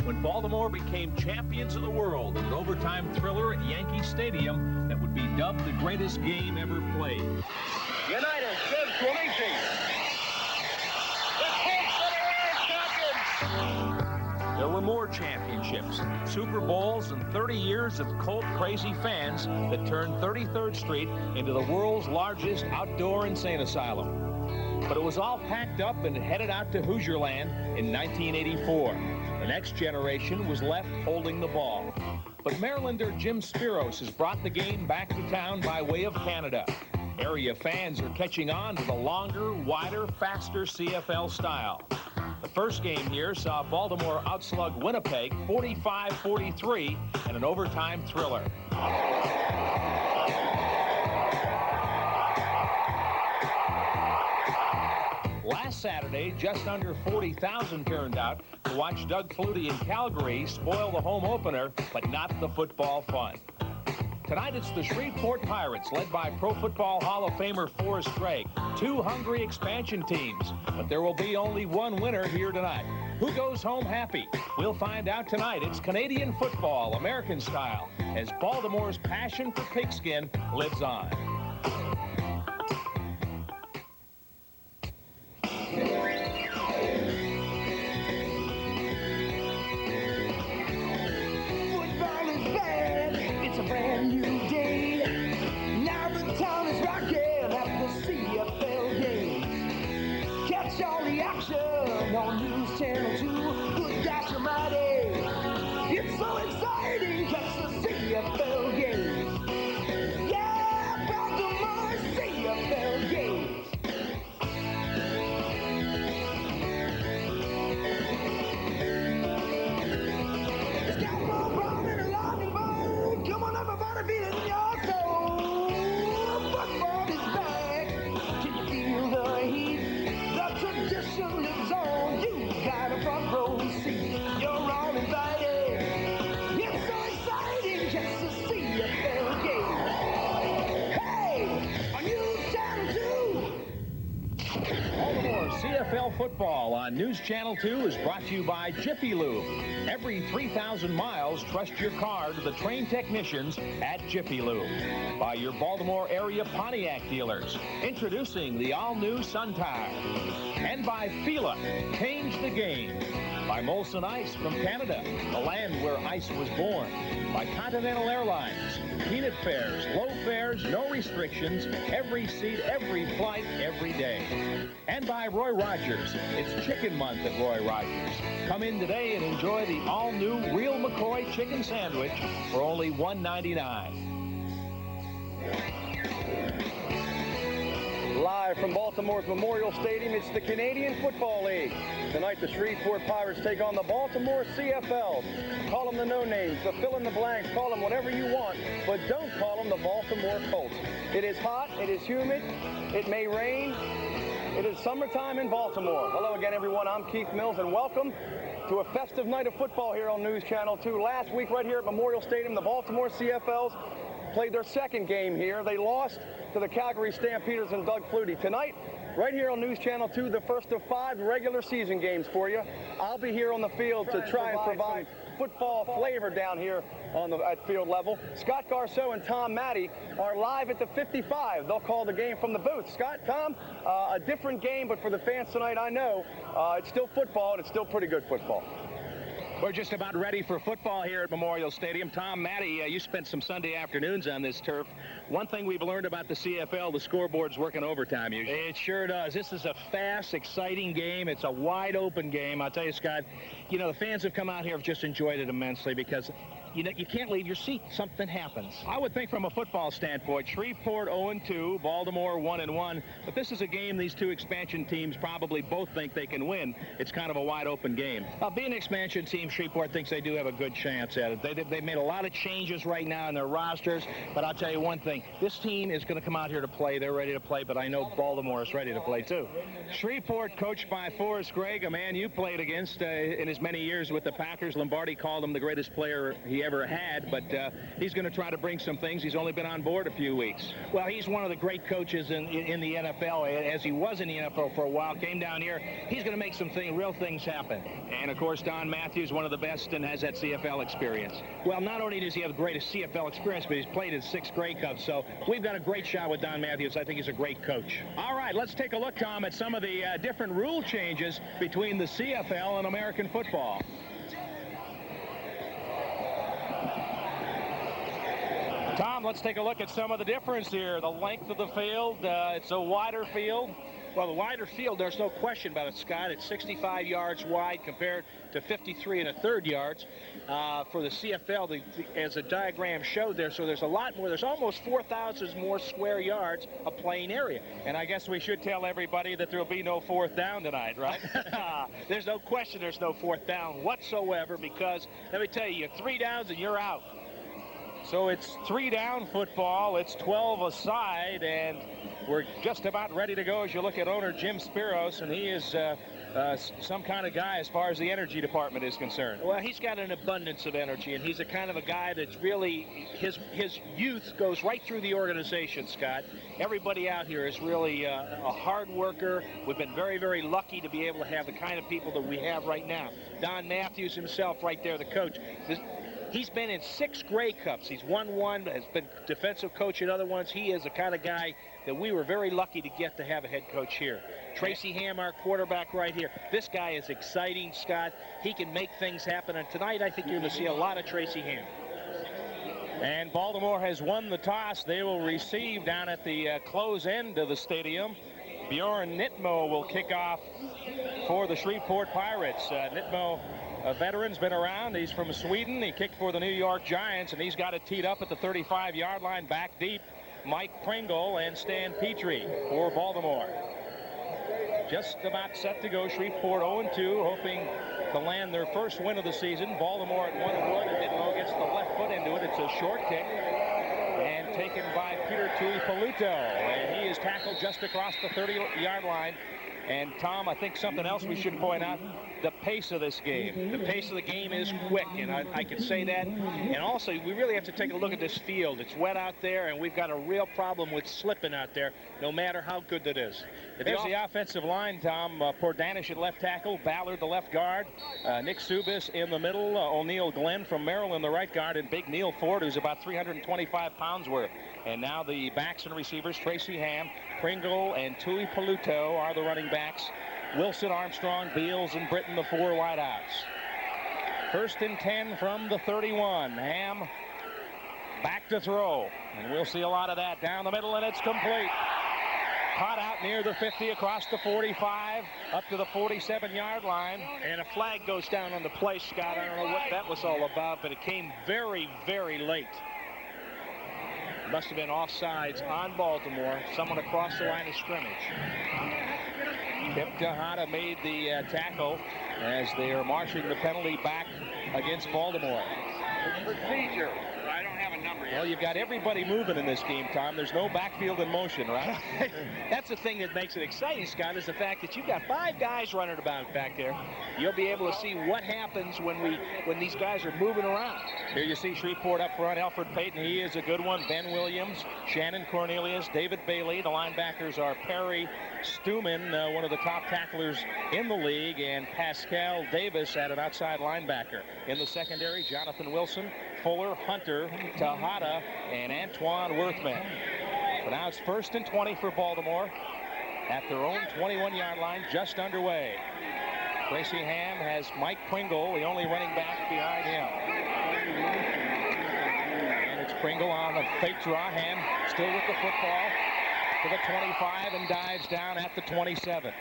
when Baltimore became champions of the world with an overtime thriller at Yankee Stadium that would be dubbed the greatest game ever played. United gives Luigi. The Colts are the world champions. There were more championships, Super Bowls, and 30 years of Colt-crazy fans that turned 33rd Street into the world's largest outdoor insane asylum. But it was all packed up and headed out to Hoosierland in 1984. The next generation was left holding the ball. But Marylander Jim Spiros has brought the game back to town by way of Canada. Area fans are catching on to the longer, wider, faster CFL style. The first game here saw Baltimore outslug Winnipeg 45-43 in an overtime thriller. Last Saturday, just under 40,000 turned out to watch Doug Flutie in Calgary spoil the home opener, but not the football fun. Tonight it's the Shreveport Pirates, led by Pro Football Hall of Famer Forrest Gregg. Two hungry expansion teams, but there will be only one winner here tonight. Who goes home happy? We'll find out tonight. It's Canadian football, American style, as Baltimore's passion for pigskin lives on. On News Channel 2, good gosh almighty, it's so exciting, catch the CFL games. Yeah, Baltimore CFL games. It's got more bomb in a lightning bolt. Come on everybody, feel it in your soul. Football is back. Can you feel the heat? The tradition lives on. Got a front row seat, you're all invited. It's so exciting just to see a fair game. Hey, on News Channel 2. Baltimore CFL football on News Channel 2 is brought to you by Jiffy Lube. Every 3,000 miles, trust your car to the trained technicians at Jiffy Lube. By your Baltimore area Pontiac dealers, introducing the all-new Sun Tire. And by Fila, change the game. By Molson Ice from Canada, the land where ice was born. By Continental Airlines, peanut fares, low fares, no restrictions, every seat, every flight, every day. And by Roy Rogers, it's Chicken Month at Roy Rogers. Come in today and enjoy the all-new Real McCoy chicken sandwich for only $1.99. Live from Baltimore's Memorial Stadium, it's the Canadian Football League. Tonight, the Shreveport Pirates take on the Baltimore CFL. Call them the no-names, the fill-in-the-blanks, call them whatever you want, but don't call them the Baltimore Colts. It is hot, it is humid, it may rain. It is summertime in Baltimore. Hello again, everyone. I'm Keith Mills, and welcome to a festive night of football here on News Channel 2. Last week, right here at Memorial Stadium, the Baltimore CFLs played their second game here. They lost to the Calgary Stampeders and Doug Flutie. Tonight, right here on News Channel 2, the first of 5 regular season games for you. I'll be here on the field to try and provide football flavor down here at field level. Scott Garceau and Tom Matte are live at the 55. They'll call the game from the booth. Scott, Tom, a different game, but for the fans tonight, I know it's still football, and it's still pretty good football. We're just about ready for football here at Memorial Stadium. Tom Matte, you spent some Sunday afternoons on this turf. One thing we've learned about the CFL, the scoreboard's working overtime usually. It sure does. This is a fast, exciting game. It's a wide-open game. I'll tell you, Scott, you know, the fans have come out here have just enjoyed it immensely because you know, you can't leave your seat. Something happens. I would think from a football standpoint, Shreveport 0-2, Baltimore 1-1. But this is a game these two expansion teams probably both think they can win. It's kind of a wide-open game. Being an expansion team, Shreveport thinks they do have a good chance at it. They've made a lot of changes right now in their rosters. But I'll tell you one thing. This team is going to come out here to play. They're ready to play. But I know Baltimore is ready to play, too. Shreveport, coached by Forrest Gregg, a man you played against in his many years with the Packers. Lombardi called him the greatest player he ever had, but he's going to try to bring some things. He's only been on board a few weeks. Well, he's one of the great coaches in the NFL, as he was in the NFL for a while, came down here. He's going to make some real things happen. And, of course, Don Matthews one of the best and has that CFL experience. Well, not only does he have the greatest CFL experience, but he's played in 6 Grey Cups. So we've got a great shot with Don Matthews. I think he's a great coach. All right, let's take a look, Tom, at some of the different rule changes between the CFL and American football. Tom, let's take a look at some of the difference here. The length of the field, it's a wider field. Well, the wider field, there's no question about it, Scott. It's 65 yards wide compared to 53 1/3 yards for the CFL, as the diagram showed there. So there's a lot more. There's almost 4,000 more square yards of playing area. And I guess we should tell everybody that there will be no 4th down tonight, right? There's no question there's no 4th down whatsoever, because let me tell you, you're 3 downs and you're out. So it's 3 down football. It's 12 aside, and we're just about ready to go as you look at owner Jim Spiros, and he is some kind of guy as far as the energy department is concerned. Well, he's got an abundance of energy, and he's the kind of a guy that's really, his youth goes right through the organization, Scott. Everybody out here is really a hard worker. We've been very, very lucky to be able to have the kind of people that we have right now. Don Matthews himself right there, the coach. He's been in 6 Grey Cups. He's won 1, has been defensive coach in other ones. He is the kind of guy that we were very lucky to get to have a head coach here. Tracy Ham, our quarterback right here. This guy is exciting, Scott. He can make things happen. And tonight, I think you're going to see a lot of Tracy Ham. And Baltimore has won the toss. They will receive down at the close end of the stadium. Bjorn Nitmo will kick off for the Shreveport Pirates. Nitmo, a veteran's been around. He's from Sweden. He kicked for the New York Giants, and he's got it teed up at the 35-yard line, back deep. Mike Pringle and Stan Petrie for Baltimore. Just about set to go. Shreveport 0-2, hoping to land their first win of the season. Baltimore at 1-1. Nitmo gets the left foot into it. It's a short kick, and taken by Peter Tuipulotu, and he is tackled just across the 30-yard line. And Tom, I think something else we should point out, the pace of this game. The pace of the game is quick, and I can say that. And also, we really have to take a look at this field. It's wet out there, and we've got a real problem with slipping out there, no matter how good it is. There's the offensive line, Tom. Pordanish at left tackle, Ballard the left guard, Nick Subis in the middle, O'Neal Glenn from Maryland the right guard, and big Neil Ford, who's about 325 pounds worth. And now the backs and receivers, Tracy Ham, Pringle, and Tuipulotu are the running backs. Wilson, Armstrong, Beals, and Britton, the 4 wideouts. 1st and 10 from the 31. Ham back to throw, and we'll see a lot of that down the middle, and it's complete. Caught out near the 50, across the 45, up to the 47-yard line. And a flag goes down on the play, Scott. I don't know what that was all about, but it came very, very late. Must have been offsides on Baltimore. Someone across the line of scrimmage. Pip Tejada made the tackle as they are marching the penalty back against Baltimore. Procedure. I don't have a number yet. Well, you've got everybody moving in this game, Tom. There's no backfield in motion, right? That's the thing that makes it exciting, Scott, is the fact that you've got 5 guys running about back there. You'll be able to see what happens when these guys are moving around. Here you see Shreveport up front. Alfred Payton, he is a good one. Ben Williams, Shannon Cornelius, David Bailey. The linebackers are Perry Stuman, one of the top tacklers in the league, and Pascal Davis at an outside linebacker. In the secondary, Jonathan Wilson, Fuller, Hunter, Tejada, and Antoine Worthman. So now it's 1st and 20 for Baltimore at their own 21-yard line, just underway. Tracy Ham has Mike Pringle, the only running back behind him. And it's Pringle on the fake draw. Ham still with the football to the 25 and dives down at the 27.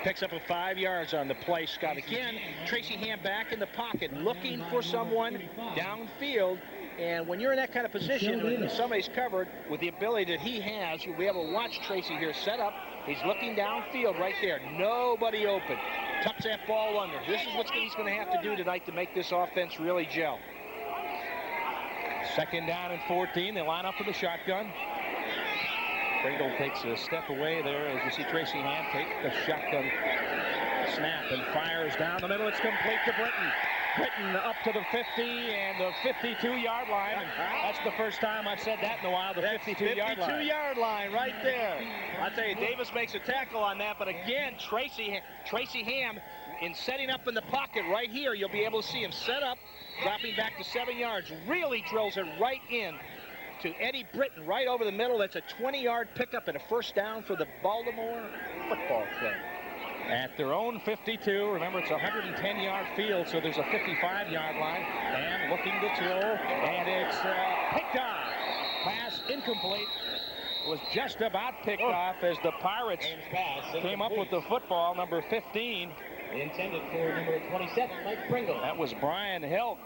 Picks up a 5 yards on the play, Scott. Again, Tracy Ham back in the pocket, looking for someone downfield. And when you're in that kind of position, when somebody's covered, with the ability that he has, you'll be able to watch Tracy here set up. He's looking downfield right there. Nobody open. Tucks that ball under. This is what he's going to have to do tonight to make this offense really gel. 2nd down and 14. They line up with the shotgun. Pringle takes a step away there as you see Tracy Ham take the shotgun snap and fires down the middle. It's complete to Britton. Britton up to the 50 and the 52-yard line. That's the first time I've said that in a while, the 52-yard line. 52-yard line right there. I'll tell you, Davis makes a tackle on that, but again, Tracy Ham in setting up in the pocket right here. You'll be able to see him set up, dropping back to 7 yards. Really drills it right in to Eddie Britton, right over the middle. That's a 20-yard pickup and a first down for the Baltimore football club. At their own 52. Remember, it's a 110-yard field, so there's a 55-yard line. And looking to throw, and it's picked off. Pass incomplete. Was just about picked off as the Pirates came up with the football, number 15. Intended for number 27, Mike Pringle. That was Brian Helk.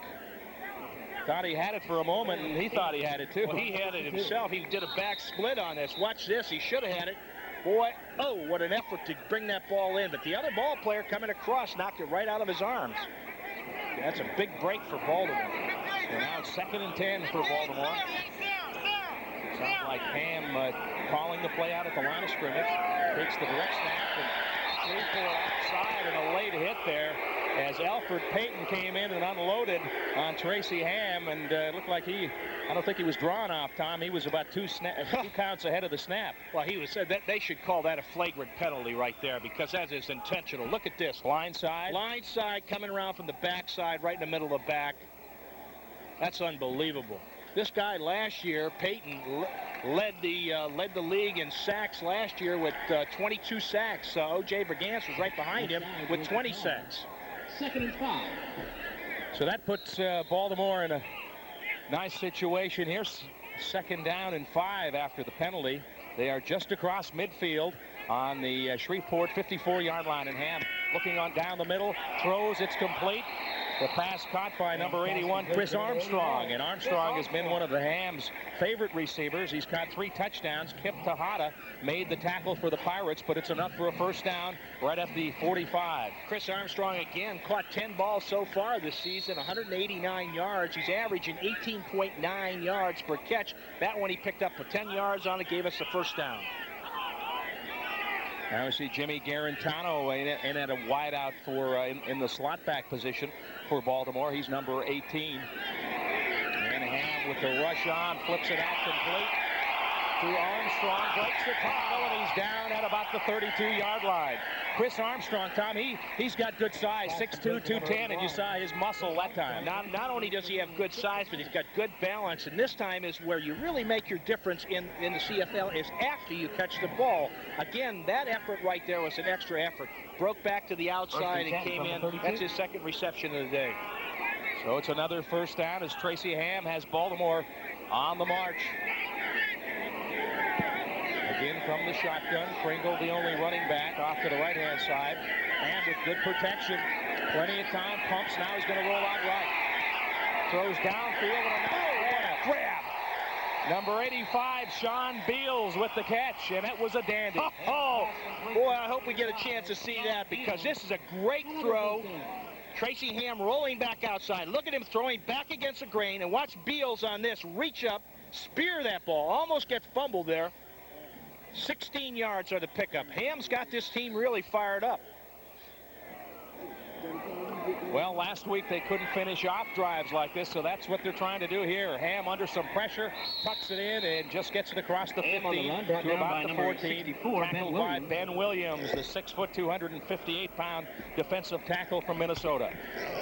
Thought he had it for a moment, and he thought he had it too. Well, he had it himself. He did a back split on this. Watch this. He should have had it. Boy, oh, what an effort to bring that ball in. But the other ball player coming across knocked it right out of his arms. That's a big break for Baltimore. So now it's 2nd and 10 for Baltimore. Sounds like Ham calling the play out at the line of scrimmage. Takes the direct snap and 3-4 outside, and a late hit there as Alfred Payton came in and unloaded on Tracy Ham, and it looked like I don't think he was drawn off, Tom. He was about two counts ahead of the snap. Well, he was said that they should call that a flagrant penalty right there, because that is intentional. Look at this. Blindside. Blindside coming around from the backside, right in the middle of the back. That's unbelievable. This guy last year, Payton, led the league in sacks last year with 22 sacks. O.J. Brigance was right behind him with 20 sacks. 2nd and 5. So that puts Baltimore in a nice situation here. 2nd down and 5 after the penalty. They are just across midfield on the Shreveport 54-yard line, and Ham looking on down the middle, throws, it's complete. The pass caught by number 81, Chris Armstrong, and Armstrong has been one of the Ham's favorite receivers. He's caught 3 touchdowns. Kip Tejada made the tackle for the Pirates, but it's enough for a first down right at the 45. Chris Armstrong again caught 10 balls so far this season, 189 yards. He's averaging 18.9 yards per catch. That one he picked up for 10 yards on it, gave us the first down. Now we see Jimmy Garantano in at a wideout for in the slot back position for Baltimore. He's number 18. And Ham with the rush on, flips it out complete to Armstrong, breaks the tackle, and he's down at about the 32-yard line. Chris Armstrong, Tom, he's got good size, 6'2", 210, and you saw his muscle that time. Not only does he have good size, but he's got good balance, and this time is where you really make your difference in the CFL is after you catch the ball. Again, that effort right there was an extra effort. Broke back to the outside and came in. That's his 2nd reception of the day. So it's another first down as Tracy Ham has Baltimore on the march. Again from the shotgun, Pringle the only running back off to the right-hand side. And with good protection, plenty of time, pumps, now he's going to roll out right. Throws downfield and a grab. Number 85, Sean Beals with the catch, and it was a dandy. Oh, boy, I hope we get a chance to see that, because this is a great throw. Tracy Ham rolling back outside. Look at him throwing back against the grain, and watch Beals on this reach up, spear that ball, almost gets fumbled there. 16 yards on the pickup. Ham's got this team really fired up. Well, last week they couldn't finish off drives like this, so that's what they're trying to do here. Ham under some pressure, tucks it in, and just gets it across the 15 to about the 14. Tackled by Ben Williams, the 6', 258-pound defensive tackle from Minnesota.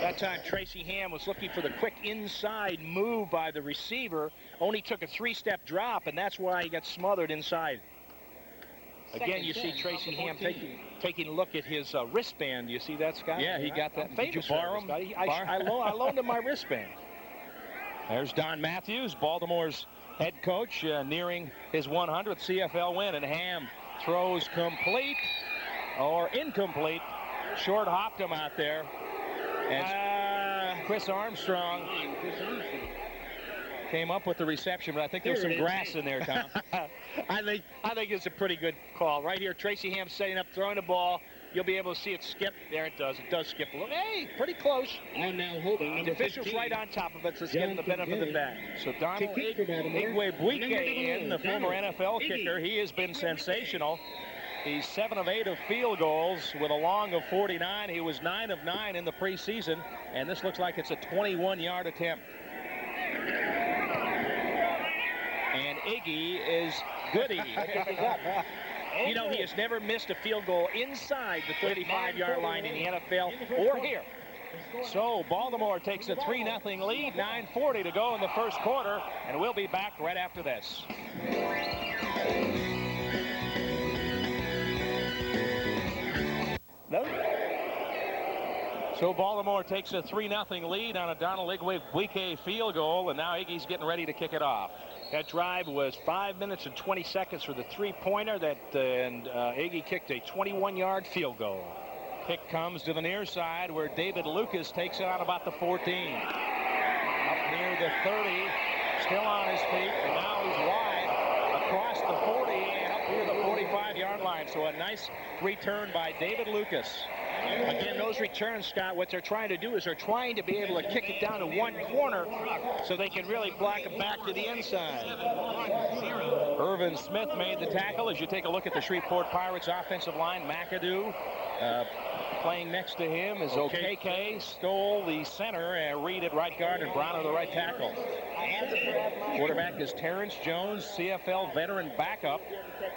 That time Tracy Ham was looking for the quick inside move by the receiver. Only took a 3-step drop, and that's why he got smothered inside. Again, you see Tracy Ham taking a look at his wristband. You see that, Scott? Yeah, he got that. Did you borrow him? I loaned him my wristband. There's Don Matthews, Baltimore's head coach, nearing his 100th CFL win. And Ham throws complete or incomplete. Short hopped him out there. And Chris Armstrong came up with the reception, but I think there was some grass in there, Tom. I think it's a pretty good call. Right here, Tracy Ham setting up, throwing the ball. You'll be able to see it skip. There it does. It does skip a little. Hey, pretty close. And now holding the official's 15. Right on top of it, so it's getting the benefit of the bat. So Donald Igwebuike, the former NFL kicker, he has been sensational. He's 7 of 8 of field goals with a long of 49. He was 9 of 9 in the preseason, and this looks like it's a 21-yard attempt. And Iggy is goody. You know, he has never missed a field goal inside the 35-yard line in the NFL or here. So Baltimore takes a 3-0 lead, 9:40 to go in the first quarter, and we'll be back right after this. So Baltimore takes a 3-0 lead on a Donald Igwe field goal, and now Iggy's getting ready to kick it off. That drive was 5 minutes and 20 seconds for the three-pointer, and Iggy kicked a 21-yard field goal. Kick comes to the near side where David Lucas takes it out about the 14. Up near the 30, still on his feet, and now he's wide across the 40 and up near the 45-yard line. So a nice return by David Lucas. Again, those returns, Scott, what they're trying to do is they're trying to be able to kick it down to one corner so they can really block it back to the inside. Irvin Smith made the tackle. As you take a look at the Shreveport Pirates offensive line, McAdoo playing next to him is Okeke, Stoll the center, and Reed at right guard, and Browner the right tackle. Quarterback is Terrence Jones, CFL veteran backup.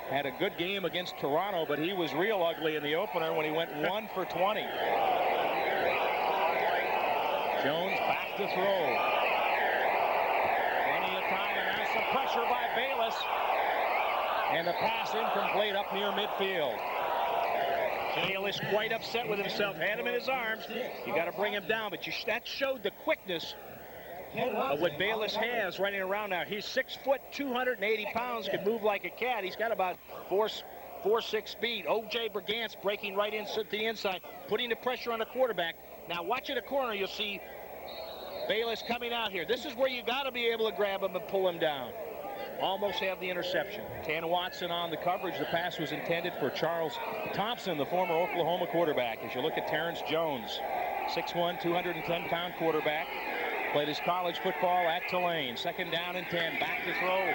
Had a good game against Toronto, but he was real ugly in the opener when he went 1 for 20. Jones back to throw. Plenty of time, and now some pressure by Bayless. And the pass incomplete up near midfield. Bayless quite upset with himself. Had him in his arms. You got to bring him down, but that showed the quickness of what Bayless has running around now. He's 6 foot, 280 pounds, can move like a cat. He's got about 4.6 speed. O.J. Brigant's breaking right in to the inside, putting the pressure on the quarterback. Now watch in the corner, you'll see Bayless coming out here. This is where you got to be able to grab him and pull him down. Almost have the interception. Ken Watson on the coverage. The pass was intended for Charles Thompson, the former Oklahoma quarterback. As you look at Terrence Jones, 6'1", 210-pound quarterback. Played his college football at Tulane. 2nd down and 10. Back to throw.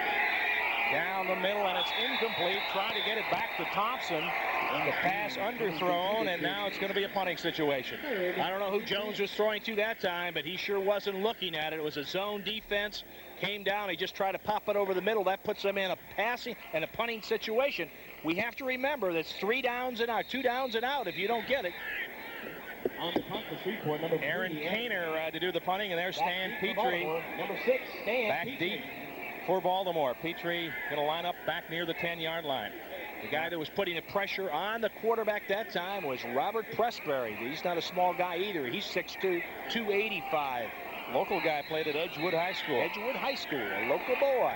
Down the middle, and it's incomplete. Trying to get it back to Thompson. The pass underthrown, and now it's going to be a punting situation. I don't know who Jones was throwing to that time, but he sure wasn't looking at it. It was a zone defense. Came down. He just tried to pop it over the middle. That puts them in a passing and a punting situation. We have to remember that's 3 downs and out, 2 downs and out if you don't get it. On the punt for Shreveport, number Aaron Kaner to do the punting, and there's Stan Petrie. Number 6, Stan back Petrie. Deep for Baltimore. Petrie going to line up back near the 10-yard line. The guy that was putting the pressure on the quarterback that time was Robert Pressberry. He's not a small guy either. He's 6'2", 285. Local guy, played at Edgewood High School. Edgewood High School, a local boy.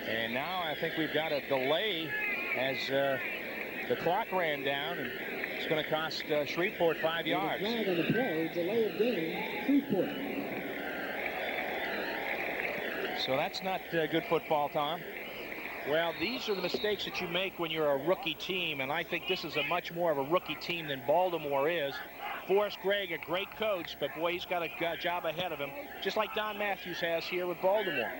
And now I think we've got a delay as the clock ran down, and it's going to cost Shreveport 5 yards. Flag on the play, delay of game, Shreveport. So that's not good football, Tom. Well, these are the mistakes that you make when you're a rookie team, and I think this is a much more of a rookie team than Baltimore is. Forrest Gregg, a great coach, but boy, he's got a job ahead of him, just like Don Matthews has here with Baltimore.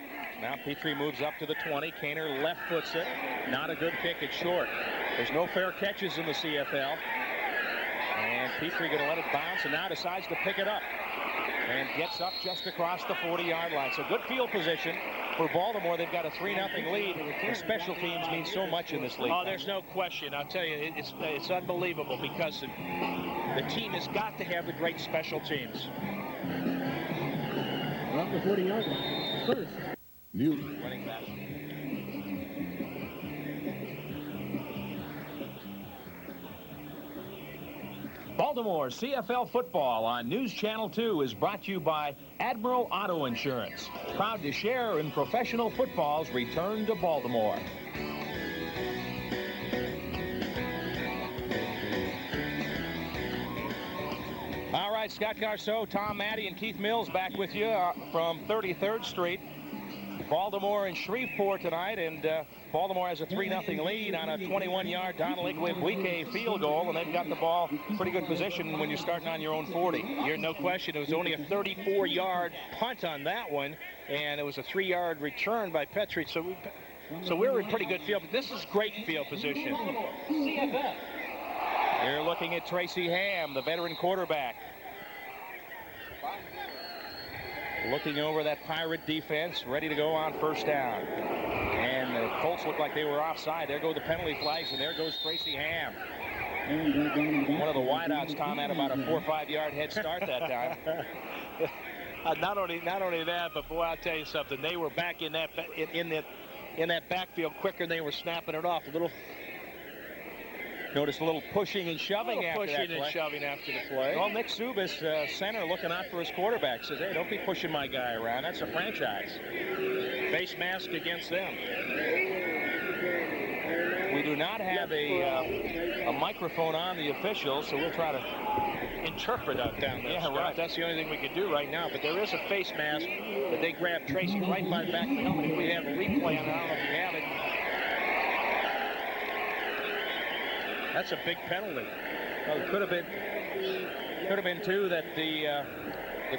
Now Petrie moves up to the 20. Kaner left foots it. Not a good pick. It's short. There's no fair catches in the CFL. And Petrie going to let it bounce, and now decides to pick it up. And gets up just across the 40-yard line. So good field position for Baltimore. They've got a 3-0 lead. And special teams mean so much in this league. Oh, there's no question. I'll tell you, it's unbelievable because the team has got to have the great special teams. Up the 40-yard line. First. Newton. Running back. Baltimore CFL football on News Channel 2 is brought to you by Admiral Auto Insurance. Proud to share in professional football's return to Baltimore. All right, Scott Garceau, Tom Maddie, and Keith Mills back with you from 33rd Street. Baltimore and Shreveport tonight, and Baltimore has a 3-0 lead on a 21-yard Donald Igwe field goal, and they've got the ball pretty good position when you're starting on your own 40. You're no question, it was only a 34-yard punt on that one, and it was a 3-yard return by Petrie, so we're in pretty good field, but this is great field position. CFL. You're looking at Tracy Ham, the veteran quarterback. Looking over that Pirate defense, ready to go on first down. And the Colts looked like they were offside. There go the penalty flags, and there goes Tracy Ham. One of the wideouts, Tom, had about a 4 or 5 yard head start that time. Not only that, but boy, I'll tell you something. They were back in that backfield quicker than they were snapping it off. Notice a little pushing and shoving after that play. After the play. Well, Nick Subas, center, looking out for his quarterback, says, hey, don't be pushing my guy around. That's a franchise. Face mask against them. We do not have a microphone on the officials, so we'll try to interpret out down there. Yeah, right. That's the only thing we can do right now. But there is a face mask that they grabbed Tracy right by the back of the helmet. If we have a replay on it, I don't know if we have it. That's a big penalty. Well, it could have been too that the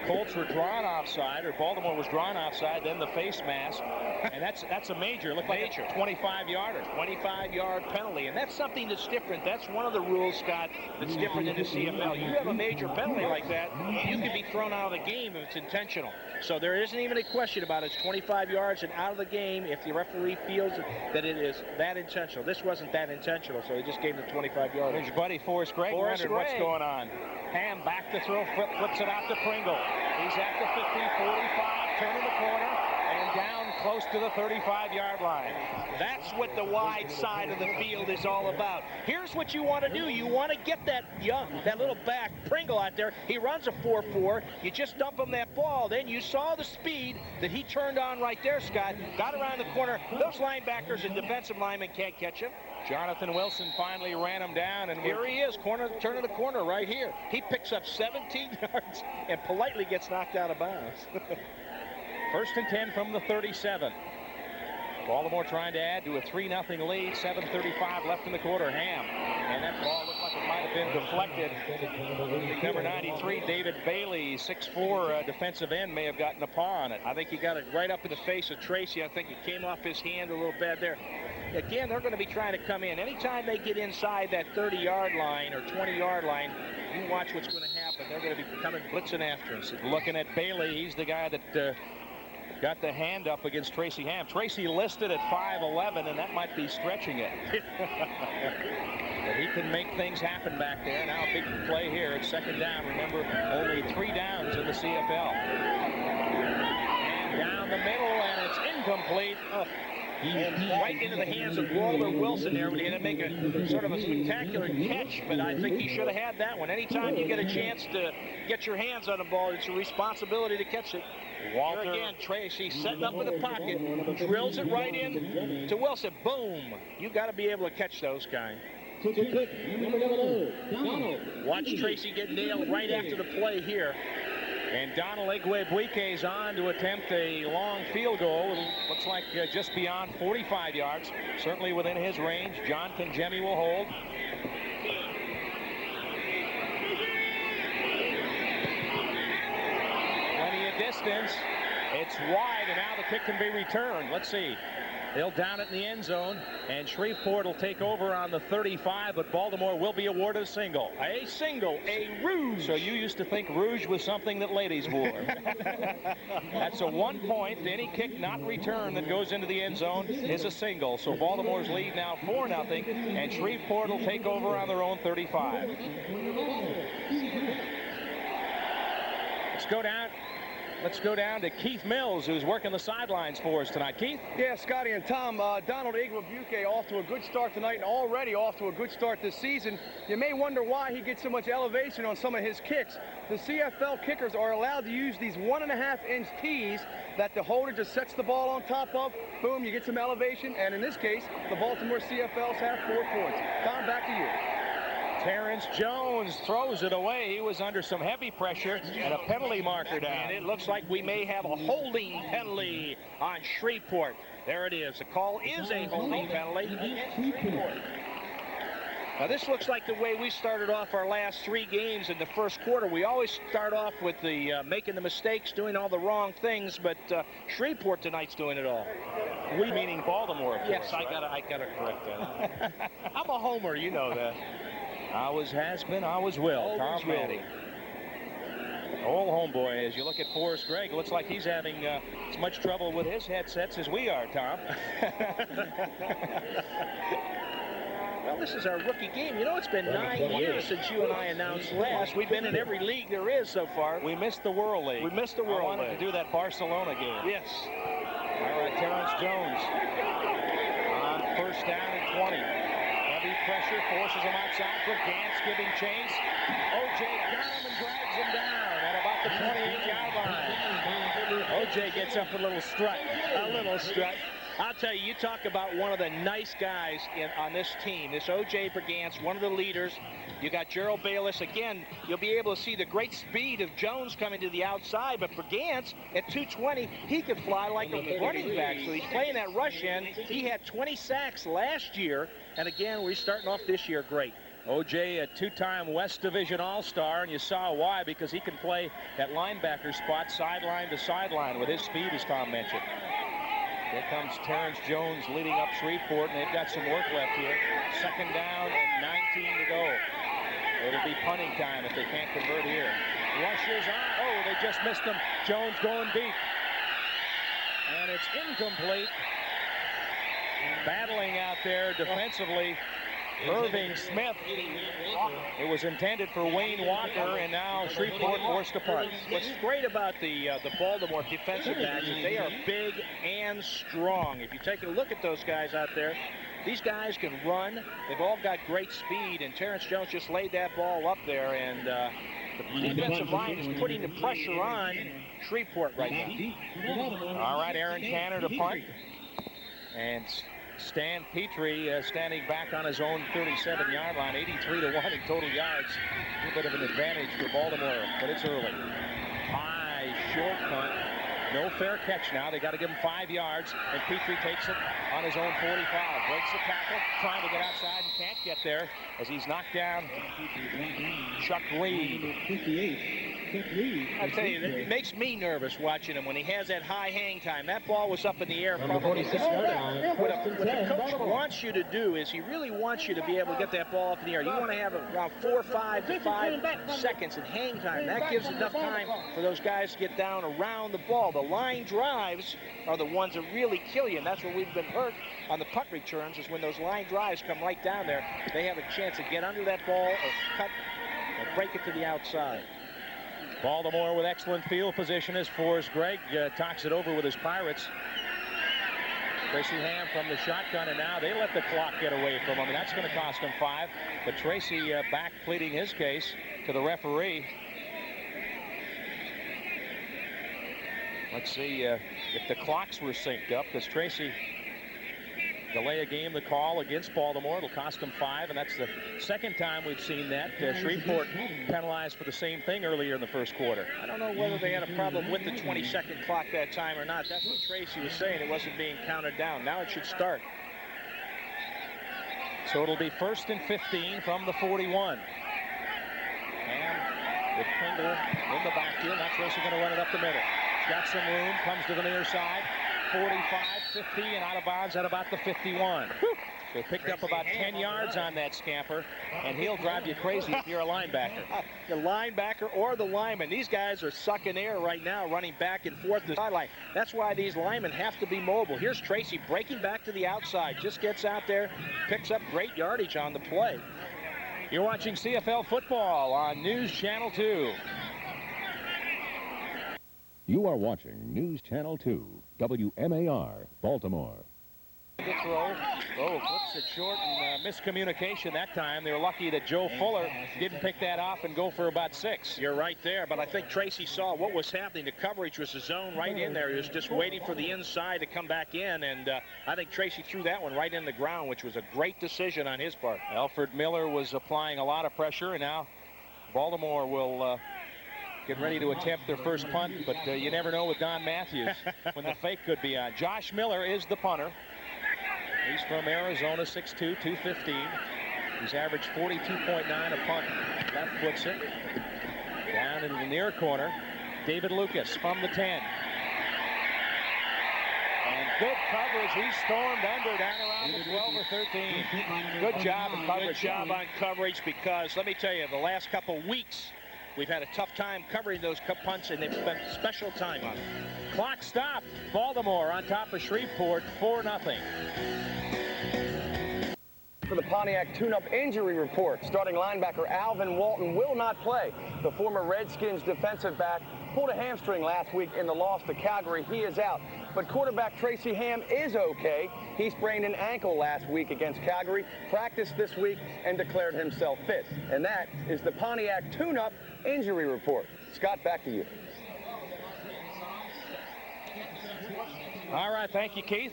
Colts were drawn offside, or Baltimore was drawn offside, then the face mask, and that's a major. Look like a 25-yarder, 25-yard penalty, and that's something that's different. That's one of the rules, Scott, that's different in the CFL. You have a major penalty like that, you can be thrown out of the game if it's intentional. So there isn't even a question about it. It's 25 yards and out of the game if the referee feels that it is that intentional. This wasn't that intentional, so he just gave him the 25 yards. There's your buddy Forrest Gregg wondering what's going on. Ham back to throw, flips it out to Pringle. He's at the 50, 45, turning the corner, and down close to the 35-yard line. That's what the wide side of the field is all about. Here's what you want to do. You want to get that little back Pringle out there. He runs a 4-4. You just dump him that ball. Then you saw the speed that he turned on right there, Scott. Got around the corner. Those linebackers and defensive linemen can't catch him. Jonathan Wilson finally ran him down, and here he is, turning the corner right here. He picks up 17 yards and politely gets knocked out of bounds. 1st and 10 from the 37. Baltimore trying to add to a 3-0 lead. 7:35 left in the quarter. Ham, and that ball looked like it might have been deflected. Number 93, David Bailey, 6'4", defensive end, may have gotten a paw on it. I think he got it right up in the face of Tracy. I think it came off his hand a little bad there. Again, they're going to be trying to come in. Anytime they get inside that 30-yard line or 20-yard line, you watch what's going to happen. They're going to be coming blitzing after us. Looking at Bailey, he's the guy that got the hand up against Tracy Ham. Tracy listed at 5'11", and that might be stretching it. But he can make things happen back there. Now a big play here. It's 2nd down. Remember, only 3 downs in the CFL. And down the middle, and it's incomplete. And right into the hands of Walter Wilson there. He had to make a sort of a spectacular catch, but I think he should have had that one. Anytime you get a chance to get your hands on the ball, it's a responsibility to catch it. Walter here again, Tracy setting up in the pocket, drills it right in to Wilson. Boom! You got to be able to catch those guys. Watch Tracy get nailed right after the play here. And Donald Igwebuike is on to attempt a long field goal. Looks like just beyond 45 yards. Certainly within his range. John Kangemi will hold. Plenty of distance. It's wide, and now the kick can be returned. Let's see. They'll down it in the end zone, and Shreveport will take over on the 35, but Baltimore will be awarded a single. A single, a rouge. So you used to think rouge was something that ladies wore. That's a 1 point. Any kick not returned that goes into the end zone is a single. So Baltimore's lead now 4-0, and Shreveport will take over on their own 35. Let's go down to Keith Mills, who's working the sidelines for us tonight. Keith? Yeah, Scotty and Tom, Donald Igwebuike off to a good start tonight and already off to a good start this season. You may wonder why he gets so much elevation on some of his kicks. The CFL kickers are allowed to use these 1.5-inch tees that the holder just sets the ball on top of. Boom, you get some elevation. And in this case, the Baltimore CFLs have 4 points. Tom, back to you. Terrence Jones throws it away. He was under some heavy pressure and a penalty marker down. And it looks like we may have a holding penalty on Shreveport. There it is. The call is a holding penalty. Now this looks like the way we started off our last 3 games in the first quarter. We always start off with the making the mistakes, doing all the wrong things, but Shreveport tonight's doing it all. We meaning Baltimore, of yes, course, I gotta correct that. I'm a homer, you know that. Always has been, always will. Tom Brady. Old homeboy, as you look at Forrest Gregg, looks like he's having as much trouble with his headsets as we are, Tom. Well, this is our rookie game. You know, it's been 9 years since you and I announced last. We've been in every league there is so far. We missed the World League. We missed the World League. To do that Barcelona game. Yes. All right, Terrence Jones on first down and 20. Heavy pressure forces him outside. Brigance giving chase. O.J. got him and drags him down at about the 28-yard line. O.J. gets up a little strut. A little strut. I'll tell you, you talk about one of the nice guys on this team. This O.J. Brigance, one of the leaders. You got Gerald Bayless. Again, you'll be able to see the great speed of Jones coming to the outside, but Brigance at 220, he could fly like a running back. So he's playing that rush end. He had 20 sacks last year, and again, we're starting off this year great. O.J., a two-time West Division All-Star, and you saw why, because he can play that linebacker spot sideline to sideline with his speed, as Tom mentioned. Here comes Terrence Jones leading up Shreveport, and they've got some work left here. Second down and 19 to go. It'll be punting time if they can't convert here. Rushes on. Oh, they just missed him. Jones going deep. And it's incomplete. Battling out there defensively. Irving Smith. It was intended for Wayne Walker, and now Shreveport forced to punt. What's great about the Baltimore defensive backs is they are big and strong. If you take a look at those guys out there, these guys can run. They've all got great speed, and Terrence Jones just laid that ball up there, and the defensive line is putting the pressure on Shreveport right now. All right, Aaron Tanner to punt. And Stan Petrie standing back on his own 37-yard line, 83-1 in total yards. A little bit of an advantage for Baltimore, but it's early. High, short punt. No fair catch now. They got to give him 5 yards, and Petrie takes it on his own 45. Breaks the tackle, trying to get outside and can't get there as he's knocked down. Chuck Reed. 58. I tell you, it makes me nervous watching him when he has that high hang time. That ball was up in the air. Probably. What the coach wants you to do is he really wants you to be able to get that ball up in the air. You want to have around 4, 5 to 5 seconds in hang time. That gives enough time for those guys to get down around the ball. The line drives are the ones that really kill you, and that's where we've been hurt on the punt returns, is when those line drives come right down there. They have a chance to get under that ball or cut or break it to the outside. Baltimore with excellent field position as Forrest Gregg talks it over with his Pirates. Tracy Ham from the shotgun, and now they let the clock get away from him, and that's going to cost them 5. But Tracy back pleading his case to the referee. Let's see if the clocks were synced up, because Tracy delay a game, the call against Baltimore. It'll cost them 5, and that's the second time we've seen that. Shreveport penalized for the same thing earlier in the first quarter. I don't know whether they had a problem with the 20-second clock that time or not. That's what Tracy was saying. It wasn't being counted down. Now it should start. So it'll be 1st and 15 from the 41. And with Pringle in the backfield, now Tracy going to run it up the middle. He's got some room, comes to the near side. 45, 50, and out of bounds at about the 51. So picked up about 10 yards on that scamper, and he'll drive you crazy if you're a linebacker. The linebacker or the lineman. These guys are sucking air right now, running back and forth to the sideline. That's why these linemen have to be mobile. Here's Tracy breaking back to the outside. Just gets out there, picks up great yardage on the play. You're watching CFL football on News Channel 2. You are watching News Channel 2, WMAR, Baltimore. Good throw. Oh, flips it short, and miscommunication that time. They were lucky that Joe Fuller didn't pick that off and go for about 6. You're right there, but I think Tracy saw what was happening. The coverage was a zone right in there. He was just waiting for the inside to come back in, and I think Tracy threw that one right in the ground, which was a great decision on his part. Alfred Miller was applying a lot of pressure, and now Baltimore will get ready to attempt their first punt, but you never know with Don Matthews when the fake could be on. Josh Miller is the punter. He's from Arizona, 6'2", 215. He's averaged 42.9 a punt. Left foots it. Down into the near corner. David Lucas from the 10. And good coverage. He stormed under down around the 12 or 13. Good job in coverage. Good job on coverage, because let me tell you, the last couple weeks we've had a tough time covering those punts, and they've spent special time on it. Clock stopped. Baltimore on top of Shreveport, 4-0. For the Pontiac tune-up injury report, starting linebacker Alvin Walton will not play. The former Redskins defensive back pulled a hamstring last week in the loss to Calgary. He is out. But quarterback Tracy Ham is okay. He sprained an ankle last week against Calgary, practiced this week, and declared himself fit. And that is the Pontiac tune-up injury report. Scott, back to you. All right, thank you, Keith.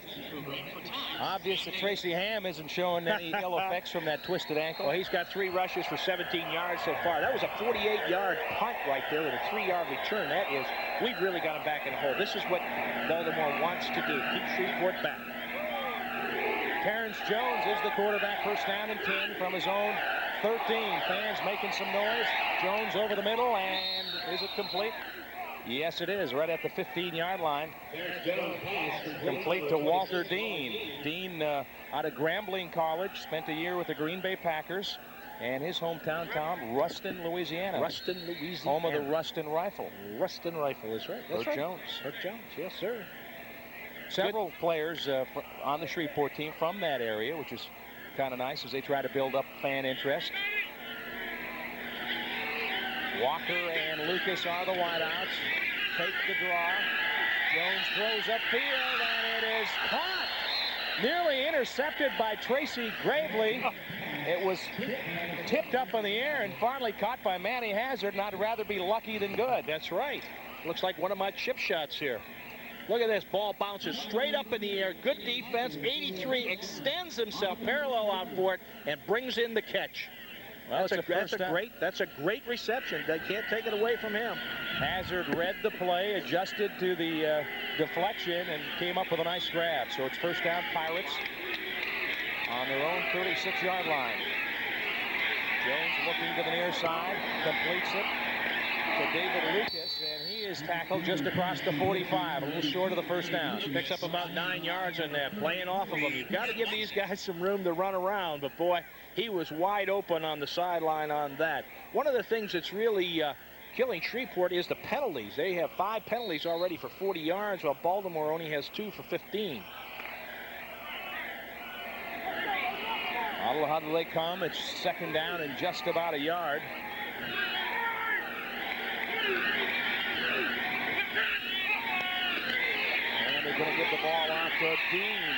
Obvious that Tracy Ham isn't showing any ill effects from that twisted ankle. Well, he's got 3 rushes for 17 yards so far. That was a 48-yard punt right there with a 3-yard return. That is, we've really got him back in the hole. This is what Baltimore wants to do, keep Shreveport back. Terrence Jones is the quarterback, first down and 10 from his own 13. Fans making some noise. Jones over the middle, and is it complete? Yes, it is, right at the 15-yard line. Complete to Walter Dean. Dean out of Grambling College, spent a year with the Green Bay Packers, and his hometown town, Ruston, Louisiana. Ruston, Louisiana. Home of the Ruston Rifle. Ruston Rifle is right. That's Burt right. Jones. Burt Jones, yes, sir. Several players on the Shreveport team from that area, which is kind of nice as they try to build up fan interest. Walker and Lucas are the wideouts. Take the draw. Jones throws upfield, and it is caught. Nearly intercepted by Tracy Gravely. It was tipped up in the air and finally caught by Manny Hazard, and I'd rather be lucky than good. That's right. Looks like one of my chip shots here. Look at this. Ball bounces straight up in the air. Good defense. 83 extends himself parallel out for it and brings in the catch. Well, that's a great reception. They can't take it away from him. Hazard read the play, adjusted to the deflection, and came up with a nice grab. So it's first down, Pirates on their own 36-yard line. Jones looking to the near side, completes it to David Lucas, and he is tackled just across the 45, a little short of the first down. He picks up about 9 yards on that, playing off of him. You've got to give these guys some room to run around, but boy, he was wide open on the sideline on that. One of the things that's really killing Shreveport is the penalties. They have 5 penalties already for 40 yards, while Baltimore only has 2 for 15. How do they come? It's second down and just about a yard. And they're going to give the ball off to Dean.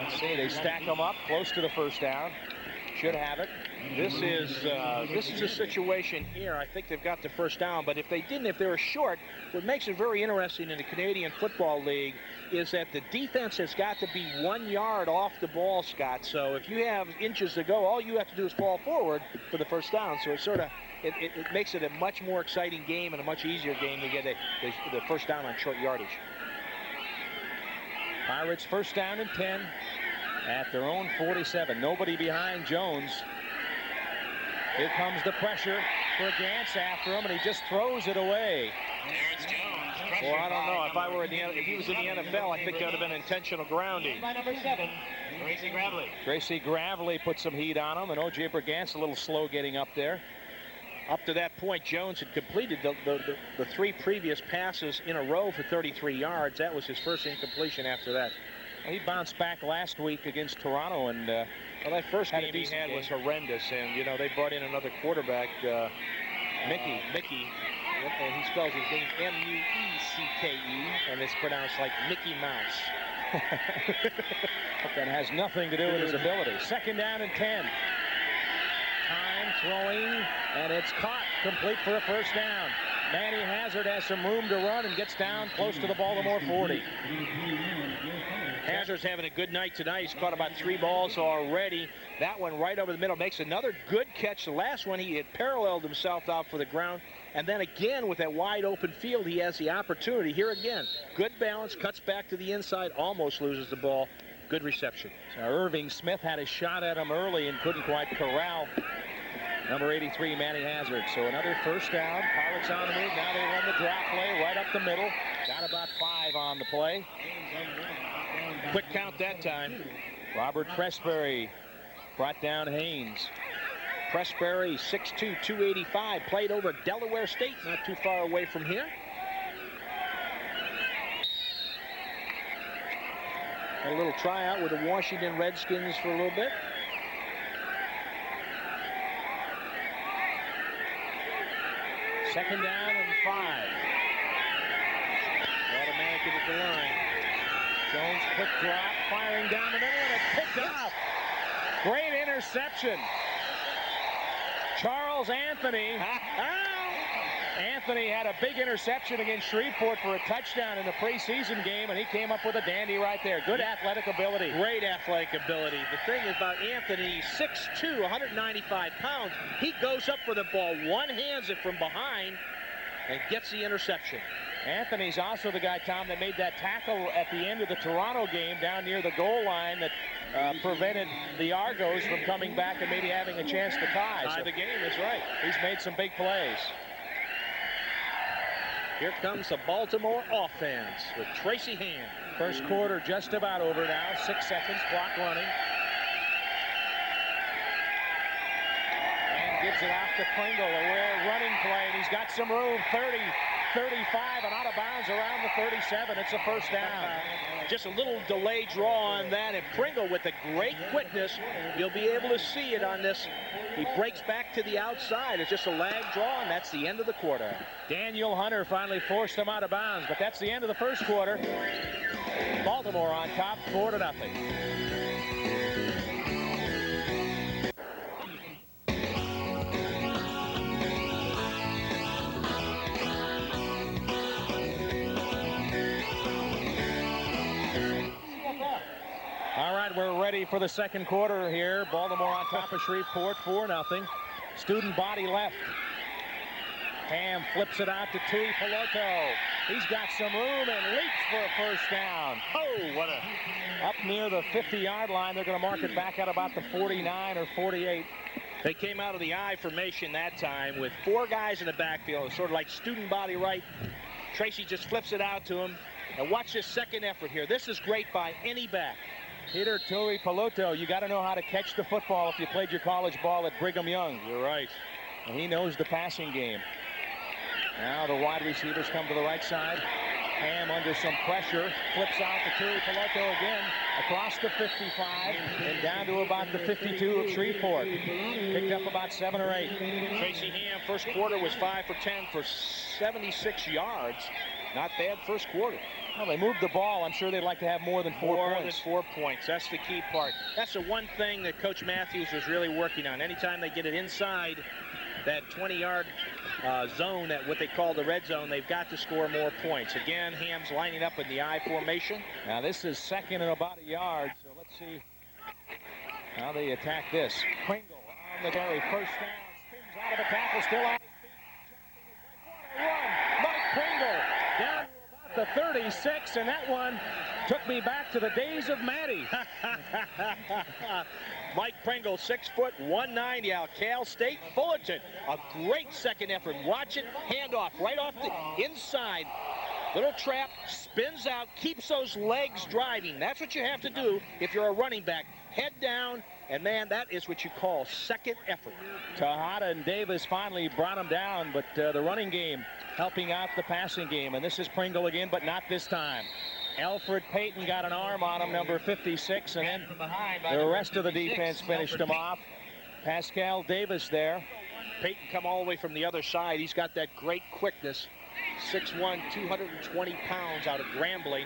Let's see, they stack them up close to the first down. Should have it. This is a situation here. I think they've got the first down, but if they didn't, if they were short, what makes it very interesting in the Canadian Football League is that the defense has got to be 1 yard off the ball, Scott. So if you have inches to go, all you have to do is fall forward for the first down. So it's sort of it makes it a much more exciting game and a much easier game to get the first down on short yardage. Pirates first down and 10 at their own 47. Nobody behind Jones. Here comes the pressure for Gantz after him, and he just throws it away. Well, I don't know. If he was in the NFL, I think that would have been intentional grounding. By number 7, Tracy Gravely. Tracy Gravely put some heat on him, and O.J. Brigant's a little slow getting up there. Up to that point, Jones had completed the 3 previous passes in a row for 33 yards. That was his first incompletion after that. He bounced back last week against Toronto, and well, that first game he had was horrendous. And you know, they brought in another quarterback, Mickey, and he spells his name M-U-E-C-K-E, and it's pronounced like Mickey Mouse. That has nothing to do with his ability. Second down and 10. Time throwing, and it's caught, complete for a first down. Manny Hazard has some room to run and gets down close to the Baltimore 40. Hazard's having a good night tonight. He's caught about 3 balls already. That one right over the middle makes another good catch. The last one, he had paralleled himself out for the ground. And then again, with that wide open field, he has the opportunity. Here again, good balance, cuts back to the inside, almost loses the ball. Good reception. So Irving Smith had a shot at him early and couldn't quite corral number 83, Manny Hazard. So another first down. Pirates on the move. Now they run the drop play right up the middle. Got about 5 on the play. Quick count that time. Robert Pressbury brought down Haynes. Pressbury, 6'2", 285, played over at Delaware State, not too far away from here. Had a little tryout with the Washington Redskins for a little bit. Second down and 5. Automatic at the line. Jones, quick drop, firing down the middle, and it's picked off. Great interception. Charles Anthony. Anthony had a big interception against Shreveport for a touchdown in the preseason game, and he came up with a dandy right there. Good athletic ability. Great athletic ability. The thing about Anthony, 6'2", 195 pounds. He goes up for the ball, one-hands it from behind, and gets the interception. Anthony's also the guy, Tom, that made that tackle at the end of the Toronto game down near the goal line that prevented the Argos from coming back and maybe having a chance to tie. Tie the game, that's right. He's made some big plays. Here comes the Baltimore offense with Tracy Ham. First quarter just about over now. 6 seconds, clock running. And gives it off to Pringle, a running play, and he's got some room. 30, 35, and out of bounds around the 37. It's a first down. Just a little delay draw on that, and Pringle with a great quickness. You'll be able to see it on this. He breaks back to the outside. It's just a lag draw, and that's the end of the quarter. Daniel Hunter finally forced him out of bounds, but that's the end of the first quarter. Baltimore on top, 4-0. All right, we're ready for the second quarter here. Baltimore on top of Shreveport, 4-0. Student body left. Ham flips it out to Tui Peloto. He's got some room and leaps for a first down. Oh, what a... Up near the 50-yard line. They're going to mark it back at about the 49 or 48. They came out of the I formation that time with 4 guys in the backfield, sort of like student body right. Tracy just flips it out to him. And watch this second effort here. This is great by any back. Peter Tui Peloto, you got to know how to catch the football if you played your college ball at Brigham Young. You're right. And he knows the passing game. Now the wide receivers come to the right side. Ham under some pressure. Flips out to Tui Peloto again. Across the 55 and down to about the 52 of Shreveport. Picked up about 7 or 8. Tracy Ham, first quarter was 5 for 10 for 76 yards. Not bad first quarter. Well, they moved the ball. I'm sure they'd like to have more than 4 points. More than 4 points. That's the key part. That's the one thing that Coach Matthews was really working on. Anytime they get it inside that 20-yard zone, that what they call the red zone, they've got to score more points. Again, Ham's lining up in the I formation. Now this is second and about a yard, so let's see how they attack this. Pringle on the carry, first down, spins out of a tackle, still on his feet. Run, Mike Pringle down to about the 36, and that one took me back to the days of Matty. Mike Pringle, 6 foot, 190 out Cal State Fullerton. A great second effort. Watch it, handoff right off the inside. Little trap, spins out, keeps those legs driving. That's what you have to do if you're a running back. Head down, and man, that is what you call second effort. Tejada and Davis finally brought him down, but the running game helping out the passing game. And this is Pringle again, but not this time. Alfred Payton got an arm on him, number 56, and then the rest of the defense finished him off. Pascal Davis there. Payton come all the way from the other side. He's got that great quickness. 6'1", 220 pounds out of Grambling.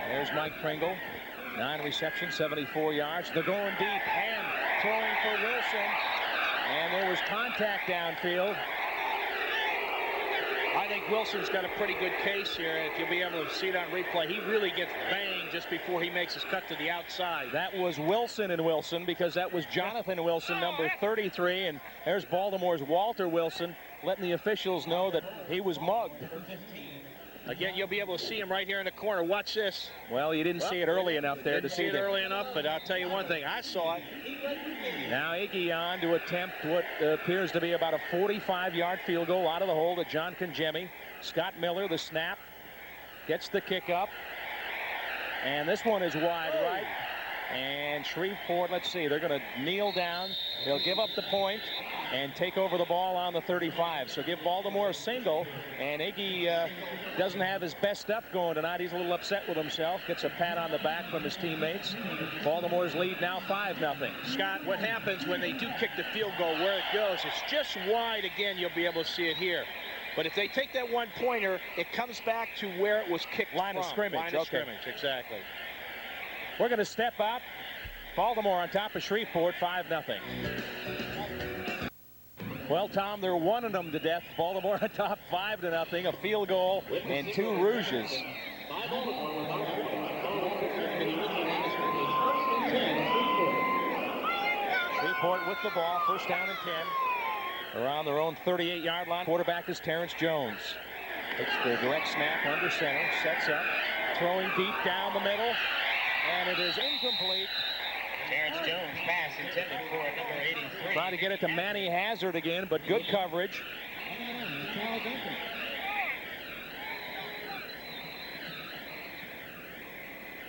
There's Mike Pringle. 9 receptions, 74 yards. They're going deep. Ham throwing for Wilson. And there was contact downfield. I think Wilson's got a pretty good case here. If you'll be able to see it on replay, he really gets banged just before he makes his cut to the outside. That was Wilson and Wilson, because that was Jonathan Wilson, number 33. And there's Baltimore's Walter Wilson letting the officials know that he was mugged. Again, you'll be able to see him right here in the corner. Watch this. Well, you didn't see it early enough there to see it early enough, but I'll tell you one thing. I saw it. Now Iggy on to attempt what appears to be about a 45-yard field goal out of the hole to John Conjemi. Scott Miller, the snap, gets the kick up. And this one is wide right. And Shreveport, let's see, they're going to kneel down. They'll give up the point and take over the ball on the 35. So give Baltimore a single. And Iggy doesn't have his best stuff going tonight. He's a little upset with himself. Gets a pat on the back from his teammates. Baltimore's lead now 5-0. Scott, what happens when they do kick the field goal, where it goes, it's just wide again. You'll be able to see it here. But if they take that one-pointer, it comes back to where it was kicked Line of from. scrimmage. Line of scrimmage, exactly. We're going to step out. Baltimore on top of Shreveport, 5-0. Well, Tom, they're one of them to death. Baltimore on top, 5-0. A field goal and 2 rouges. Shreveport with the ball, first down and 10. Around their own 38-yard line. Quarterback is Terrence Jones. Takes the direct snap under center, sets up, throwing deep down the middle, and it is incomplete. Terrence Jones pass intended for number 83. Trying to get it to Manny Hazard again, but good coverage.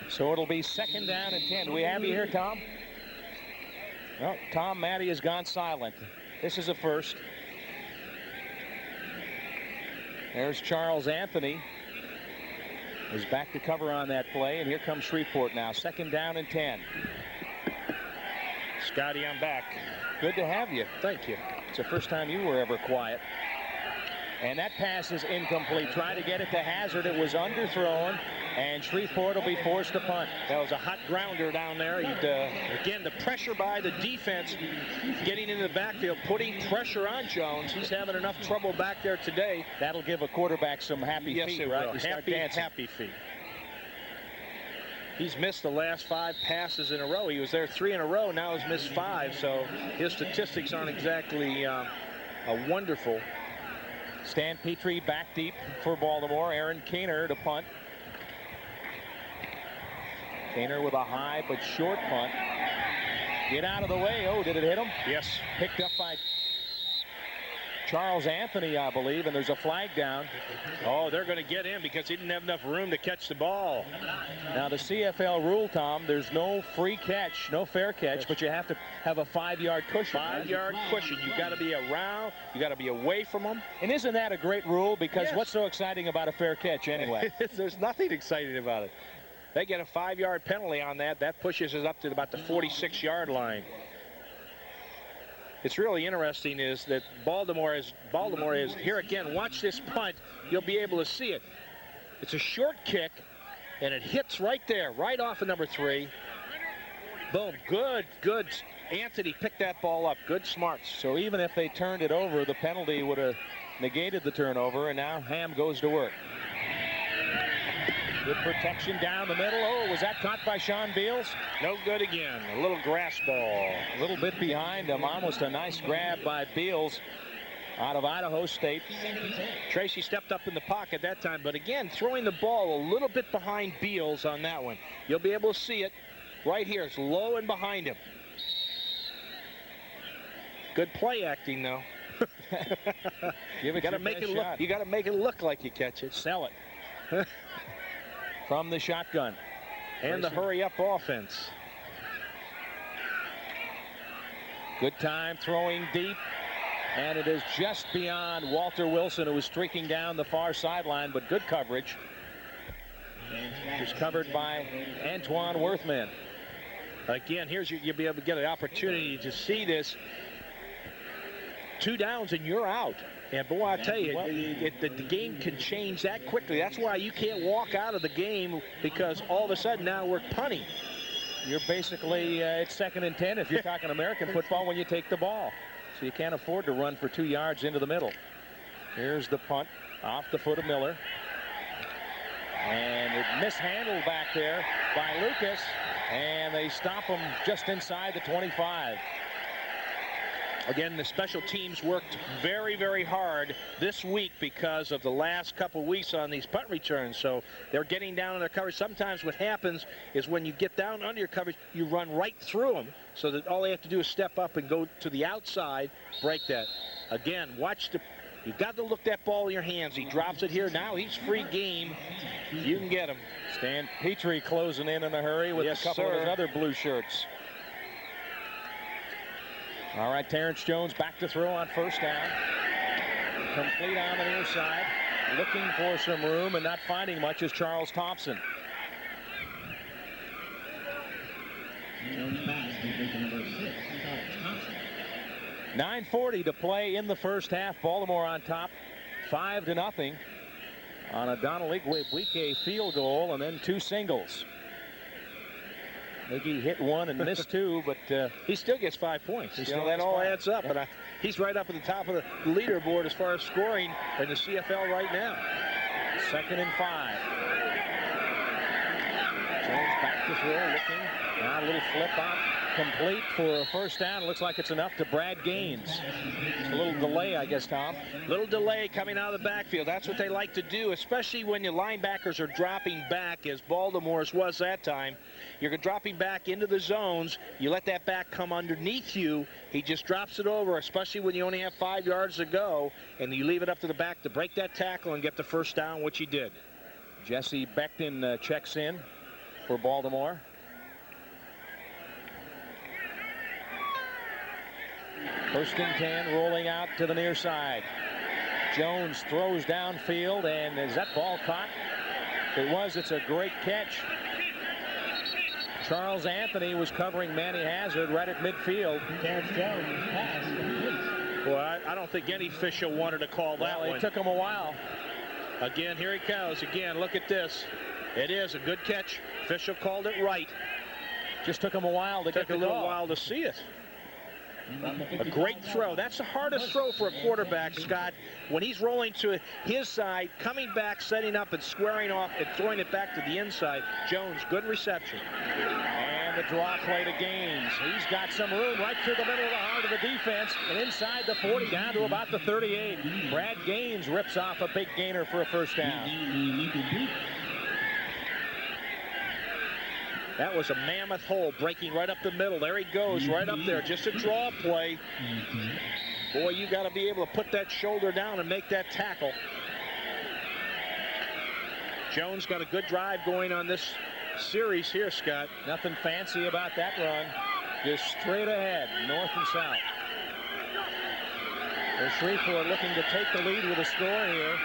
So it'll be second down and 10. Do we have you here, Tom? No, Tom Matty has gone silent. This is a first. There's Charles Anthony. Is back to cover on that play, and here comes Shreveport now. Second down and 10. Scotty, I'm back. Good to have you. Thank you. It's the first time you were ever quiet. And that pass is incomplete. Try to get it to Hazard. It was underthrown, and Shreveport will be forced to punt. That was a hot grounder down there. Again, the pressure by the defense getting into the backfield, putting pressure on Jones. He's having enough trouble back there today. That'll give a quarterback some happy feet, right? Happy feet. He's missed the last 5 passes in a row. He was there 3 in a row. Now he's missed 5. So his statistics aren't exactly wonderful. Stan Petrie back deep for Baltimore. Aaron Kaner to punt. Kaner with a high but short punt. Get out of the way. Oh, did it hit him? Yes. Picked up by Charles Anthony, I believe, and there's a flag down. Oh, they're going to get him because he didn't have enough room to catch the ball. Now, the CFL rule, Tom, there's no free catch, no fair catch, but you have to have a 5-yard cushion. 5-yard cushion. You've got to be around. You got to be away from them. And isn't that a great rule? Because Yes. What's so exciting about a fair catch anyway? There's nothing exciting about it. They get a 5-yard penalty on that. That pushes us up to about the 46-yard line. It's really interesting is that Baltimore is here again. Watch this punt. You'll be able to see it. It's a short kick, and it hits right there, right off of number 3. Boom. Good. Anthony picked that ball up. Good smarts. So even if they turned it over, the penalty would have negated the turnover, and now Ham goes to work. Good protection down the middle. Oh, was that caught by Sean Beals? No good again. A little grass ball. A little bit behind him. Almost a nice grab by Beals out of Idaho State. Tracy stepped up in the pocket that time, but again, throwing the ball a little bit behind Beals on that one. You'll be able to see it right here. It's low and behind him. Good play acting, though. Give it gotta make it look. You got to make it look like you catch it. Sell it. From the shotgun. And the hurry-up offense. Good time throwing deep. And it is just beyond Walter Wilson, who was streaking down the far sideline, but good coverage. It's covered by Antoine Worthman. Again, you'll be able to get an opportunity to see this. 2 downs and you're out. And boy, I tell you, the game can change that quickly. That's why you can't walk out of the game, because all of a sudden now we're punting. You're basically, it's 2nd and 10 if you're talking American football when you take the ball. So you can't afford to run for 2 yards into the middle. Here's the punt off the foot of Miller. And it mishandled back there by Lucas. And they stop him just inside the 25. Again, the special teams worked very, very hard this week because of the last couple weeks on these punt returns. So they're getting down on their coverage. Sometimes what happens is when you get down under your coverage, you run right through them, so that all they have to do is step up and go to the outside, break that. Again, you've got to look that ball in your hands. He drops it here. Now he's free game You can get him. Stan Petrie closing in a hurry with Yes, a couple sir. of his other blue shirts. All right, Terrence Jones back to throw on first down. Complete on the near side. Looking for some room and not finding much is Charles Thompson. Jones pass complete to number 6, Thompson. 9:40 to play in the first half. Baltimore on top, 5-0 on a Donald Igwe field goal and then 2 singles. Iggy hit 1 and missed 2, but he still gets 5 points. He You know, still that gets all 5. adds up. Yep. And he's right up at the top of the leaderboard as far as scoring in the CFL right now. 2nd and 5. Jones back to throw, looking. Now a little flip out, complete for a first down. Looks like it's enough to Brad Gaines. It's a little delay, I guess, Tom. Little delay coming out of the backfield. That's what they like to do, especially when your linebackers are dropping back, as Baltimore's was that time. You're dropping back into the zones. You let that back come underneath you. He just drops it over, especially when you only have 5 yards to go, and you leave it up to the back to break that tackle and get the first down, which he did. Jesse Becton checks in for Baltimore. First and 10, rolling out to the near side. Jones throws downfield, and is that ball caught? If it was, it's a great catch. Charles Anthony was covering Manny Hazard right at midfield. Terrence Jones pass complete. Well, I don't think any official wanted to call that one. It took him a while. Again, here he goes. Again, look at this. It is a good catch. Official called it right. Just took him a while to get the Took a little call. while to see it. A great throw. That's the hardest throw for a quarterback, Scott. When he's rolling to his side, coming back, setting up, and squaring off, and throwing it back to the inside. Jones, good reception. And the draw play to Gaines. He's got some room right through the middle of the heart of the defense, and inside the 40, down to about the 38. Brad Gaines rips off a big gainer for a first down. That was a mammoth hole breaking right up the middle. There he goes, right up there. Just a draw play. Boy, you got to be able to put that shoulder down and make that tackle. Jones got a good drive going on this series here, Scott. Nothing fancy about that run. Just straight ahead, north and south. Well, Shreveport looking to take the lead with a score here.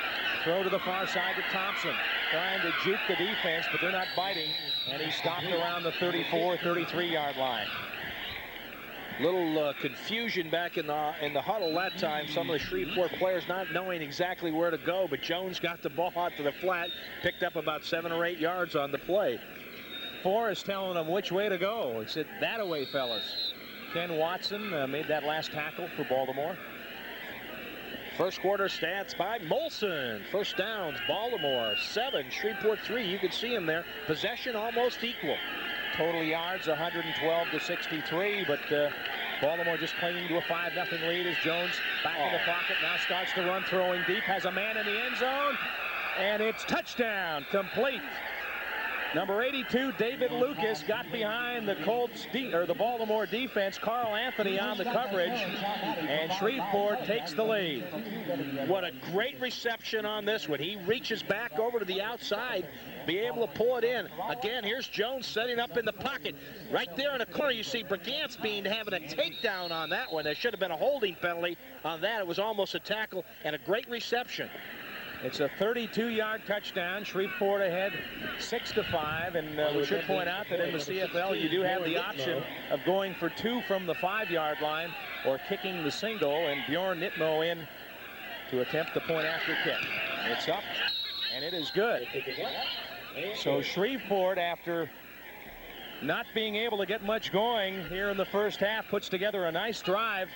Throw to the far side to Thompson. Trying to juke the defense, but they're not biting. And he stopped around the 34, 33-yard line. Little confusion back in the huddle that time. Some of the Shreveport players not knowing exactly where to go, but Jones got the ball out to the flat, picked up about 7 or 8 yards on the play. Forrest telling them which way to go. He said, that away, fellas. Ken Watson made that last tackle for Baltimore. First quarter stats by Molson. First downs, Baltimore 7, Shreveport 3. You can see him there. Possession almost equal. Total yards 112 to 63, but Baltimore just clinging to a 5-0 lead as Jones back in the pocket. Now starts to run, throwing deep, has a man in the end zone, and it's touchdown, complete. Number 82, David Lucas, got behind the the Baltimore defense. Carl Anthony on the coverage, and Shreveport takes the lead. What a great reception on this one. He reaches back over to the outside, be able to pull it in. Again, here's Jones setting up in the pocket. Right there in the corner, you see Brigance having a takedown on that one. There should have been a holding penalty on that. It was almost a tackle and a great reception. It's a 32-yard touchdown. Shreveport ahead 6-5, and we should point out that in the CFL you do have the option of going for 2 from the 5-yard line or kicking the single, and Bjorn Nitmo in to attempt the point after kick. It's up, and it is good. So Shreveport, after not being able to get much going here in the first half, puts together a nice drive,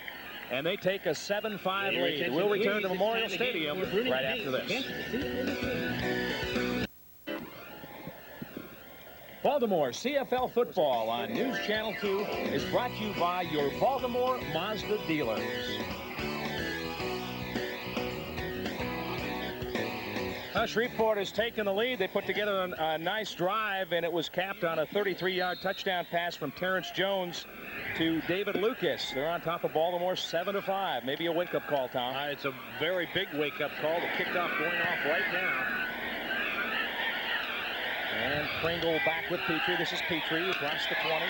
and they take a 7-5 lead. We'll return to Memorial Stadium right after this. Baltimore CFL football on News Channel 2 is brought to you by your Baltimore Mazda dealers. Shreveport has taken the lead. They put together a nice drive, and it was capped on a 33-yard touchdown pass from Terrence Jones to David Lucas. They're on top of Baltimore 7-5. Maybe a wake-up call, Tom. It's a very big wake-up call. The kickoff going off right now. And Pringle back with Petrie. This is Petrie across the 20.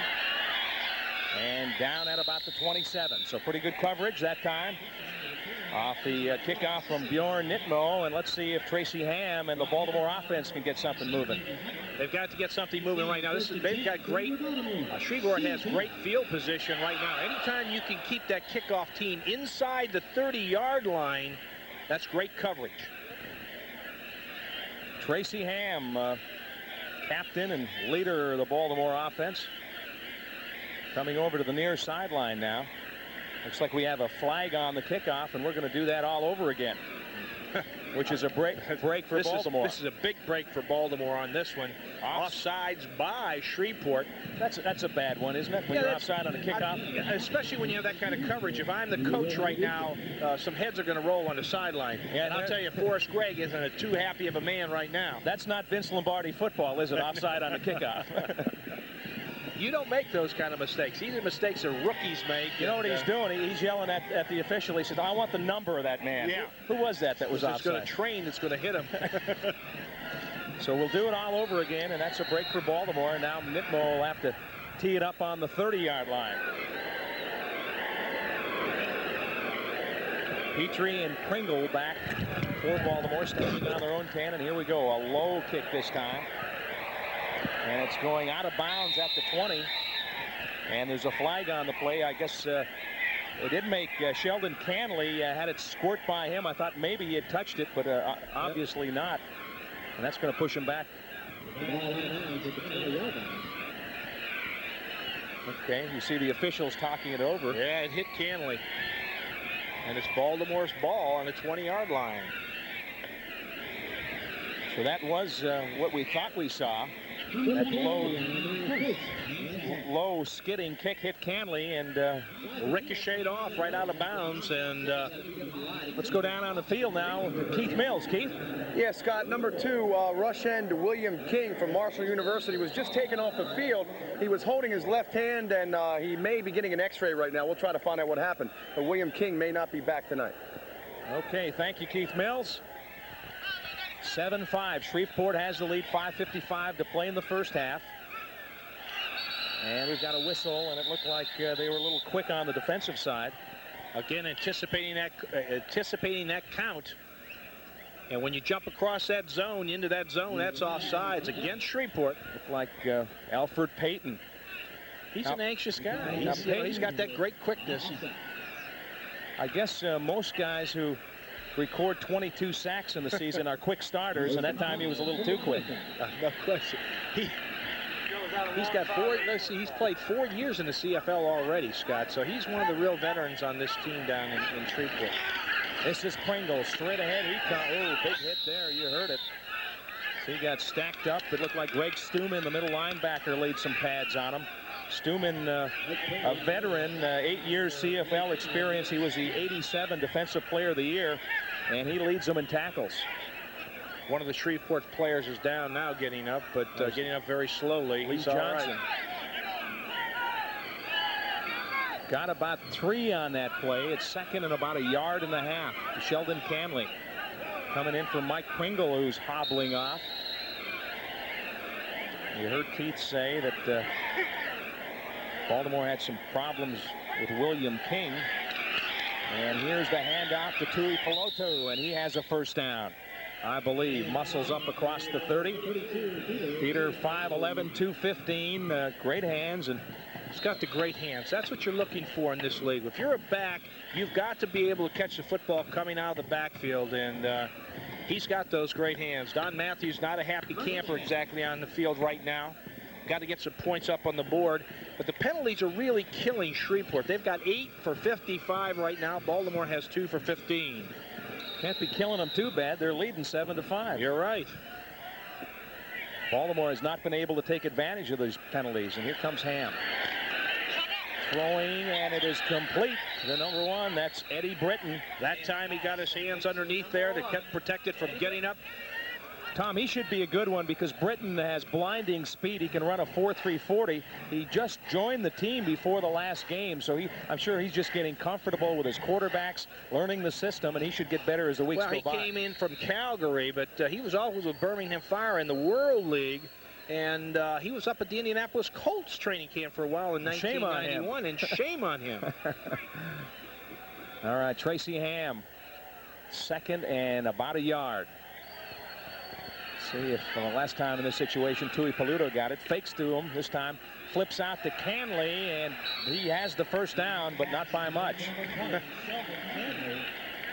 And down at about the 27. So pretty good coverage that time. Off the kickoff from Bjorn Nitmo. And let's see if Tracy Ham and the Baltimore offense can get something moving. They've got to get something moving right now. They've got great, Shreveport has great field position right now. Anytime you can keep that kickoff team inside the 30-yard line, that's great coverage. Tracy Ham, captain and leader of the Baltimore offense, coming over to the near sideline now. Looks like we have a flag on the kickoff, and we're going to do that all over again, which is a break for Baltimore. This is a big break for Baltimore on this one. Offsides by Shreveport. That's a bad one, isn't it? When you're offside on a kickoff? Especially when you have that kind of coverage. If I'm the coach right now, some heads are going to roll on the sideline. Yeah, and I'll tell you, Forrest Gregg isn't too happy of a man right now. That's not Vince Lombardi football, is it? Offside on a kickoff. You don't make those kind of mistakes. These are mistakes that rookies make. You know what he's doing? He's yelling at the official. He said, I want the number of that man. Yeah. Who was that was offside? It's going to train that's going to hit him. So we'll do it all over again, and that's a break for Baltimore. And now Nitmo will have to tee it up on the 30-yard line. Petrie and Pringle back for Baltimore, standing on their own 10. And here we go. A low kick this time. And it's going out of bounds at the 20. And there's a flag on the play. I guess it did make Sheldon Canley had it squirt by him. I thought maybe he had touched it, but obviously not. And that's going to push him back. Okay, you see the officials talking it over. Yeah, it hit Canley. And it's Baltimore's ball on the 20-yard line. So that was what we thought we saw. That low skidding kick hit Canley and ricocheted off right out of bounds. And let's go down on the field now to Keith Mills. Keith? Yeah, Scott, number 2, rush end William King from Marshall University was just taken off the field. He was holding his left hand, and he may be getting an x-ray right now. We'll try to find out what happened. But William King may not be back tonight. Okay, thank you, Keith Mills. 7-5. Shreveport has the lead. 5:55 to play in the first half. And we've got a whistle, and it looked like they were a little quick on the defensive side. Again, anticipating that count. And when you jump across that zone, into that zone, that's offsides against Shreveport. Looked like Alfred Payton. He's an anxious guy. He's got that great quickness. I guess most guys who record 22 sacks in the season are quick starters, and that time he was a little too quick. No question. He's got he's played 4 years in the CFL already, Scott, so he's one of the real veterans on this team down in Shreveport. This is Pringle straight ahead. Oh, big hit there. You heard it. So he got stacked up. It looked like Greg Stuman, the middle linebacker, laid some pads on him. Stuman, a veteran, 8 years CFL experience. He was the 87 Defensive Player of the Year, and he leads them in tackles. One of the Shreveport players is down now, getting up, but getting up very slowly. Lee Johnson. Got about 3 on that play. It's second and about 1.5 yards. Sheldon Canley coming in for Mike Pringle, who's hobbling off. You heard Keith say that Baltimore had some problems with William King. And here's the handoff to Tui Peloto, and he has a first down, I believe. Muscles up across the 30. Peter, 5'11", 215, great hands, and he's got the great hands. That's what you're looking for in this league. If you're a back, you've got to be able to catch the football coming out of the backfield, and he's got those great hands. Don Matthews not a happy camper exactly on the field right now. Got to get some points up on the board, but the penalties are really killing Shreveport. They've got 8 for 55 right now. Baltimore has 2 for 15. Can't be killing them too bad. They're leading 7-5. You're right. Baltimore has not been able to take advantage of these penalties, and here comes Ham. Throwing, and it is complete. The number 1, that's Eddie Britton. That time he got his hands underneath there to keep protected from getting up. Tom, he should be a good one because Britton has blinding speed. He can run a 4.340. He just joined the team before the last game, so I'm sure he's just getting comfortable with his quarterbacks, learning the system, and he should get better as the weeks go by. Well, he came in from Calgary, but he was always with Birmingham Fire in the World League. And he was up at the Indianapolis Colts training camp for a while in 1991, and shame on him. All right, Tracy Ham, second and about a yard. See if the last time in this situation, Tui Paluto got it. Fakes to him this time. Flips out to Canley, and he has the first down, but not by much.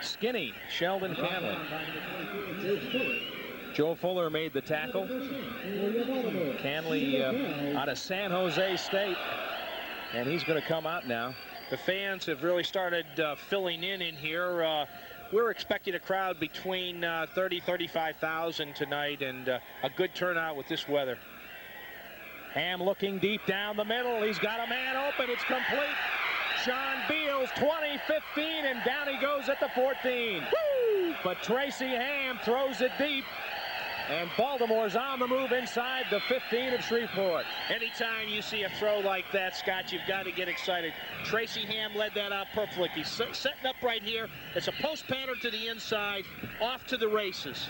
Skinny, Sheldon Canley. Joe Fuller made the tackle. Canley out of San Jose State, and he's going to come out now. The fans have really started filling in here. We're expecting a crowd between 35,000 tonight, and a good turnout with this weather. Ham looking deep down the middle. He's got a man open. It's complete. Sean Beals, 20-15, and down he goes at the 14. Woo! But Tracy Ham throws it deep, and Baltimore's on the move inside the 15 of Shreveport. Anytime you see a throw like that, Scott, you've got to get excited. Tracy Ham led that out perfectly. He's setting up right here. It's a post pattern to the inside, off to the races.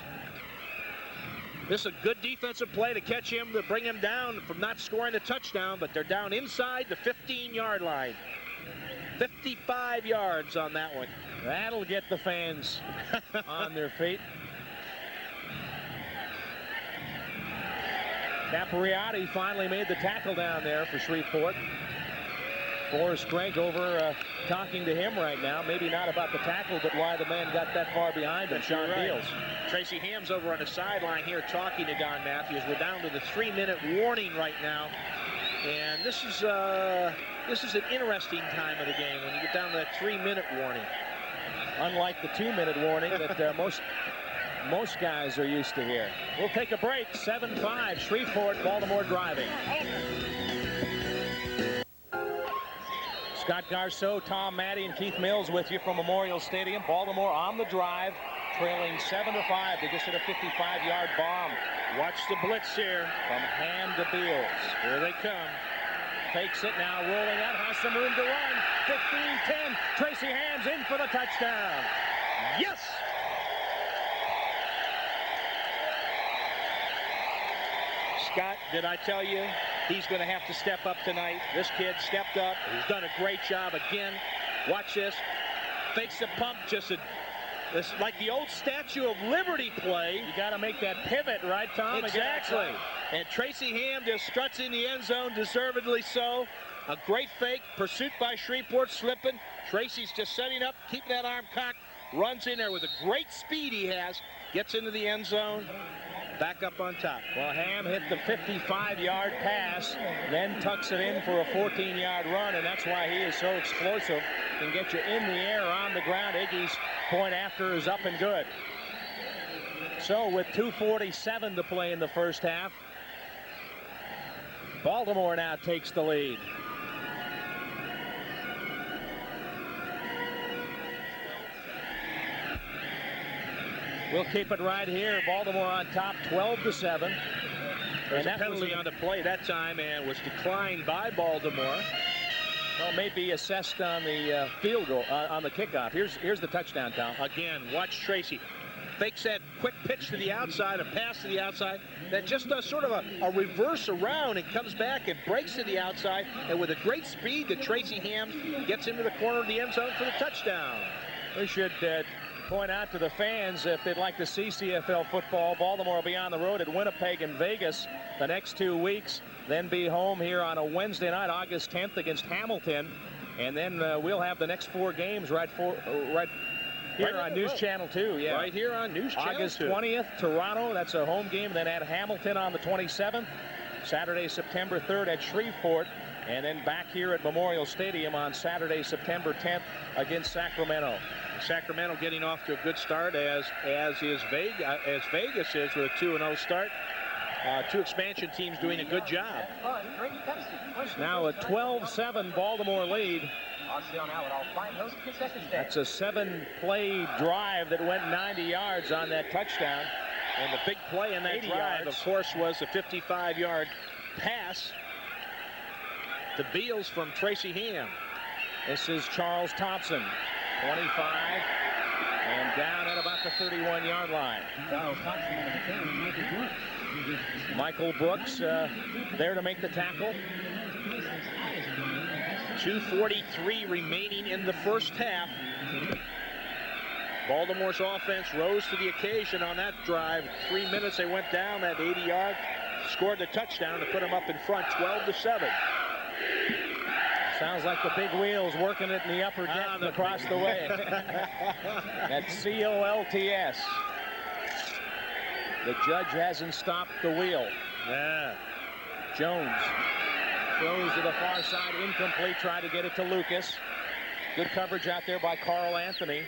This is a good defensive play to catch him, to bring him down from not scoring a touchdown, but they're down inside the 15-yard line. 55 yards on that one. That'll get the fans on their feet. Capriati finally made the tackle down there for Shreveport. Forrest Gregg over talking to him right now. Maybe not about the tackle, but why the man got that far behind him, Sean Beals. Tracy Ham's over on the sideline here talking to Don Matthews. We're down to the 3-minute warning right now. And this is an interesting time of the game when you get down to that 3-minute warning. Unlike the 2-minute warning that most guys are used to here. We'll take a break. 7-5, Shreveport, Baltimore driving. Scott Garceau, Tom Maddie, and Keith Mills with you from Memorial Stadium. Baltimore on the drive, trailing 7-5. They just hit a 55-yard bomb. Watch the blitz here. From Ham to Beals. Here they come. Takes it now, rolling out, has some room to run. 15-10, Tracy Ham's in for the touchdown. Yes! Scott, did I tell you he's going to have to step up tonight? This kid stepped up. He's done a great job again. Watch this. Fakes the pump, just this like the old Statue of Liberty play. You got to make that pivot, right, Tom? Exactly. And Tracy Ham just struts in the end zone, deservedly so. A great fake. Pursuit by Shreveport, slipping. Tracy's just setting up, keeping that arm cocked. Runs in there with a great speed he has. Gets into the end zone. Back up on top. Well, Ham hit the 55-yard pass, then tucks it in for a 14-yard run, and that's why he is so explosive. Can get you in the air, on the ground. Iggy's point after is up and good. So with 2:47 to play in the first half, Baltimore now takes the lead. We'll keep it right here. Baltimore on top, 12-7. There's a penalty on the play that time and was declined by Baltimore. Well, maybe assessed on the field goal, on the kickoff. Here's the touchdown, Tom. Again, watch Tracy. Fakes that quick pitch to the outside, a pass to the outside. That just does sort of a reverse around and comes back and breaks to the outside. And with a great speed, the Tracy Ham gets into the corner of the end zone for the touchdown. We should point out to the fans, if they'd like to see CFL football, Baltimore will be on the road at Winnipeg and Vegas the next 2 weeks, then be home here on a Wednesday night, August 10th against Hamilton, and then we'll have the next 4 games right here on News Channel 2. Yeah, right here on News Channel 2. August 20th, Toronto, that's a home game, then at Hamilton on the 27th, Saturday, September 3rd at Shreveport, and then back here at Memorial Stadium on Saturday, September 10th against Sacramento. Sacramento getting off to a good start, as Vegas is with a 2-0 start. 2 expansion teams doing a good job. Now a 12-7 Baltimore lead. That's a 7-play drive that went 90 yards on that touchdown. And the big play in that drive, of course, was a 55-yard pass to Beals from Tracy Ham. This is Charles Thompson. 25, and down at about the 31-yard line. Michael Brooks there to make the tackle. 2:43 remaining in the first half. Baltimore's offense rose to the occasion on that drive. 3 minutes they went down that 80-yard, scored the touchdown to put them up in front 12-7. Sounds like the big wheels working it in the upper deck across the way. That's COLTS. The judge hasn't stopped the wheel. Yeah. Jones throws to the far side, incomplete, try to get it to Lucas. Good coverage out there by Carl Anthony.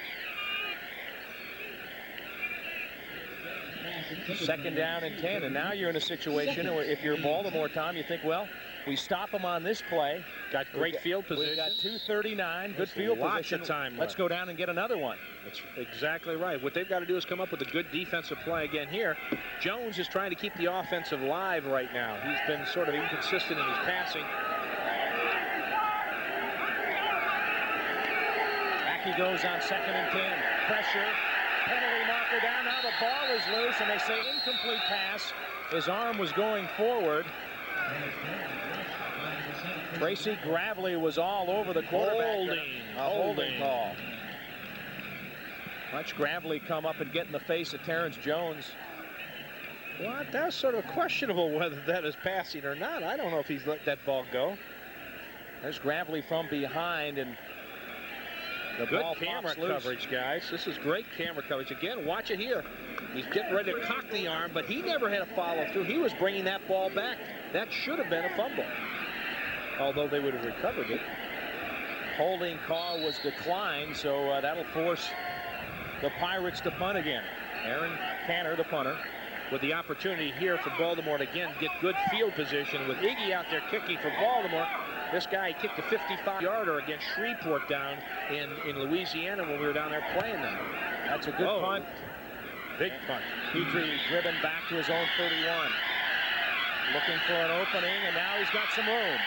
Second down and 10, and now you're in a situation where if you're Baltimore, Tom, you think, well, we stop them on this play. Got great field position. We've got 2:39, good field position. Lots of time Let's go down and get another one. That's exactly right. What they've got to do is come up with a good defensive play again here. Jones is trying to keep the offensive live right now. He's been sort of inconsistent in his passing. Back he goes on 2nd and 10. Pressure. Penalty marker down. Now the ball is loose, and they say incomplete pass. His arm was going forward. Tracy Gravely was all over the quarterback. Holding call. Watch Gravely come up and get in the face of Terrence Jones. Well, that's sort of questionable whether that is passing or not. I don't know if he's let that ball go. There's Gravely from behind, and the good ball camera loose. coverage, guys. This is great camera coverage. Again, watch it here. He's getting ready to cock the arm, but he never had a follow through. He was bringing that ball back. That should have been a fumble, although they would have recovered it. Holding call was declined, so that'll force the Pirates to punt again. Aaron Canner, the punter, with the opportunity here for Baltimore to again get good field position. With Iggy out there kicking for Baltimore, this guy kicked a 55-yarder against Shreveport down in Louisiana when we were down there playing them. That's a good punt. Big punt. Petrie driven back to his own 31. Looking for an opening, and now he's got some room.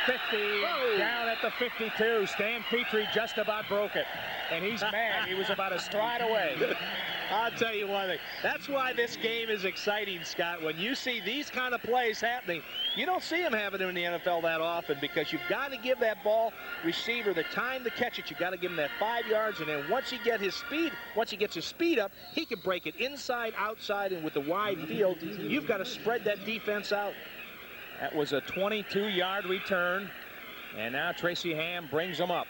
50, down at the 52. Stan Petrie just about broke it, and he's mad. He was about a stride away. I'll tell you one thing. That's why this game is exciting, Scott. When you see these kind of plays happening, you don't see them happening in the NFL that often, because you've got to give that ball receiver the time to catch it. You've got to give him that 5 yards, and then once he gets his speed up, he can break it inside, outside, and with the wide field, you've got to spread that defense out. That was a 22-yard return, and now Tracy Ham brings them up.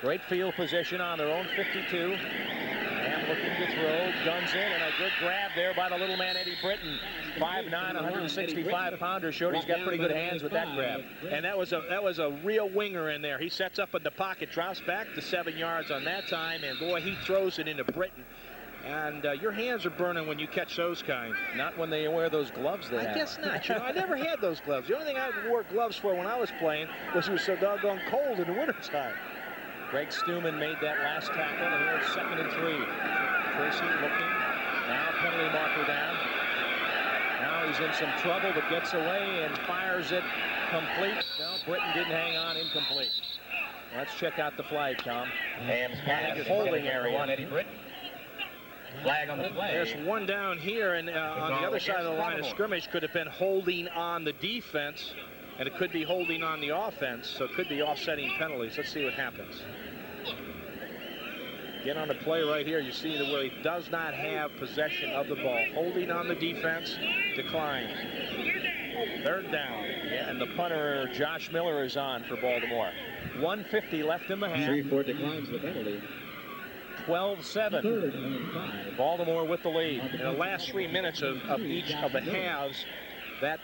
Great field position on their own 52. Ham looking to throw, guns in, and a good grab there by the little man Eddie Britton. 5'9", 165-pounder, showed he's got pretty good hands with that grab. And that was a real winger in there. He sets up in the pocket, drops back to 7 yards on that time, and boy, he throws it into Britton. And your hands are burning when you catch those kind. Not when they wear those gloves they have. I guess not. You know, I never had those gloves. The only thing I wore gloves for when I was playing was it was so doggone cold in the wintertime. Greg Stuman made that last tackle, and here's 2nd and 3. Tracy looking. Now penalty marker down. Now he's in some trouble, but gets away and fires it complete. No, Britton didn't hang on, incomplete. Let's check out the flag, Tom. Ham's pass is holding area. Eddie Britton. Flag on the play. There's one down here, and on the other side of the line of scrimmage could have been holding on the defense, and it could be holding on the offense, so it could be offsetting penalties. Let's see what happens. Get on the play right here. You see where he does not have possession of the ball. Holding on the defense, decline. 3rd down. Yeah, and the punter, Josh Miller, is on for Baltimore. 1:50 left in the half. Shreveport declines the penalty. 12-7. Baltimore with the lead. In the last 3 minutes of each of the halves, the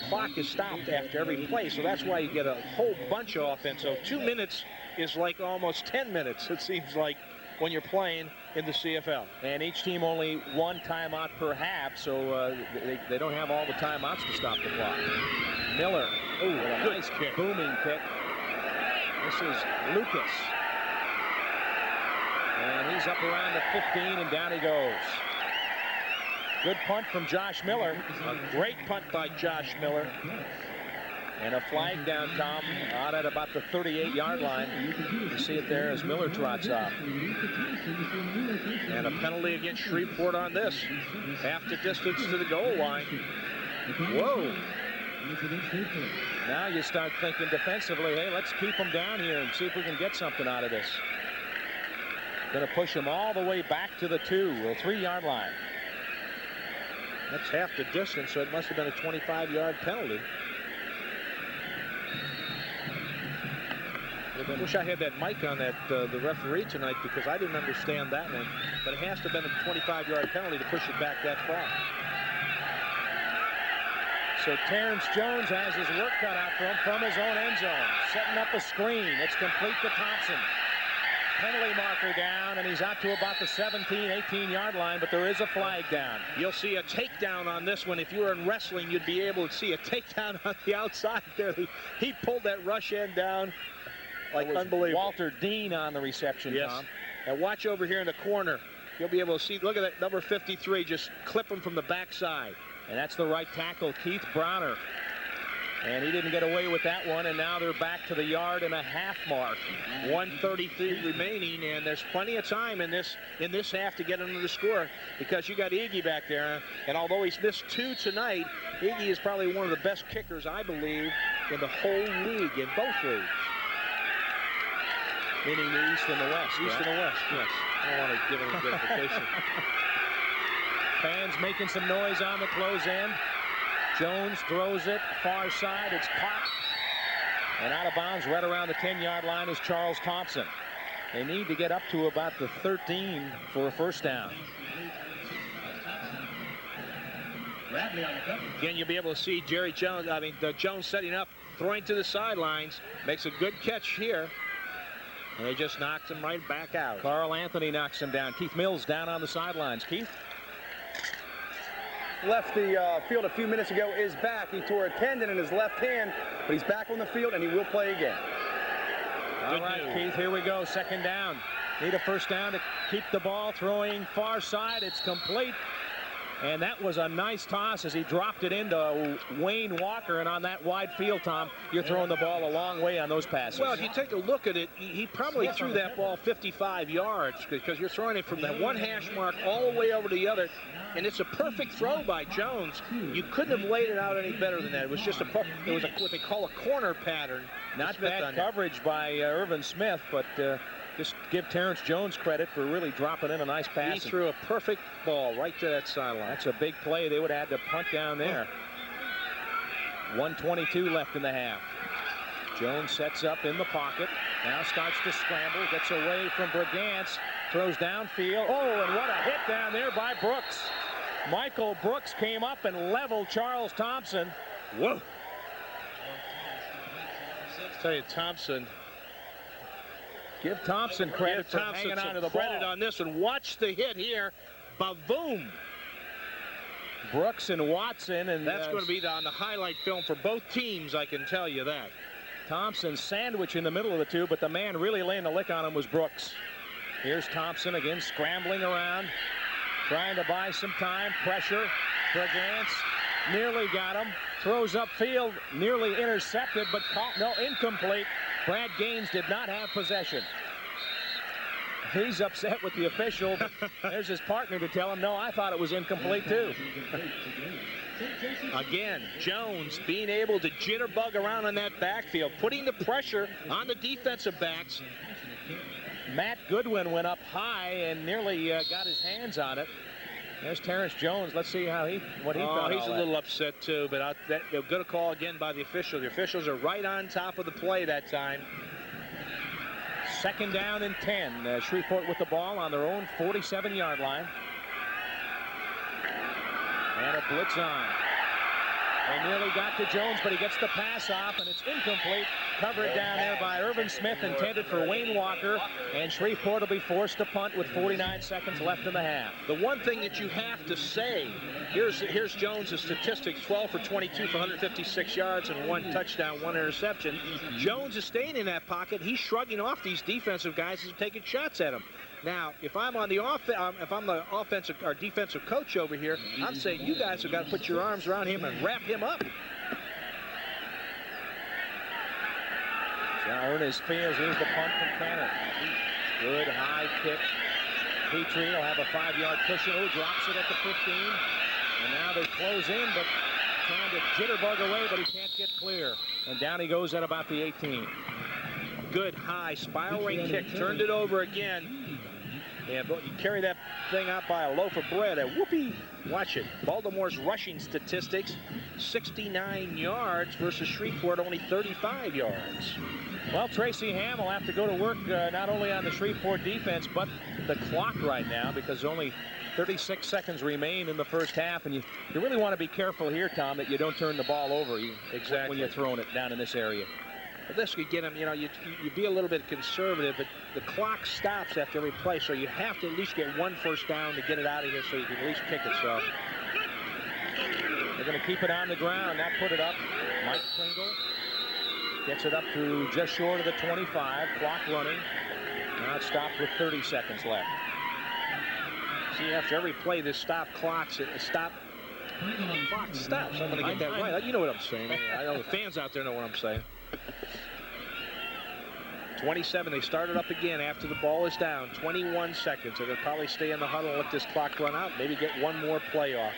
clock is stopped after every play, so that's why you get a whole bunch of offense. So 2 minutes is like almost 10 minutes, it seems like, when you're playing in the CFL. And each team only 1 timeout per half, so they don't have all the timeouts to stop the clock. Miller, with a nice kick, booming kick. This is Lucas. And he's up around the 15, and down he goes. Good punt from Josh Miller. A great punt by Josh Miller. And a flag down, Tom, out at about the 38-yard line. You see it there as Miller trots off. And a penalty against Shreveport on this. Half the distance to the goal line. Whoa. Now you start thinking defensively, hey, let's keep them down here and see if we can get something out of this. Going to push them all the way back to the 2 or 3-yard line. That's half the distance, so it must have been a 25-yard penalty. I wish I had that mic on that the referee tonight, because I didn't understand that one. But it has to have been a 25-yard penalty to push it back that far. So Terrence Jones has his work cut out for him from his own end zone. Setting up a screen. It's complete to Thompson. Penalty marker down, and he's out to about the 17, 18-yard line, but there is a flag down. You'll see a takedown on this one. If you were in wrestling, you'd be able to see a takedown on the outside there. He pulled that rush end down like unbelievable. Walter Dean on the reception, yes. Tom. And watch over here in the corner. You'll be able to see, look at that number 53, just clip him from the backside. And that's the right tackle, Keith Browner. And he didn't get away with that one, and now they're back to the 1.5-yard mark. 1:33 remaining, and there's plenty of time in this half to get under the score, because you got Iggy back there, and although he's missed 2 tonight, Iggy is probably one of the best kickers, I believe, in the whole league, in both leagues. Meaning the East and the West. East and the West, yes. I don't want to give him a identification. Fans making some noise on the close end. Jones throws it far side. It's caught. And out of bounds right around the 10-yard line is Charles Thompson. They need to get up to about the 13 for a first down. Again, you'll be able to see Jones setting up, throwing to the sidelines. Makes a good catch here. And they just knocked him right back out. Carl Anthony knocks him down. Keith Mills down on the sidelines. Keith? Left the field a few minutes ago, is back. He tore a tendon in his left hand, but he's back on the field and he will play again. All right, Keith, here we go. Second down. Need a first down to keep the ball. Throwing far side. It's complete. And that was a nice toss as he dropped it into Wayne Walker. And on that wide field, Tom, you're throwing the ball a long way on those passes. Well, if you take a look at it, he probably threw that ball 55 yards, because you're throwing it from that 1 hash mark all the way over to the other. And it's a perfect throw by Jones. You couldn't have laid it out any better than that. It was just what they call a corner pattern. Not bad coverage by Irvin Smith, but just give Terrence Jones credit for really dropping in a nice pass. He threw a perfect ball right to that sideline. That's a big play. They would have had to punt down there. 1:22 left in the half. Jones sets up in the pocket. Now starts to scramble. Gets away from Brigance. Throws downfield. Oh, and what a hit down there by Brooks. Michael Brooks came up and leveled Charles Thompson. Whoa. I'll tell you, Thompson. Give Thompson credit for hanging on to the ball. Credit on this one. Watch the hit here. Ba-boom. Brooks and Watson. And that's going to be on the highlight film for both teams, I can tell you that. Thompson sandwich in the middle of the two, but the man really laying the lick on him was Brooks. Here's Thompson again scrambling around, trying to buy some time. Pressure. Brigance nearly got him. Throws upfield, nearly intercepted, but caught. No, incomplete. Brad Gaines did not have possession. He's upset with the official. There's his partner to tell him, no, I thought it was incomplete too. Again, Jones being able to jitterbug around in that backfield, putting the pressure on the defensive backs. Matt Goodwin went up high and nearly got his hands on it. There's Terrence Jones. Let's see what he thought. He's a little upset too, but they're going to call again by the official. The officials are right on top of the play that time. Second down and 10. Shreveport with the ball on their own 47-yard line. And a blitz on. They nearly got to Jones, but he gets the pass off, and it's incomplete. Covered down there by Irvin Smith, intended for Wayne Walker, and Shreveport will be forced to punt with 49 seconds left in the half. The one thing that you have to say, here's Jones' statistics: 12 for 22 for 156 yards and 1 touchdown, 1 interception. Jones is staying in that pocket. He's shrugging off these defensive guys who are taking shots at him. Now, if I'm on the offensive or defensive coach over here, I'm saying you guys have got to put your arms around him and wrap him up. So Ernest Fields, here's the punt from Cannon. Good high kick. Petrie will have a 5-yard cushion. Oh, drops it at the 15. And now they close in, but trying to jitterbug away, but he can't get clear. And down he goes at about the 18. Good high spiraling kick. Turned it over again. Yeah, but you carry that thing out by a loaf of bread. A whoopee. Watch it. Baltimore's rushing statistics, 69 yards versus Shreveport, only 35 yards. Well, Tracy Ham will have to go to work not only on the Shreveport defense, but the clock right now, because only 36 seconds remain in the first half, and you really want to be careful here, Tom, that you don't turn the ball over when you're throwing it down in this area. But this could get him, you be a little bit conservative, but the clock stops after every play, so you have to at least get one first down to get it out of here so you can at least kick it. So they're going to keep it on the ground, not put it up. Mike Pringle gets it up to just short of the 25, clock running. Now it's stopped with 30 seconds left. See, after every play, this clock stops. I'm going to get that right. You know what I'm saying. I know the fans out there know what I'm saying. 27, they started up again after the ball is down. 21 seconds. They're going to probably stay in the huddle and let this clock run out. Maybe get one more play off.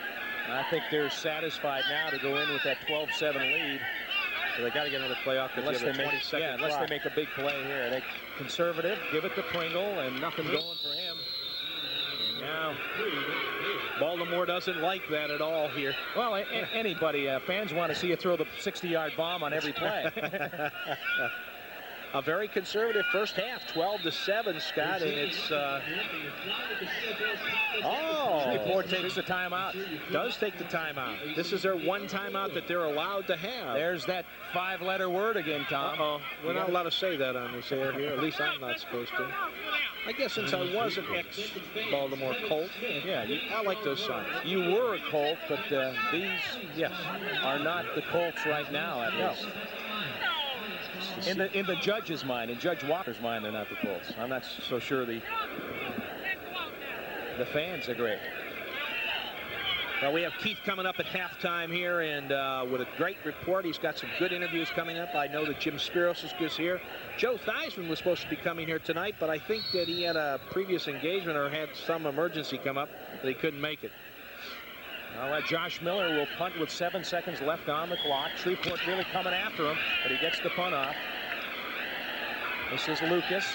I think they're satisfied now to go in with that 12-7 lead. So they got to get another play off unless they make a big play here. They conservative, give it to Pringle, and nothing going for him. Now, Baltimore doesn't like that at all here. Well, anybody, fans want to see you throw the 60-yard bomb on every play. A very conservative first half, 12-7, Scott, and it's Shreveport takes the timeout. Does take the timeout. This is their one timeout that they're allowed to have. There's that 5-letter word again, Tom. We're not allowed to say that on this air here. At least I'm not supposed to. I guess since I was an ex-Baltimore Colt, I like those signs. You were a Colt, but these are not the Colts right now, at least. In the judge's mind, in Judge Walker's mind, they're not the Colts. I'm not so sure the fans agree. Well, we have Keith coming up at halftime here, and with a great report. He's got some good interviews coming up. I know that Jim Spiros is here. Joe Theismann was supposed to be coming here tonight, but I think that he had a previous engagement or had some emergency come up that he couldn't make it. All right, Josh Miller will punt with 7 seconds left on the clock. Shreveport really coming after him, but he gets the punt off. This is Lucas.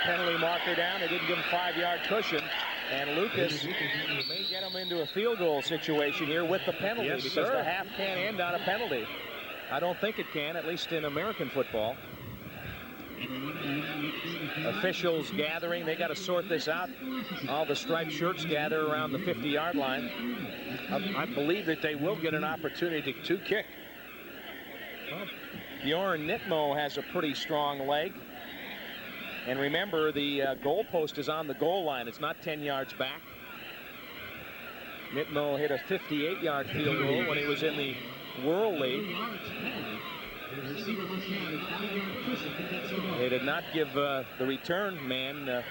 Penalty marker down. They didn't give him 5-yard cushion. And Lucas may get him into a field goal situation here with the penalty, because the half can't end on a penalty. I don't think it can, at least in American football. Officials gathering. They got to sort this out. All the striped shirts gather around the 50-yard line. I believe that they will get an opportunity to kick. Well, Bjorn Nitmo has a pretty strong leg. And remember, the goalpost is on the goal line. It's not 10 yards back. Nitmo hit a 58-yard field goal when he was in the World League. They did not give the return man,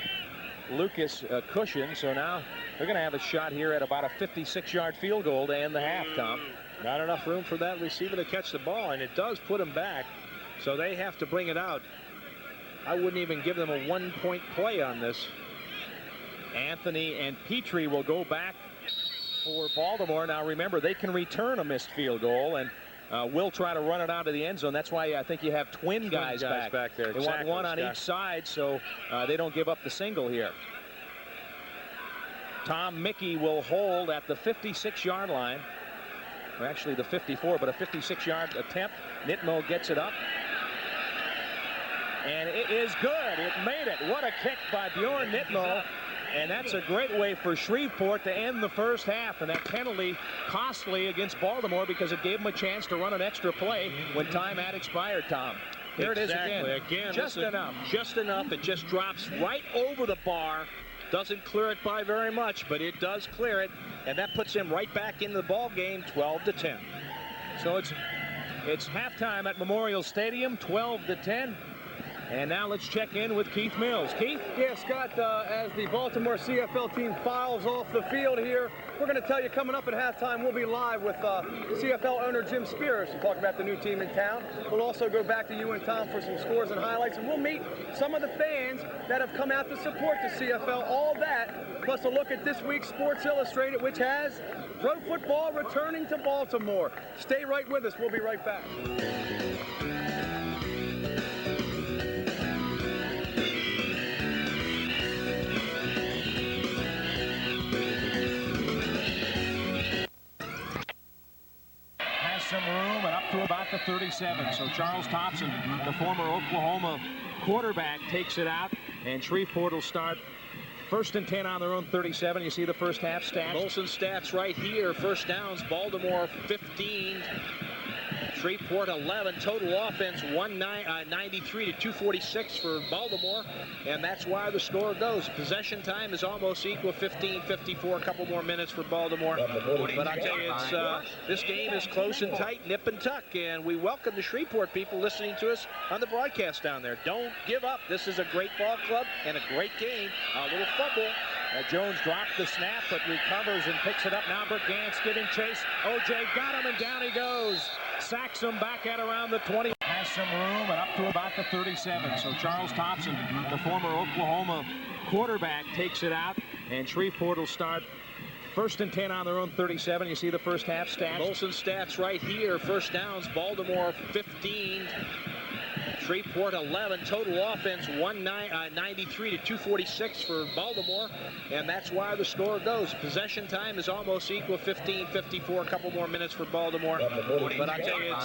Lucas, a cushion, so now they're going to have a shot here at about a 56-yard field goal to end the half, Tom. Not enough room for that receiver to catch the ball, and it does put him back, so they have to bring it out. I wouldn't even give them a 1-point play on this. Anthony and Petrie will go back for Baltimore. Now remember, they can return a missed field goal, and will try to run it out of the end zone. That's why I think you have twin guys back there. They want one on each side, so they don't give up the single here. Tom Mickey will hold at the 56-yard line. Or actually the 54, but a 56-yard attempt. Nitmo gets it up. And it is good. It made it. What a kick by Bjorn Nitmo. And that's a great way for Shreveport to end the first half. And that penalty costly against Baltimore because it gave them a chance to run an extra play when time had expired, Tom. Here it is again. Just enough. Just enough. It just drops right over the bar. Doesn't clear it by very much, but it does clear it. And that puts him right back into the ball game, 12-10. So it's halftime at Memorial Stadium, 12-10. And now let's check in with Keith Mills. Keith? Yeah, Scott, as the Baltimore CFL team files off the field here, we're going to tell you coming up at halftime, we'll be live with CFL owner Jim Spears to talk about the new team in town. We'll also go back to you and Tom for some scores and highlights, and we'll meet some of the fans that have come out to support the CFL. All that, plus a look at this week's Sports Illustrated, which has pro football returning to Baltimore. Stay right with us. We'll be right back. Some room and up to about the 37. So Charles Thompson, the former Oklahoma quarterback, takes it out, and Shreveport will start 1st and 10 on their own 37. You see the first half stats. Molson stats right here. First downs, Baltimore 15. Shreveport 11. Total offense 193 to 246 for Baltimore, and that's why the score goes. Possession time is almost equal, 15-54. A couple more minutes for Baltimore. But I tell you, this game is close and tight, nip and tuck, and we welcome the Shreveport people listening to us on the broadcast down there. Don't give up. This is a great ball club and a great game. A little fumble. Jones dropped the snap, but recovers and picks it up. Now Brigance giving chase. O.J. got him, and down he goes. Sacks him back at around the 20. Has some room and up to about the 37. So Charles Thompson, the former Oklahoma quarterback, takes it out, and Shreveport will start 1st and 10 on their own 37. You see the first half stats. Molson stats right here. First downs, Baltimore 15. Shreveport 11. Total offense 193 to 246 for Baltimore, and that's why the score goes. Possession time is almost equal, 15-54. A couple more minutes for Baltimore. But I tell you,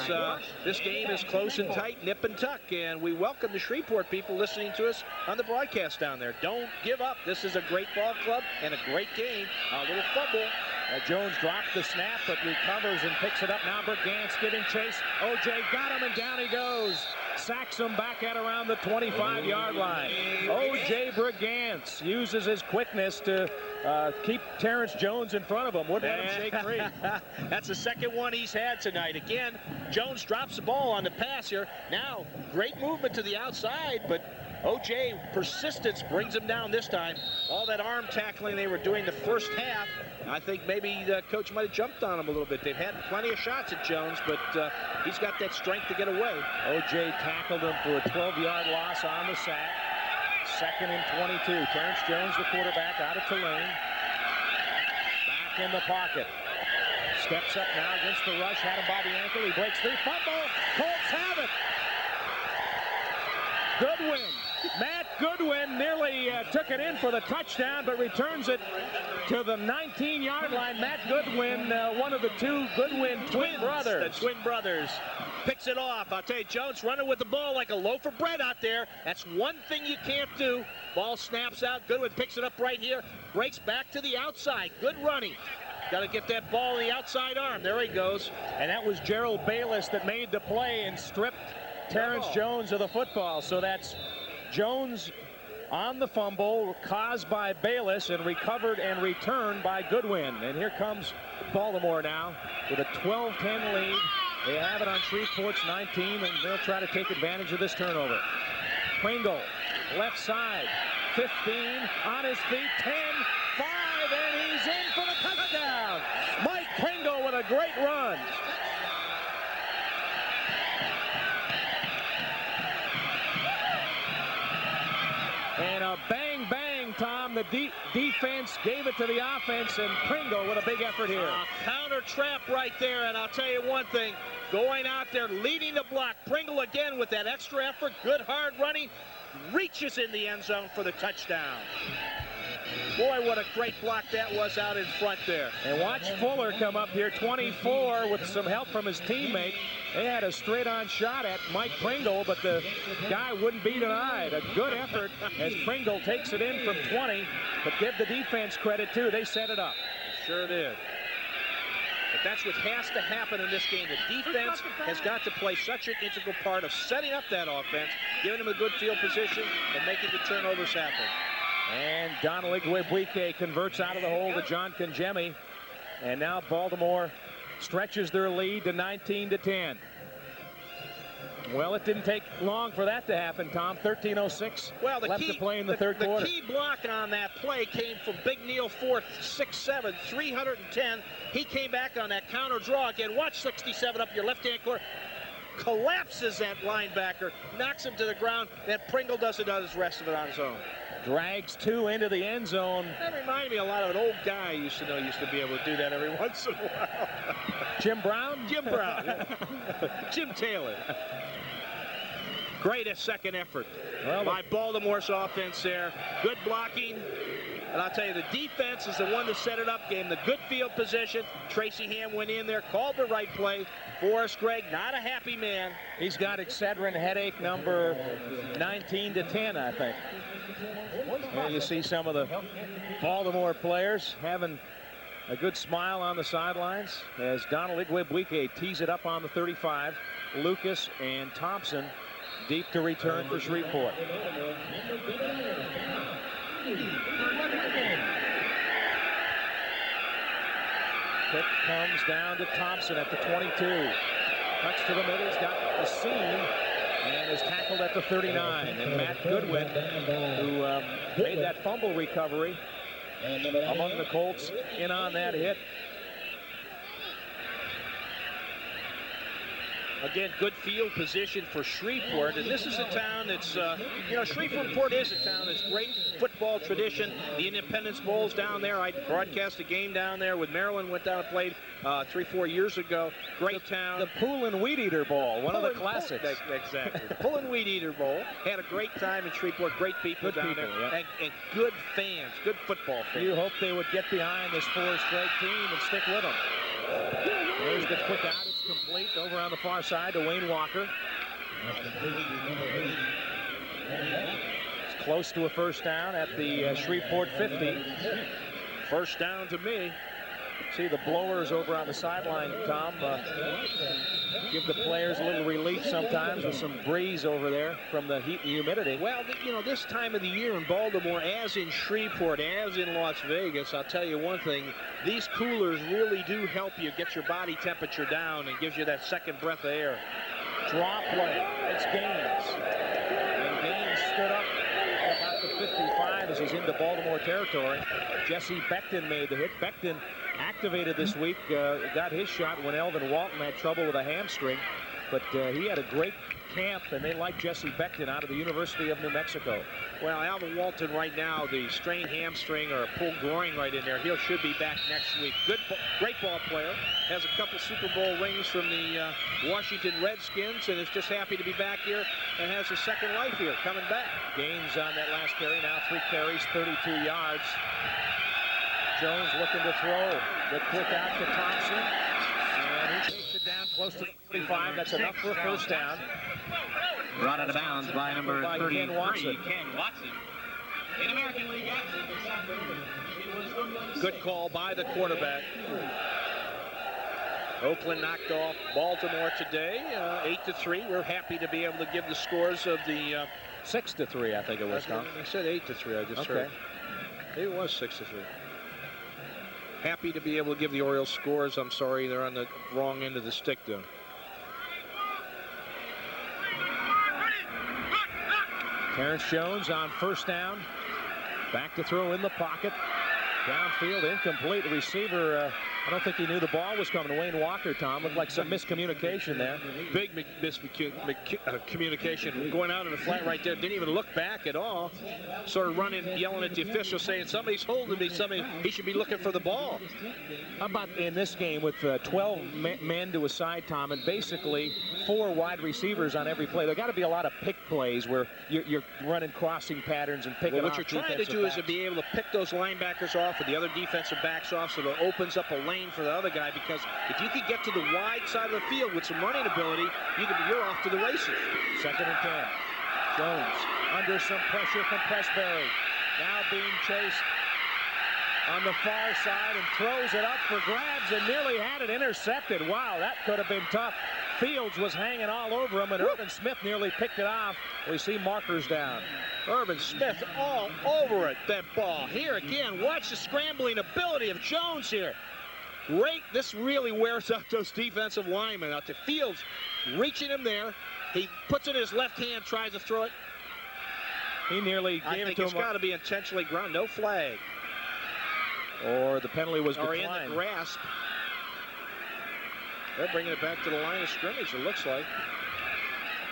this game is close and tight, nip and tuck, and we welcome the Shreveport people listening to us on the broadcast down there. Don't give up. This is a great ball club and a great game. A little fumble. Jones dropped the snap, but recovers and picks it up. Now Brigance giving chase. O.J. got him, and down he goes. Sacks him back at around the 25-yard line. O.J. Brigance uses his quickness to keep Terrence Jones in front of him. Wouldn't let him shake free. That's the second one he's had tonight. Again, Jones drops the ball on the pass here. Now, great movement to the outside, but O.J. persistence brings him down this time. All that arm tackling they were doing the first half, I think maybe the coach might have jumped on him a little bit. They've had plenty of shots at Jones, but he's got that strength to get away. O.J. tackled him for a 12-yard loss on the sack. 2nd and 22. Terrence Jones, the quarterback, out of Tulane. Back in the pocket. Steps up now against the rush. Had him by the ankle. He breaks free. Fumble. Colts have it. Goodwin. Matt Goodwin nearly took it in for the touchdown, but returns it to the 19-yard line. Matt Goodwin, one of the two Goodwin twin brothers. The twin brothers. Picks it off. I'll tell you, Jones running with the ball like a loaf of bread out there. That's one thing you can't do. Ball snaps out. Goodwin picks it up right here. Breaks back to the outside. Good running. Got to get that ball in the outside arm. There he goes. And that was Gerald Bayless that made the play and stripped Terrence Jones of the football. So that's Jones on the fumble caused by Bayless and recovered and returned by Goodwin. And here comes Baltimore now with a 12-10 lead. They have it on Shreveport's 19, and they'll try to take advantage of this turnover. Pringle, left side, 15, on his feet, 10, 5, and he's in for the touchdown. Mike Pringle with a great run. And a bang, bang, Tom. The defense gave it to the offense, and Pringle with a big effort here. Counter trap right there, and I'll tell you one thing. Going out there, leading the block. Pringle again with that extra effort. Good hard running. Reaches in the end zone for the touchdown. Boy, what a great block that was out in front there. And watch Fuller come up here, 24, with some help from his teammate. They had a straight-on shot at Mike Pringle, but the guy wouldn't be denied. A good effort as Pringle takes it in from 20. But give the defense credit, too. They set it up. Sure did. But that's what has to happen in this game. The defense has got to play such an integral part of setting up that offense, giving them a good field position, and making the turnovers happen. And Donald Igwebuike converts out of the hole to John Kangemi. And now Baltimore stretches their lead to 19-10. Well, it didn't take long for that to happen, Tom. 13:06 left to play in the third quarter. The key block on that play came from Big Neil Ford, 6'7", 310. He came back on that counter draw again. Watch 67 up your left-hand corner. Collapses that linebacker, knocks him to the ground. Then Pringle does the rest of it on his own. Drags 2 into the end zone. That reminded me a lot of an old guy I used to know used to be able to do that every once in a while. Jim Brown? Jim Brown. Jim Taylor. Great second effort by Baltimore's offense there. Good blocking. And I'll tell you, the defense is the one that set it up, gave him the good field position. Tracy Ham went in there, called the right play. Forrest Gregg, not a happy man. He's got Excedrin headache number 19 to 10, I think. There you see some of the Baltimore players having a good smile on the sidelines as Donald Igwebuike tees it up on the 35. Lucas and Thompson deep to return for Shreveport. Kick comes down to Thompson at the 22. Cuts to the middle. He's got the seam and is tackled at the 39. And Matt Goodwin, who made that fumble recovery among the Colts, in on that hit. Again, good field position for Shreveport, and this is a town that's, you know, Shreveport is a town that's great football tradition. The Independence Bowl's down there. I broadcast a game down there with Maryland, went down and played 3-4 years ago. Great town. The Pool and Weed Eater Bowl, one of the classics. Exactly. The Pool and Weed Eater Bowl. Had a great time in Shreveport. Great people down there. Yep. And good fans, good football fans. You hope they would get behind this Forrest Gregg team and stick with them. There's the quick out. It's complete over on the far side to Wayne Walker. It's close to a first down at the Shreveport 50. First down to me. See the blowers over on the sideline, Tom. Give the players a little relief sometimes with some breeze over there from the heat and humidity. Well, you know, this time of the year in Baltimore, as in Shreveport, as in Las Vegas, I'll tell you one thing, these coolers really do help you get your body temperature down and gives you that second breath of air. Draw play. It's Gaines. And Gaines stood up at about the 55 as he's into Baltimore territory. Jesse Becton made the hit. Becton activated this week, got his shot when Elvin Walton had trouble with a hamstring, but he had a great camp, and they like Jesse Becton out of the University of New Mexico. Well, Alvin Walton right now, the strained hamstring or a pulled groin right in there. He should be back next week. Great ball player. Has a couple Super Bowl rings from the Washington Redskins, and is just happy to be back here and has a second life here coming back. Gaines on that last carry, now 3 carries, 32 yards. Jones looking to throw. The quick out to Thompson. And he takes it down close to the 45. That's enough for a first down. Brought out of bounds by number 33, Ken Watson. In American League action. Good call by the quarterback. Oakland knocked off Baltimore today, 8-3. We're happy to be able to give the scores of the 6-3, I think it was, Tom. I said 8-3. I just heard. It was 6-3. Happy to be able to give the Orioles scores. I'm sorry, they're on the wrong end of the stick, though. Terrence Jones on first down. Back to throw in the pocket. Downfield, incomplete. The receiver, I don't think he knew the ball was coming. Wayne Walker, Tom, looked like some miscommunication there. Big miscommunication. Going out in the flat right there. Didn't even look back at all. Sort of running, yelling at the official, saying, somebody's holding me, he should be looking for the ball. How about in this game with 12 men to a side, Tom, and basically 4 wide receivers on every play? There got to be a lot of pick plays where you're running crossing patterns and picking off. What you're trying to do is to be able to pick those linebackers off or the other defensive backs off, so that opens up a lane for the other guy, because if you could get to the wide side of the field with some running ability, you're off to the races. 2nd and 10. Jones under some pressure from Pressberry. Now being chased on the far side and throws it up for grabs and nearly had it intercepted. Wow, that could have been tough. Fields was hanging all over him, and Irvin Smith nearly picked it off. We see markers down. Irvin Smith all over it, that ball. Here again, watch the scrambling ability of Jones here. Great, this really wears out those defensive linemen out to Fields, reaching him there, He puts it in his left hand, tries to throw it. He nearly gave it to him. It's got to be intentionally ground. No flag. Or the penalty was declined. Or in the grasp. They're bringing it back to the line of scrimmage, it looks like.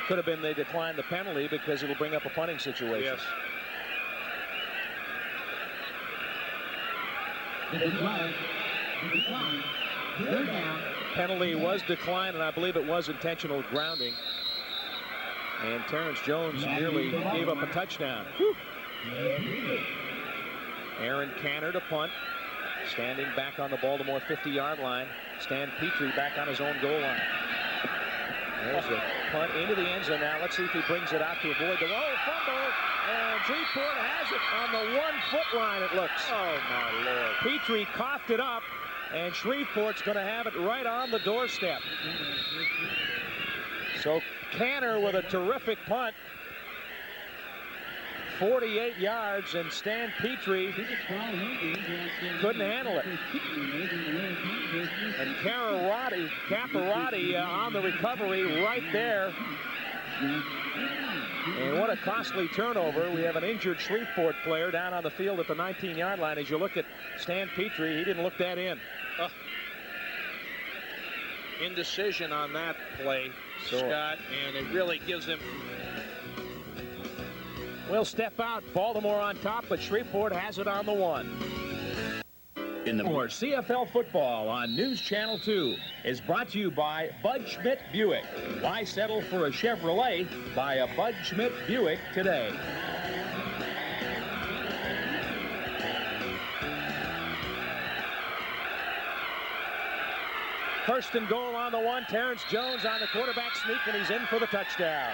Could have been they declined the penalty because it'll bring up a punting situation. Yes. Third down. Penalty was declined, and I believe it was intentional grounding. And Terrence Jones nearly gave up a touchdown. Whew. Aaron Canner to punt. Standing back on the Baltimore 50-yard line. Stan Petrie back on his own goal line. There's a punt into the end zone now. Let's see if he brings it out to avoid the fumble. And Shreveport has it on the 1-foot line, it looks. Oh, my Lord. Petrie coughed it up, and Shreveport's going to have it right on the doorstep. So Canner with a terrific punt. 48 yards, and Stan Petrie couldn't handle it. And Caparati on the recovery right there. And what a costly turnover. We have an injured Shreveport player down on the field at the 19-yard line. As you look at Stan Petrie, he didn't look that in. Indecision on that play, Scott, and it really gives them... We'll step out. Baltimore on top, but Shreveport has it on the 1. In the more CFL football on News Channel 2 is brought to you by Bud Schmidt Buick. Why settle for a Chevrolet? Buy a Bud Schmidt Buick today. First and goal on the 1. Terrence Jones on the quarterback sneak, and he's in for the touchdown.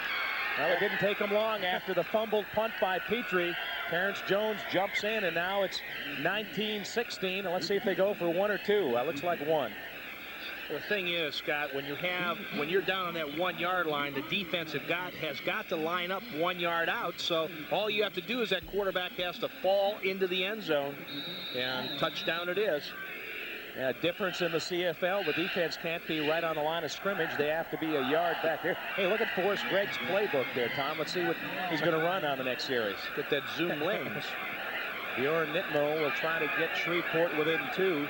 Well, it didn't take him long after the fumbled punt by Petrie. Terrence Jones jumps in, and now it's 19-16. Let's see if they go for 1 or 2. Looks like 1. The thing is, Scott, when you're down on that 1-yard line, the defense has got to line up 1 yard out. So all you have to do is that quarterback has to fall into the end zone, and touchdown it is. Yeah, difference in the CFL. The defense can't be right on the line of scrimmage. They have to be a yard back there. Hey, look at Forrest Gregg's playbook there, Tom. Let's see what he's going to run on the next series. Get that zoom lens. Bjorn Nitmo will try to get Shreveport within 2.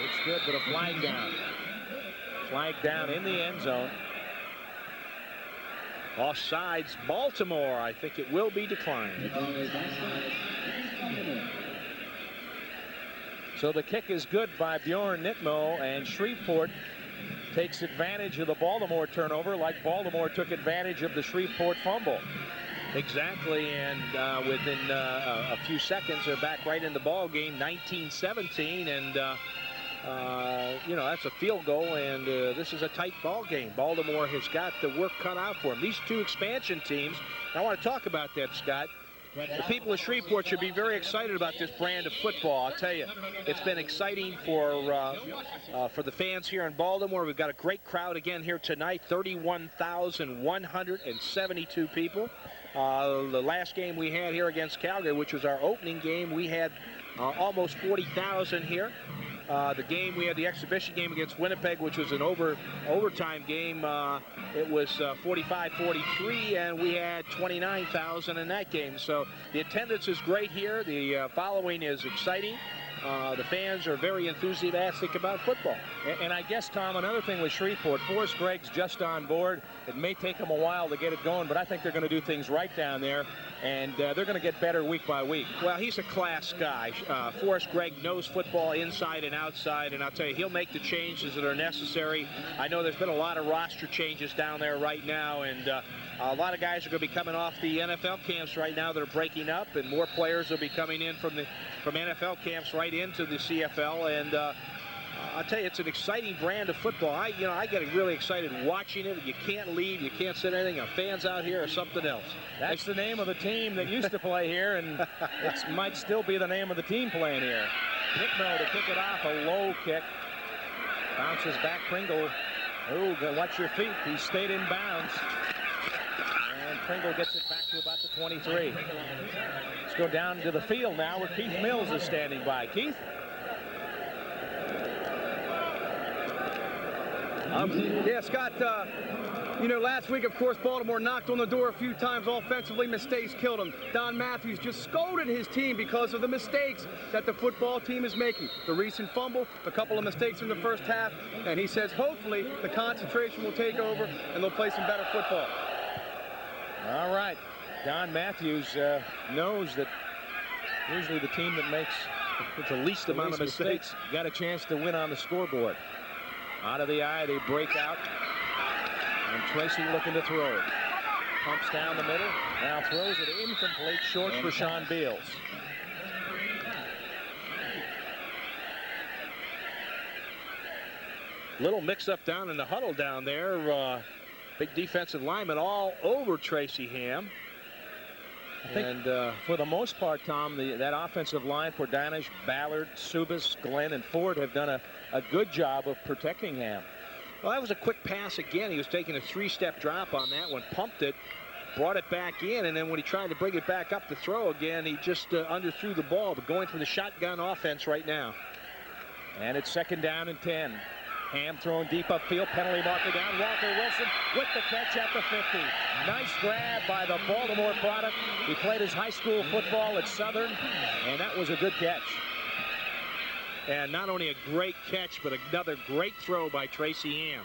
It's good, but a flag down. Flag down in the end zone. Offsides, Baltimore. I think it will be declined. So the kick is good by Bjorn Nitmo, and Shreveport takes advantage of the Baltimore turnover like Baltimore took advantage of the Shreveport fumble. Exactly, and within a few seconds, they're back right in the ball game, 19-17, and that's a field goal, and this is a tight ball game. Baltimore has got the work cut out for them. These two expansion teams, I want to talk about that, Scott. The people of Shreveport should be very excited about this brand of football. I'll tell you, it's been exciting for the fans here in Baltimore. We've got a great crowd again here tonight, 31,172 people. The last game we had here against Calgary, which was our opening game, we had almost 40,000 here. The game, we had the exhibition game against Winnipeg, which was an overtime game. It was 45-43, and we had 29,000 in that game. So the attendance is great here. The following is exciting. The fans are very enthusiastic about football. And I guess, Tom, another thing with Shreveport, Forrest Gregg's just on board. It may take them a while to get it going, but I think they're going to do things right down there, and they're going to get better week by week. Well, he's a class guy. Forrest Gregg knows football inside and outside, and I'll tell you, he'll make the changes that are necessary. I know there's been a lot of roster changes down there right now, and a lot of guys are going to be coming off the NFL camps right now that are breaking up, and more players will be coming in from NFL camps right into the CFL, and I'll tell you, it's an exciting brand of football. I get really excited watching it. You can't leave, you can't sit anything. Our fans out here are something else. That's the name of the team that used to play here, and it might still be the name of the team playing here. Nitmo to kick it off, a low kick. Bounces back, Pringle. Oh, watch your feet. He stayed in bounds. And Pringle gets it back to about the 23. Let's go down to the field now where Keith Mills is standing by. Keith? Yeah, Scott, you know, last week, of course, Baltimore knocked on the door a few times offensively. Mistakes killed them. Don Matthews just scolded his team because of the mistakes that the football team is making. The recent fumble, a couple of mistakes in the first half, and he says hopefully the concentration will take over and they'll play some better football. All right. Don Matthews knows that usually the team that makes the least amount of mistakes got a chance to win on the scoreboard. Out of the eye, they break out. And Tracy looking to throw. Pumps down the middle. Now throws it incomplete, short for Sean Beals. Little mix-up down in the huddle down there. Big defensive lineman all over Tracy Ham. I think for the most part, Tom, that offensive line, Pordanich, Ballard, Subas, Glenn, and Ford have done a good job of protecting Ham. Well, that was a quick pass again. He was taking a three-step drop on that one, pumped it, brought it back in, and then when he tried to bring it back up to throw again, he just underthrew the ball, but going for the shotgun offense right now. And it's 2nd down and 10. Ham thrown deep upfield, penalty marker down. Walter Wilson with the catch at the 50. Nice grab by the Baltimore product. He played his high school football at Southern, and that was a good catch. And not only a great catch, but another great throw by Tracy Ham.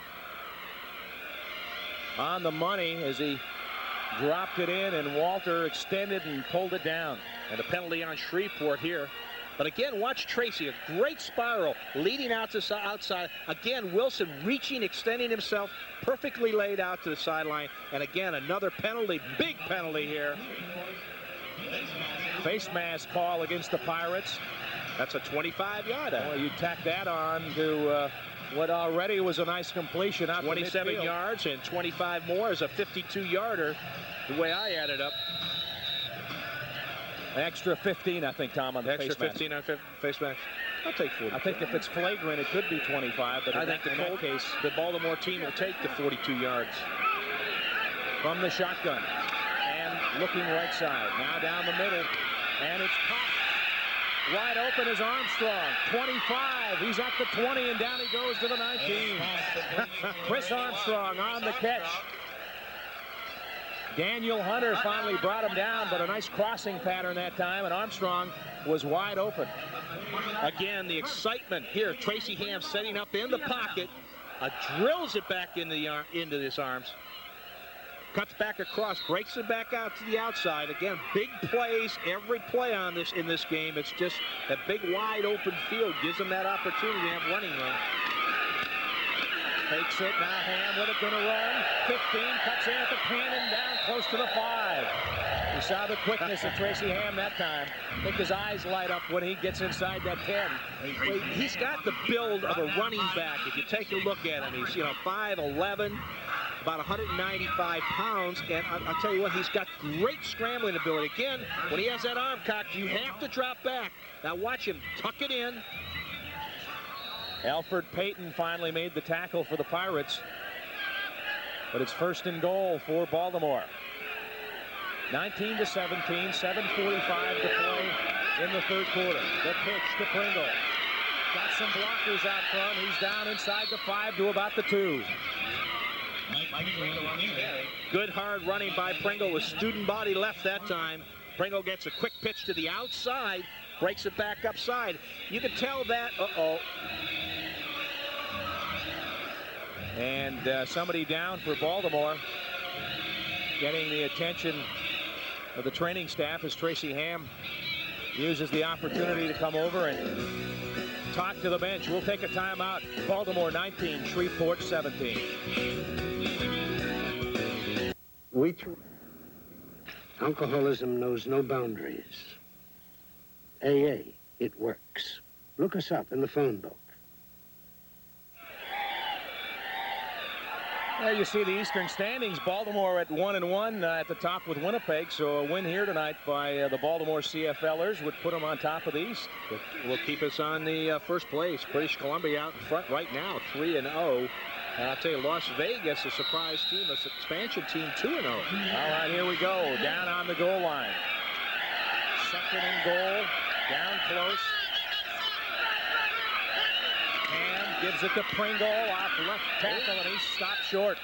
On the money as he dropped it in, and Walter extended and pulled it down. And a penalty on Shreveport here. But again, watch Tracy, a great spiral leading out to outside. Again, Wilson reaching, extending himself, perfectly laid out to the sideline. And again, another penalty, big penalty here. Face mask call against the Pirates. That's a 25-yarder. Well, you tack that on to what already was a nice completion out 27 yards and 25 more is a 52-yarder, the way I added up. An extra 15, I think, Tom, on the extra face 15 on face mask. I'll take 40. I think if it's flagrant, it could be 25, but I think in that case, the Baltimore team will take the 42 yards. From the shotgun. And looking right side. Now down the middle. And it's popped. Wide open is Armstrong. 25. He's at the 20, and down he goes to the 19. Chris Armstrong on the catch. Daniel Hunter finally brought him down, but a nice crossing pattern that time, and Armstrong was wide open. Again, the excitement here. Tracy Ham setting up in the pocket, drills it back into his arms, cuts back across, breaks it back out to the outside. Again, big plays every play on this in this game. It's just that big wide open field gives them that opportunity to have running room. Fakes it, now Ham with it, gonna run. 15, cuts in at the 10 and down close to the 5. You saw the quickness of Tracy Ham that time. I think his eyes light up when he gets inside that 10. He's got the build of a running back. If you take a look at him, he's 5'11", about 195 pounds, and I'll tell you what, he's got great scrambling ability. Again, when he has that arm cocked, you have to drop back. Now watch him tuck it in. Alfred Payton finally made the tackle for the Pirates. But it's 1st and goal for Baltimore. 19-17, 7:45 to play in the 3rd quarter. The pitch to Pringle. Got some blockers out front. He's down inside the 5 to about the 2. Good hard running by Pringle with student body left that time. Pringle gets a quick pitch to the outside, breaks it back upside. You can tell that, And somebody down for Baltimore, getting the attention of the training staff as Tracy Ham uses the opportunity to come over and talk to the bench. We'll take a timeout. Baltimore 19, Shreveport 17. Alcoholism knows no boundaries. AA, it works. Look us up in the phone book. There you see the Eastern standings. Baltimore at 1-1 at the top with Winnipeg. So a win here tonight by the Baltimore CFLers would put them on top of the East. Will keep us on the first place. British Columbia out in front right now, 3-0. And I'll tell you, Las Vegas, a surprise team, an expansion team, 2-0. All right, here we go. Down on the goal line. 2nd and goal. Down close. And Gives it to Pringle off left tackle, and he's stopped short.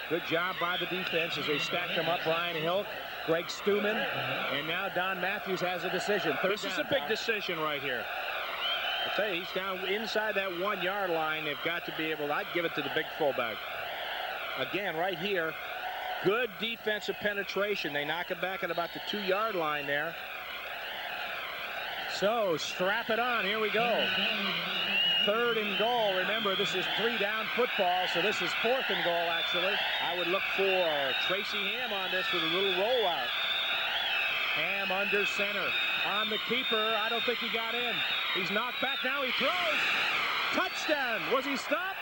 Good job by the defense as they stacked them up. Brian Hilk, Greg Stuman, and now Don Matthews has a decision. This is a big decision right here. I'll tell you, he's down inside that 1 yard line. They've got to be able to, I'd give it to the big fullback. Again, right here, good defensive penetration. They knock it back at about the 2 yard line there. So strap it on. Here we go. 3rd and goal. Remember, this is 3-down football, so this is 4th and goal, actually. I would look for Tracy Ham on this with a little rollout. Ham under center. On the keeper. I don't think he got in. He's knocked back. Now he throws. Touchdown. Was he stopped?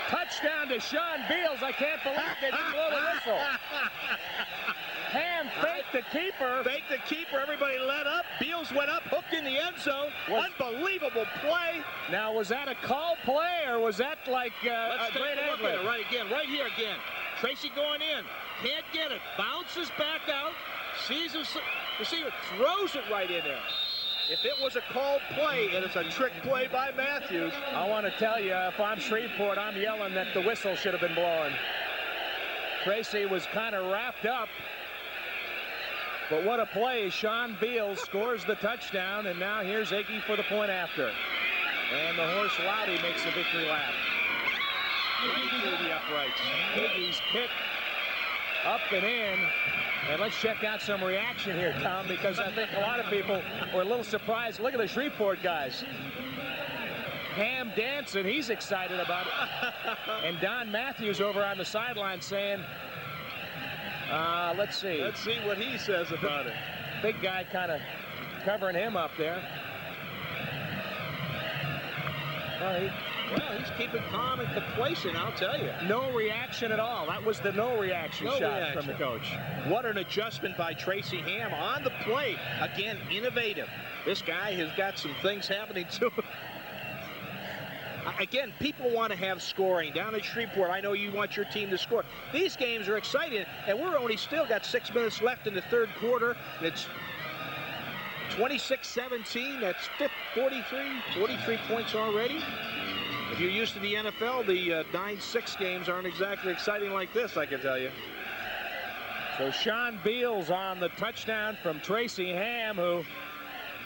Touchdown to Sean Beals. I can't believe they didn't blow the whistle. Ham faked the keeper. Faked the keeper. Everybody let up. Beals went up, hooked in the end zone. Unbelievable play. Now, was that a call play, or was that like Let's a great take a look at ad-lib? it right here again. Tracy going in. Can't get it. Bounces back out. Sees the receiver. Throws it right in there. If it was a called play and it's a trick play by Matthews. I want to tell you, if I'm Shreveport, I'm yelling that the whistle should have been blowing. Tracy was kind of wrapped up. But what a play. Sean Beals scores the touchdown, and now here's Iggy for the point after. And the horse Loudy makes the victory lap. Right through the uprights. Iggy's kick up and in. And let's check out some reaction here, Tom, because I think a lot of people were a little surprised. Look at the Shreveport guys. Ham dancing, he's excited about it. And Don Matthews over on the sideline saying, let's see. Let's see what he says about it. Big guy kind of covering him up there. Well, he's keeping calm and complacent, I'll tell you. No reaction at all. That was the no reaction shot from the coach. What an adjustment by Tracy Ham on the play. Again, innovative. This guy has got some things happening to him. Again, people want to have scoring. Down at Shreveport, I know you want your team to score. These games are exciting, and we're only still got 6 minutes left in the 3rd quarter. It's 26-17. That's 43 points already. If you're used to the NFL, the 9-6 games aren't exactly exciting like this, I can tell you. So Sean Beals on the touchdown from Tracy Ham, who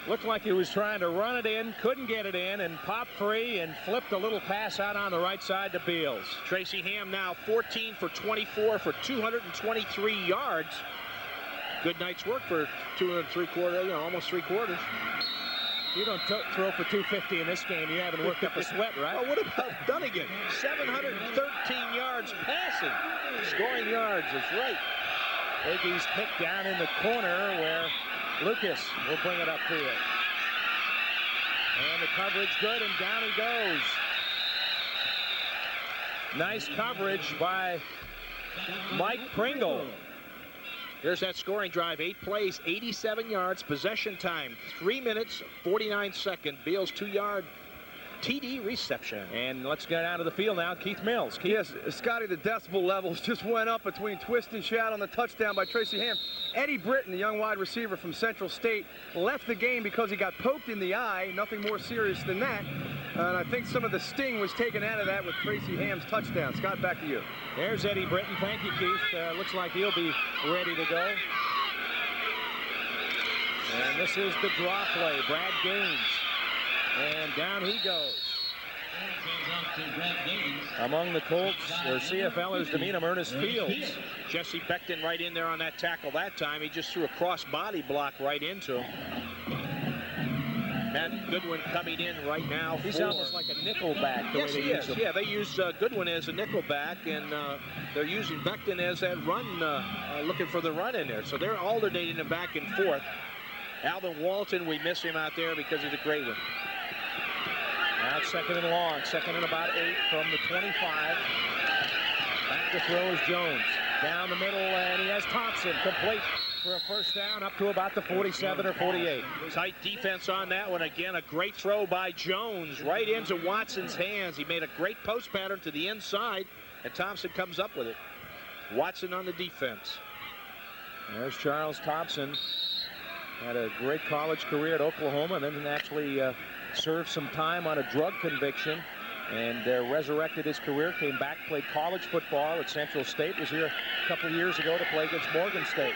looked like he was trying to run it in, couldn't get it in, and popped free and flipped a little pass out on the right side to Beals. Tracy Ham now 14 for 24 for 223 yards. Good night's work for 2 3/4, almost 3 quarters. You don't throw for 250 in this game. You haven't worked up a sweat, right? Oh, what about Dunnigan? 713 yards passing. Scoring yards is right. Iggy's kick down in the corner where Lucas will bring it upfield. And the coverage good, and down he goes. Nice coverage by Mike Pringle. Here's that scoring drive. 8 plays, 87 yards, possession time, 3 minutes, 49 seconds. Beals 2-yard TD reception. And let's get out of the field now. Keith Mills. Keith. Yes, Scotty, the decibel levels just went up between twist and shout on the touchdown by Tracy Ham. Eddie Britton, the young wide receiver from Central State, left the game because he got poked in the eye. Nothing more serious than that. And I think some of the sting was taken out of that with Tracy Ham's touchdown. Scott, back to you. There's Eddie Britton. Thank you, Keith. Looks like he'll be ready to go. And this is the draw play. Brad Gaines. And down he goes. Among the Colts, or CFLers, to meet him, Ernest Fields. Jesse Becton right in there on that tackle that time. He just threw a cross-body block right into him. Matt Goodwin coming in right now. He's almost like a nickel back. Yes, he is. Yeah, they use Goodwin as a nickel back, and they're using Becton as that run, looking for the run in there. So they're alternating them back and forth. Alvin Walton, we miss him out there because he's a great one. Now it's 2nd and long. 2nd and about 8 from the 25. Back to throw is Jones. Down the middle, and he has Thompson complete for a first down up to about the 47 or 48. Tight defense on that one. Again, a great throw by Jones right into Watson's hands. He made a great post pattern to the inside, and Thompson comes up with it. Watson on the defense. There's Charles Thompson. Had a great college career at Oklahoma, and then actually served some time on a drug conviction and resurrected his career, came back, played college football at Central State, was here a couple years ago to play against Morgan State.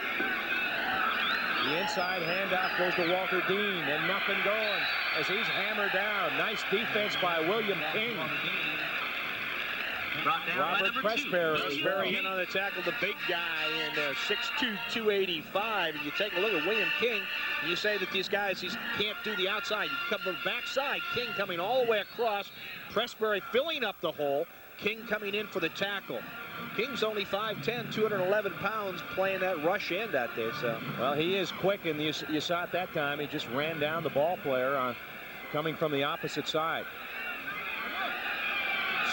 The inside handoff goes to Walter Dean, and nothing going as he's hammered down. Nice defense by William King. Robert Pressberry is very in on the tackle, the big guy in 6'2", 285. And you take a look at William King, and you say that these guys can't do the outside. You come from the backside, King coming all the way across, Pressberry filling up the hole, King coming in for the tackle. King's only 5'10", 211 pounds, playing that rush end out there. So, well, he is quick, and you saw it that time. He just ran down the ball player coming from the opposite side.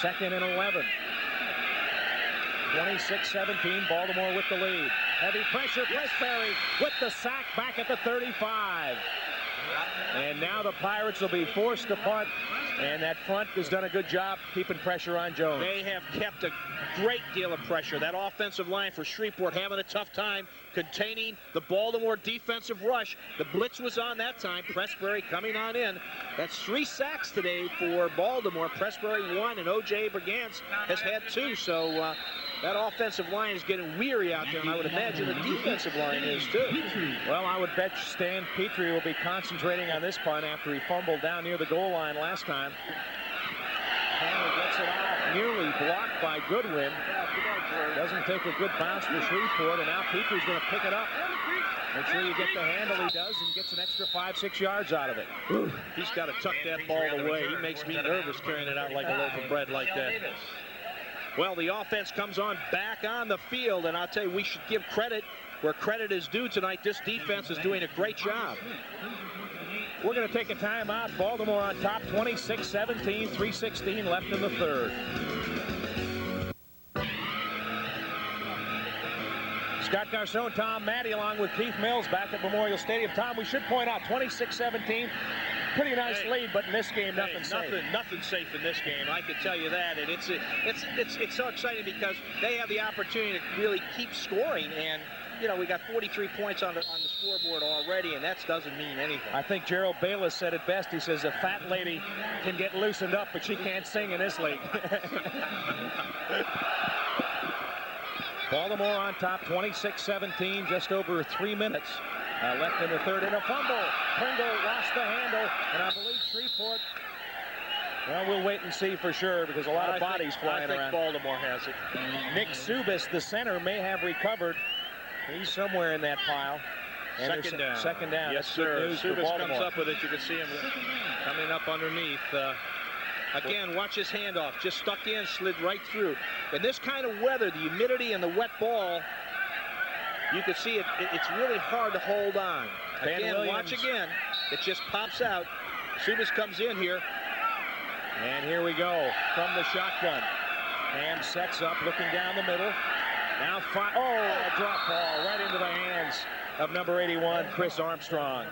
2nd and 11. 26-17, Baltimore with the lead. Heavy pressure, Pressberry with the sack back at the 35. And now the Pirates will be forced to punt, and that front has done a good job keeping pressure on Jones. They have kept a great deal of pressure. That offensive line for Shreveport having a tough time containing the Baltimore defensive rush. The blitz was on that time. Pressberry coming on in. That's 3 sacks today for Baltimore. Pressberry 1, and O.J. Brigance has had 2. So that offensive line is getting weary out there, and I would imagine the defensive line is too. Well, I would bet Stan Petrie will be concentrating on this punt after he fumbled down near the goal line last time. Hammer gets it off, nearly blocked by Goodwin. Doesn't take a good bounce for Shreveport, and now Petrie's going to pick it up. Make sure you get the handle he does, and gets an extra 5-6 yards out of it. He's got to tuck that ball away. He makes me nervous carrying it out like a loaf of bread like that. Well, the offense comes on back on the field, and I'll tell you, we should give credit where credit is due tonight. This defense is doing a great job. We're going to take a timeout. Baltimore on top, 26-17, 3:16 left in the third. Scott Garcon, Tom Matte, along with Keith Mills back at Memorial Stadium. Tom, we should point out 26-17. Pretty nice lead, but in this game, nothing safe. Nothing safe in this game. I can tell you that, and it's so exciting because they have the opportunity to really keep scoring. And you know, we got 43 points on the scoreboard already, and that doesn't mean anything. I think Gerald Bayless said it best. He says a fat lady can get loosened up, but she can't sing in this league. Baltimore on top, 26-17, just over 3 minutes left in the third, and a fumble. Pringle lost the handle, and I believe Shreveport, well, we'll wait and see for sure because a lot of bodies flying around. I think Baltimore has it. Nick Subis, the center, may have recovered. He's somewhere in that pile. And second down. Second down. Yes, sir. Subis comes up with it. You can see him coming up underneath. Again, watch his handoff. Just stuck in, slid right through. In this kind of weather, the humidity and the wet ball, you can see it's really hard to hold on. Again, watch again. It just pops out. Subis comes in here. And here we go from the shotgun. Ham sets up, looking down the middle. Now, a drop ball right into the hands of number 81, Chris Armstrong.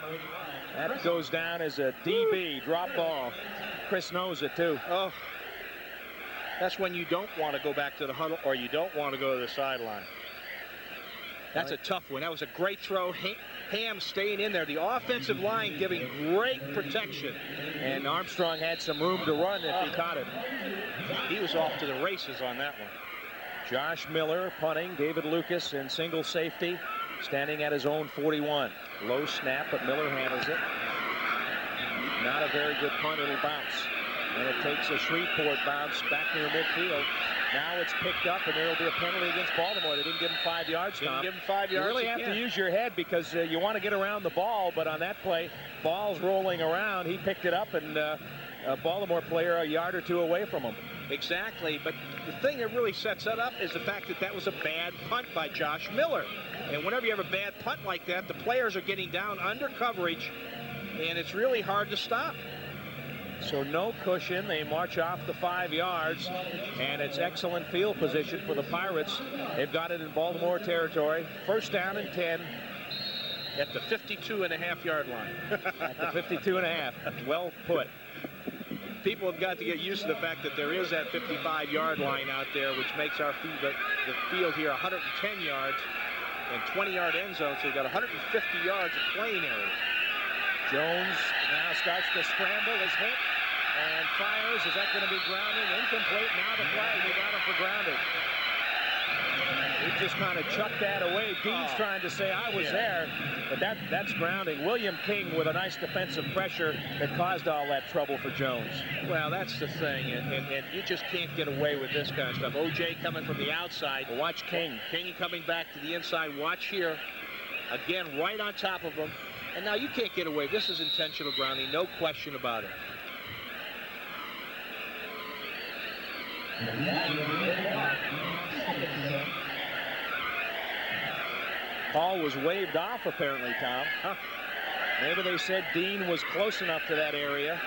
That goes down as a DB drop ball. Chris knows it, too. Oh, that's when you don't want to go back to the huddle or you don't want to go to the sideline. That's a tough one. That was a great throw. Ham staying in there. The offensive line giving great protection. And Armstrong had some room to run if he caught it. He was off to the races on that one. Josh Miller punting. David Lucas in single safety, standing at his own 41. Low snap, but Miller handles it. Not a very good punt. It'll bounce. And it takes a Shreveport bounce back near midfield. Now it's picked up, and there will be a penalty against Baltimore. They didn't give him 5 yards, Tom. Didn't give him 5 yards. You really have to use your head because you want to get around the ball, but on that play, ball's rolling around. He picked it up, and a Baltimore player a yard or two away from him. Exactly, but the thing that really sets that up is the fact that that was a bad punt by Josh Miller. And whenever you have a bad punt like that, the players are getting down under coverage, and it's really hard to stop. So no cushion. They march off the 5 yards, and it's excellent field position for the Pirates. They've got it in Baltimore territory. First down and 10. At the 52.5-yard line. At the 52.5. Well put. People have got to get used to the fact that there is that 55-yard line out there, which makes our the field here 110 yards and 20-yard end zone, so you've got 150 yards of playing area. Jones now starts to scramble, is hit, and fires. Is that going to be grounding? Incomplete. Now the flag. They got him for grounding. He just kind of chucked that away. Dean's trying to say, I was there, but that's grounding. William King with a nice defensive pressure that caused all that trouble for Jones. Well, that's the thing, and you just can't get away with this kind of stuff. O.J. coming from the outside. Well, watch King. King coming back to the inside. Watch here. Again, right on top of him. And now you can't get away. This is intentional grounding, no question about it. Call was waved off, apparently, Tom. Huh. Maybe they said Dean was close enough to that area,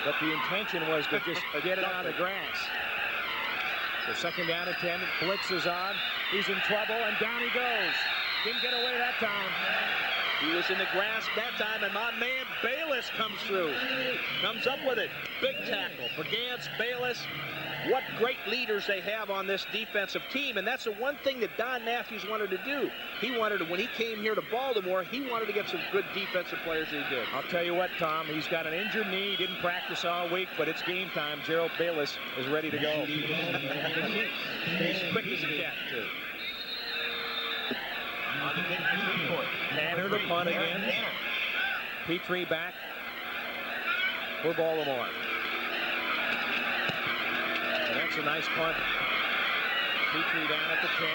but the intention was to just get it on the grass. So second down and 10. Blitz is on. He's in trouble, and down he goes. Didn't get away that time. He was in the grass that time, and my man Bayless comes through. Comes up with it. Big tackle for Gantz, Bayless. What great leaders they have on this defensive team, and that's the one thing that Don Matthews wanted to do. He wanted to, when he came here to Baltimore, he wanted to get some good defensive players, and he did. I'll tell you what, Tom, he's got an injured knee. He didn't practice all week, but it's game time. Gerald Bayless is ready to go. He's quick as a cat, too. Tanner to punt again. Petrie back for Baltimore. And that's a nice punt. Petrie down at the 10.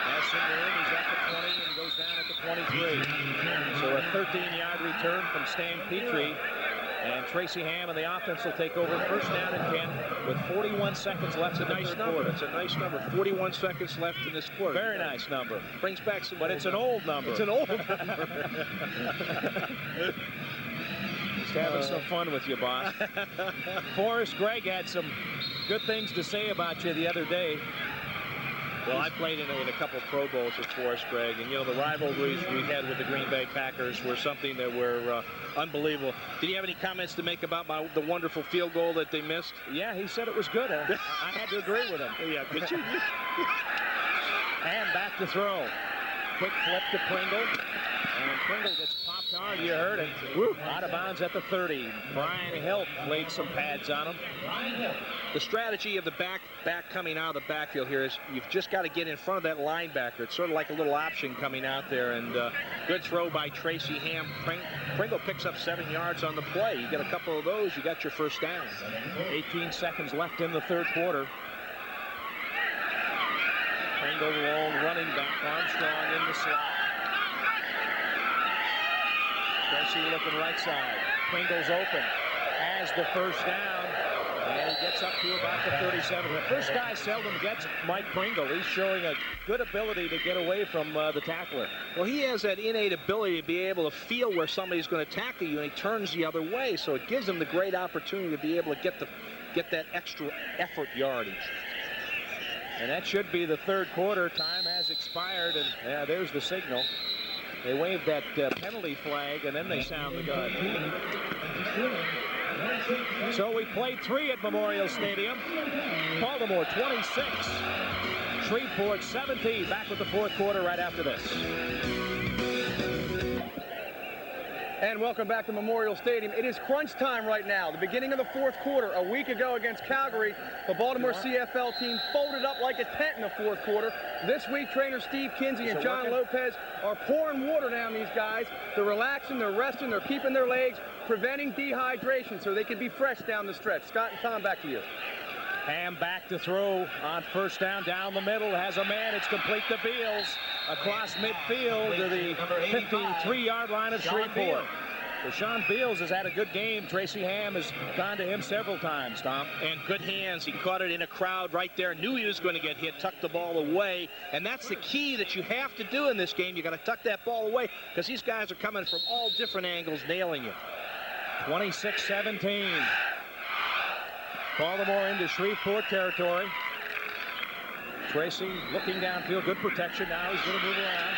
Has some room. He's at the 20 and goes down at the 23. So a 13-yard return from Stan Petrie. And Tracy Ham and the offense will take over first down and 10 with 41 seconds left. It's a nice number. It's a nice number. 41 seconds left in this quarter. Very nice number. Brings back some. But it's an old number. It's an old number. Just having some fun with you, boss. Forrest Gregg had some good things to say about you the other day. Well, I played in a couple of Pro Bowls with Forrest Gregg, and, you know, the rivalries we had with the Green Bay Packers were something that were unbelievable. Did he have any comments to make about the wonderful field goal that they missed? Yeah, he said it was good. I had to agree with him. Yeah, could you? And back to throw. Quick flip to Pringle. And Pringle gets popped hard. You heard it. Woo. Out of bounds at the 30. Brian Hill laid some pads on him. The strategy of the back coming out of the backfield here is you've just got to get in front of that linebacker. It's sort of like a little option coming out there. And good throw by Tracy Ham. Pringle picks up 7 yards on the play. You get a couple of those, you got your first down. 18 seconds left in the third quarter. Pringle long running back. Armstrong in the slot. Tracy looking right side. Pringle's open. Has the first down. And he gets up to about the 37. The first guy seldom gets Mike Pringle. He's showing a good ability to get away from the tackler. Well, he has that innate ability to be able to feel where somebody's going to tackle you, and he turns the other way. So it gives him the great opportunity to be able to get that extra effort yardage. And that should be the third quarter. Time has expired, and yeah, there's the signal. They waved that penalty flag, and then they sound the gun. So we played 3 at Memorial Stadium. Baltimore 26. Shreveport 17. Back with the fourth quarter right after this. And welcome back to Memorial Stadium. It is crunch time right now. The beginning of the fourth quarter. A week ago against Calgary, the Baltimore CFL team folded up like a tent in the fourth quarter. This week, trainer Steve Kinsey and John Lopez are pouring water down these guys. They're relaxing, they're resting, they're keeping their legs, preventing dehydration so they can be fresh down the stretch. Scott and Tom, back to you. Ham back to throw on first down the middle. Has a man. It's complete to Beals. Across midfield to the 53-yard line of Shreveport. So Sean Beals has had a good game. Tracy Ham has gone to him several times, Tom. And good hands. He caught it in a crowd right there. Knew he was going to get hit. Tucked the ball away. And that's the key that you have to do in this game. You got to tuck that ball away because these guys are coming from all different angles, nailing you. 26-17. Baltimore into Shreveport territory. Tracy looking downfield, good protection. Now he's going to move around.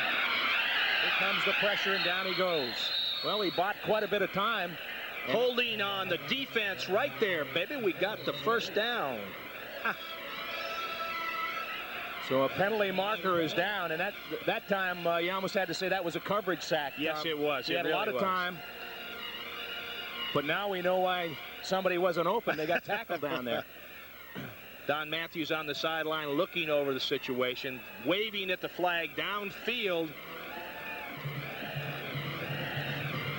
Here comes the pressure, and down he goes. Well, he bought quite a bit of time. Holding on the defense right there, baby. We got the first down. So a penalty marker is down, and that time you almost had to say that was a coverage sack. Yes, it was. He had a lot of time. But now we know why somebody wasn't open. They got tackled down there. Don Matthews on the sideline looking over the situation, waving at the flag downfield.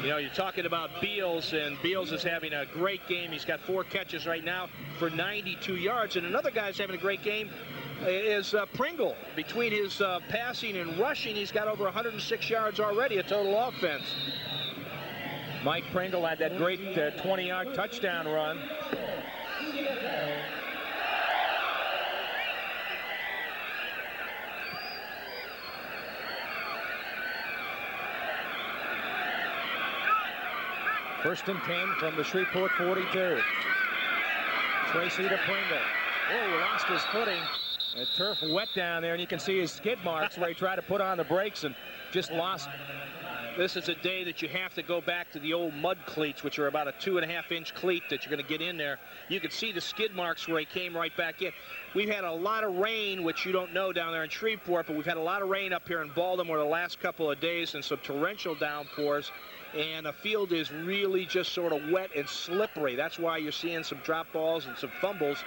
You know, you're talking about Beals, and Beals is having a great game. He's got 4 catches right now for 92 yards. And another guy's having a great game is Pringle. Between his passing and rushing, he's got over 106 yards already, a total offense. Mike Pringle had that great 20-yard touchdown run. First and 10 from the Shreveport 42. Tracy to Pringle. Oh, lost his footing. Turf wet down there, and you can see his skid marks where he tried to put on the brakes and just lost. This is a day that you have to go back to the old mud cleats, which are about a 2.5-inch cleat that you're going to get in there. You can see the skid marks where he came right back in. We've had a lot of rain, which you don't know down there in Shreveport, but we've had a lot of rain up here in Baltimore the last couple of days and some torrential downpours. And the field is really just sort of wet and slippery. That's why you're seeing some drop balls and some fumbles.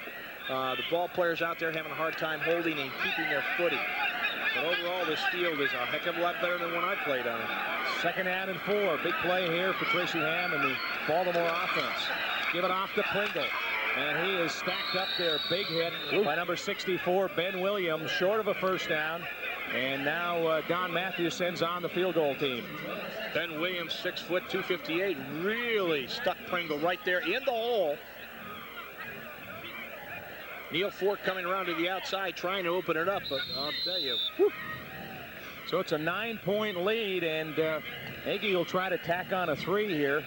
The ball players out there having a hard time holding and keeping their footing. But overall, this field is a heck of a lot better than when I played on it. 2nd down and 4. Big play here for Tracy Ham and the Baltimore offense. Give it off to Pringle. And he is stacked up there. Big hit by number 64, Ben Williams, short of a first down. And now Don Matthews sends on the field goal team. Ben Williams, 6 foot, 258, really stuck Pringle right there in the hole. Neil Fork coming around to the outside, trying to open it up, but I'll tell you. Whew. So it's a 9-point lead, and Agee will try to tack on a 3 here.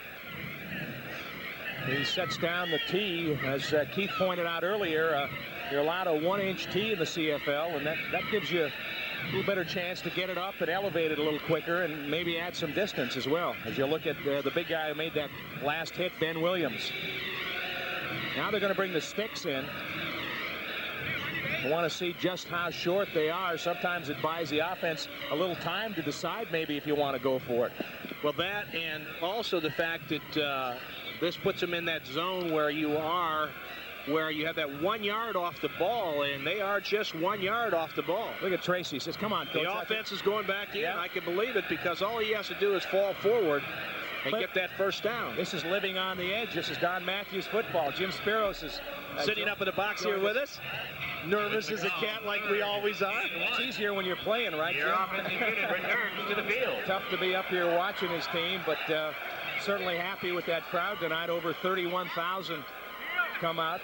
He sets down the tee. As Keith pointed out earlier, you're allowed a 1-inch tee in the CFL, and that gives you a little better chance to get it up and elevate it a little quicker and maybe add some distance as well. As you look at the big guy who made that last hit, Ben Williams. Now they're going to bring the sticks in. I want to see just how short they are. Sometimes it buys the offense a little time to decide maybe if you want to go for it. Well, that and also the fact that this puts them in that zone where you have that 1 yard off the ball, and they are just 1 yard off the ball. Look at Tracy. He says, come on, Coach. The offense is going back in. Yeah. I can believe it because all he has to do is fall forward and get that first down. This is living on the edge. This is Don Matthews football. Jim Spiros is sitting up in the box here with us. Nervous as a cat like we always are. It's easier when you're playing, right, Jim? Your offensive unit returns to the field. Tough to be up here watching his team, but certainly happy with that crowd tonight. Over 31,000 come out.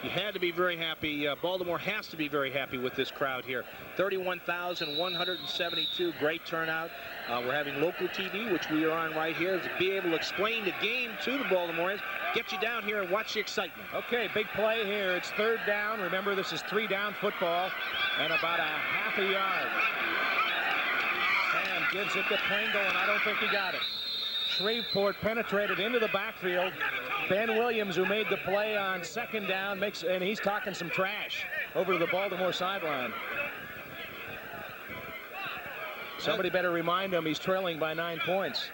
You had to be very happy. Baltimore has to be very happy with this crowd here. 31,172, great turnout. We're having local TV, which we are on right here, to be able to explain the game to the Baltimoreans. Get you down here and watch the excitement. Okay, big play here. It's 3rd down. Remember, this is 3-down football and about a half a yard. Sam gives it to Pringle, and I don't think he got it. Shreveport penetrated into the backfield. Ben Williams, who made the play on 2nd down, and he's talking some trash over to the Baltimore sideline. Somebody better remind him he's trailing by 9 points.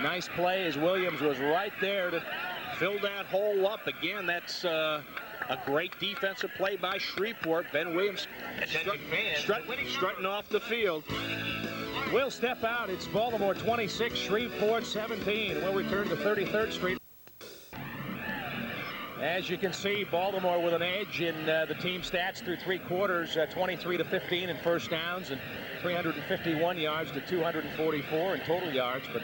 Nice play as Williams was right there to fill that hole up. Again, that's a great defensive play by Shreveport. Ben Williams strutting off the field. We'll step out. It's Baltimore 26, Shreveport 17. We'll return to 33rd Street. As you can see, Baltimore with an edge in the team stats through 3 quarters, 23 to 15 in first downs and 351 yards to 244 in total yards. But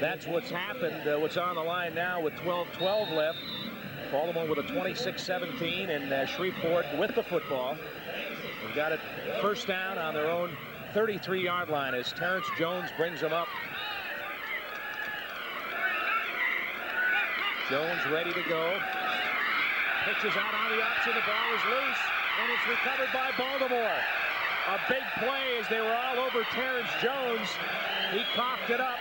that's what's happened. What's on the line now with 12-12 left. Baltimore with a 26-17 and Shreveport with the football. We've got it first down on their own 33-yard line as Terrence Jones brings them up. Jones ready to go. Pitches out on the option. The ball is loose, and it's recovered by Baltimore. A big play as they were all over Terrence Jones. He coughed it up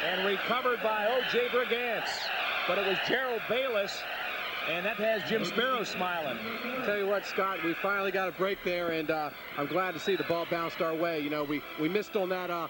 and recovered by O.J. Brigance. But it was Gerald Bayless And that has Jim Sparrow smiling. Tell you what, Scott, we finally got a break there, and I'm glad to see the ball bounced our way. You know, we missed on that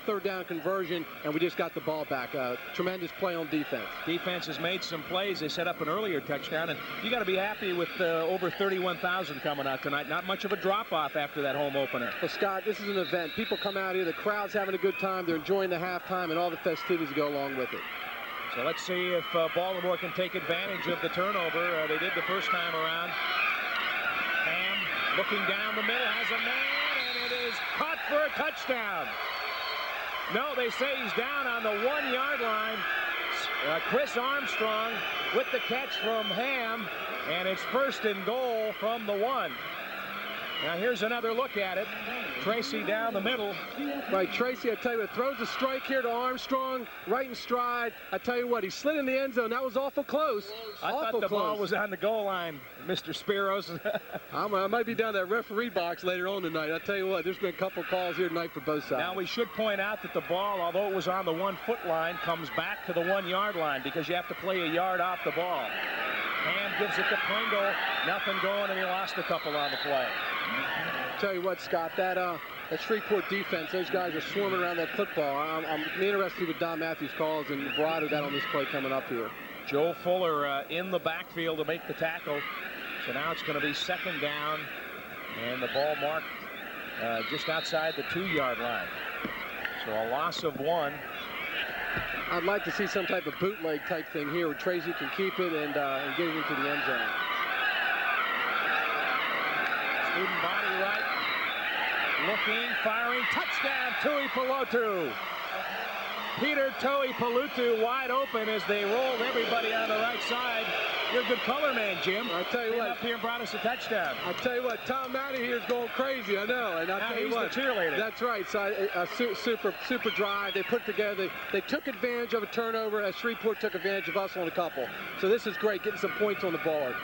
third down conversion, and we just got the ball back. Tremendous play on defense. Defense has made some plays. They set up an earlier touchdown, and you got to be happy with over 31,000 coming out tonight. Not much of a drop-off after that home opener. Well, Scott, this is an event. People come out here. The crowd's having a good time. They're enjoying the halftime and all the festivities that go along with it. So let's see if Baltimore can take advantage of the turnover. They did the first time around. Ham looking down the middle, has a man, and it is caught for a touchdown. No, they say he's down on the 1-yard line. Chris Armstrong with the catch from Ham, and it's 1st and goal from the 1. Now here's another look at it. Tracy down the middle. Right, Tracy, I tell you what, throws a strike here to Armstrong, right in stride. I tell you what, he slid in the end zone. That was awful close. I thought the ball was on the goal line, Mr. Spiros. I might be down that referee box later on tonight. I tell you what, there's been a couple calls here tonight for both sides. Now we should point out that the ball, although it was on the 1-foot line, comes back to the 1-yard line because you have to play a yard off the ball. Ham gives it to Pringle. Nothing going, and he lost a couple on the play. Tell you what, Scott, that Shreveport defense, those guys are swarming around that football. I'm interested what Don Matthews calls and the Bravado got on this play coming up here. Joe Fuller in the backfield to make the tackle. So now it's going to be 2nd down, and the ball marked just outside the 2-yard line. So a loss of 1. I'd like to see some type of bootleg type thing here where Tracy can keep it and get it into the end zone. Student body right. Looking, firing, touchdown, Tui Pelotu. Peter Tui Pelotu wide open as they rolled everybody on the right side. You're a good color man, Jim. I tell you what, up here and brought us a touchdown. I tell you what, Tom Matty here is going crazy. I know, and I tell you what, the cheerleader. That's right. So super drive. They put together. They took advantage of a turnover as Shreveport took advantage of us on a couple. So this is great, getting some points on the board.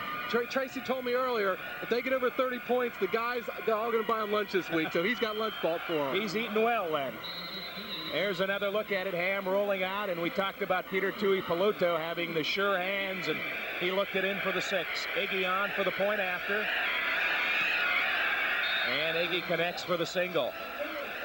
Tracy told me earlier, if they get over 30 points, the guys, they're all going to buy him lunch this week. So he's got lunch bought for him. He's eating well then. There's another look at it. Ham rolling out, and we talked about Peter Tui Peloto having the sure hands, and he looked it in for the 6. Iggy on for the point after. And Iggy connects for the single.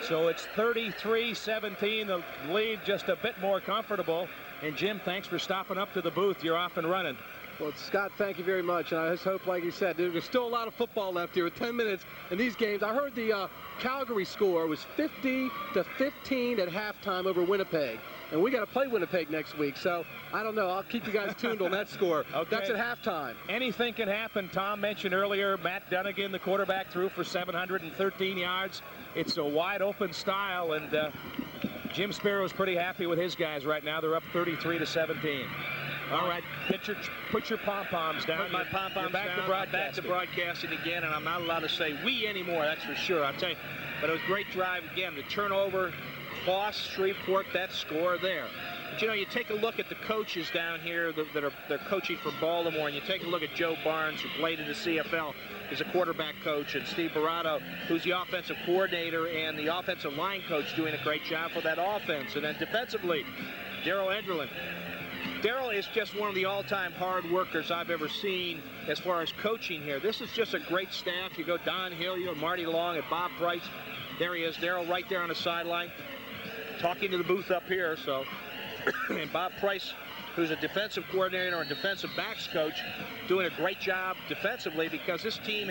So it's 33-17. The lead just a bit more comfortable. And Jim, thanks for stopping up to the booth. You're off and running. Well, Scott, thank you very much. And I just hope, like you said, there's still a lot of football left here with 10 minutes in these games. I heard the Calgary score was 50-15 at halftime over Winnipeg. And we got to play Winnipeg next week. So, I don't know. I'll keep you guys tuned on that score. Okay. That's at halftime. Anything can happen. Tom mentioned earlier, Matt Dunnigan, the quarterback, threw for 713 yards. It's a wide open style, and Jim Sparrow's pretty happy with his guys right now. They're up 33-17. All right, put your pom-poms down. Put my pom-poms back down. Back to broadcasting again, and I'm not allowed to say we anymore, that's for sure. I'll tell you. But it was a great drive again. The turnover cost Shreveport that score there. But, you know, you take a look at the coaches down here they're coaching for Baltimore, and you take a look at Joe Barnes, who played in the CFL, is a quarterback coach, and Steve Barato, who's the offensive coordinator and the offensive line coach, doing a great job for that offense. And then defensively, Daryl Enderlin. Daryl is just one of the all-time hard workers I've ever seen as far as coaching here. This is just a great staff. You go Don Hill, you go Marty Long, and Bob Price. There he is, Daryl, right there on the sideline, talking to the booth up here. So, and Bob Price, who's a defensive coordinator and defensive backs coach, doing a great job defensively, because this team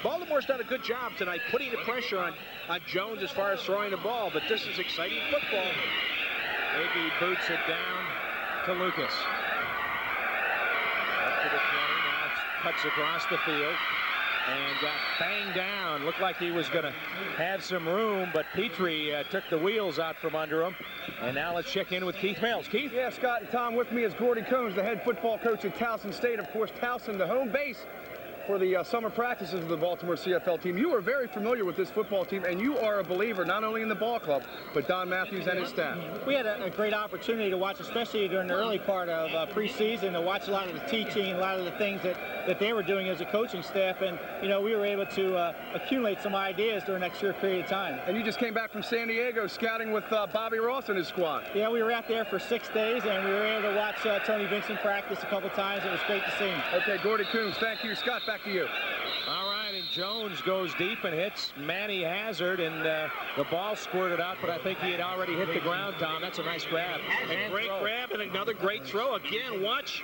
Baltimore's done a good job tonight putting the pressure on Jones as far as throwing the ball, but this is exciting football. Iggy boots it down to Lucas. Up to the 20, now it cuts across the field and got banged down. Looked like he was going to have some room, but Petrie took the wheels out from under him. And now let's check in with Keith Mills. Keith? Yeah, Scott and Tom, with me is Gordy Combs, the head football coach at Towson State. Of course, Towson, the home base for the summer practices of the Baltimore CFL team. You are very familiar with this football team, and you are a believer not only in the ball club, but Don Matthews and his staff. We had a great opportunity to watch, especially during the early part of preseason, to watch a lot of the teaching, a lot of the things that they were doing as a coaching staff, and we were able to accumulate some ideas during that short period of time. And you just came back from San Diego scouting with Bobby Ross and his squad. Yeah, we were out there for 6 days, and we were able to watch Tony Vincent practice a couple times. It was great to see him. Okay, Gordy Coombs, thank you. Scott, back to you. All right, and Jones goes deep and hits Manny Hazard, and the ball squirted out, but I think he had already hit the ground, Tom. That's a nice grab. And great grab and another great throw. Again, watch,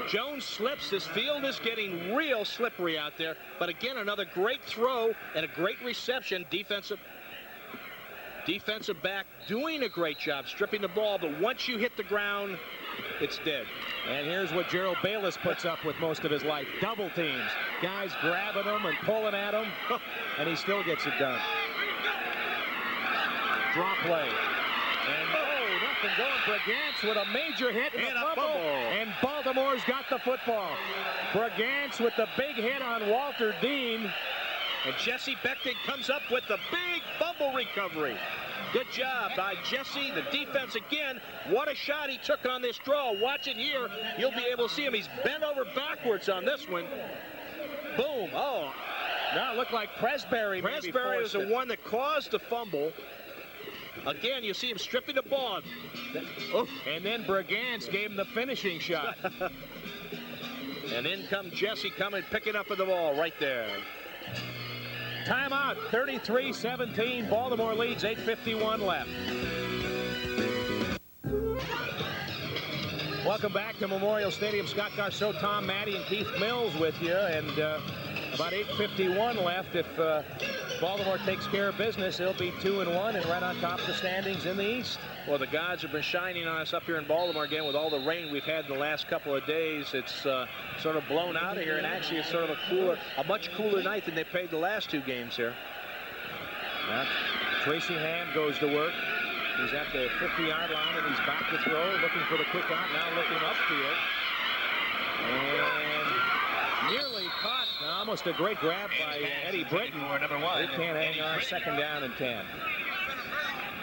Jones slips. This field is getting real slippery out there, but again, another great throw and a great reception. Defensive back doing a great job stripping the ball, but once you hit the ground, it's dead. And here's what Gerald Bayless puts up with most of his life. Double teams. Guys grabbing him and pulling at him, and he still gets it done. Draw play. And nothing going. Brigance with a major hit and a fumble. And Baltimore's got the football. Brigance with the big hit on Walter Dean. And Jesse Beckton comes up with the big fumble recovery. Good job by Jesse. The defense again. What a shot he took on this draw. Watch it here. You'll be able to see him. He's bent over backwards on this one. Boom. Oh. No, it looked like Presbury. Presbury was the one that caused the fumble. Again, you see him stripping the ball. Oh. And then Brigance gave him the finishing shot. And in comes Jesse coming, picking up the ball right there. Timeout, 33-17. Baltimore leads, 8:51 left. Welcome back to Memorial Stadium. Scott Garceau, Tom Matte, and Keith Mills with you. And about 8:51 left. If Baltimore takes care of business, it'll be 2-1 and right on top of the standings in the East. Well, the gods have been shining on us up here in Baltimore again with all the rain we've had in the last couple of days. It's sort of blown out of here, and actually it's sort of a much cooler night than they played the last 2 games here. Now, Tracy Ham goes to work. He's at the 50-yard line, and he's back to throw, looking for the quick out, now looking upfield. And nearly caught. Almost a great grab by Eddie Britton. He can't hang on. 2nd down and 10.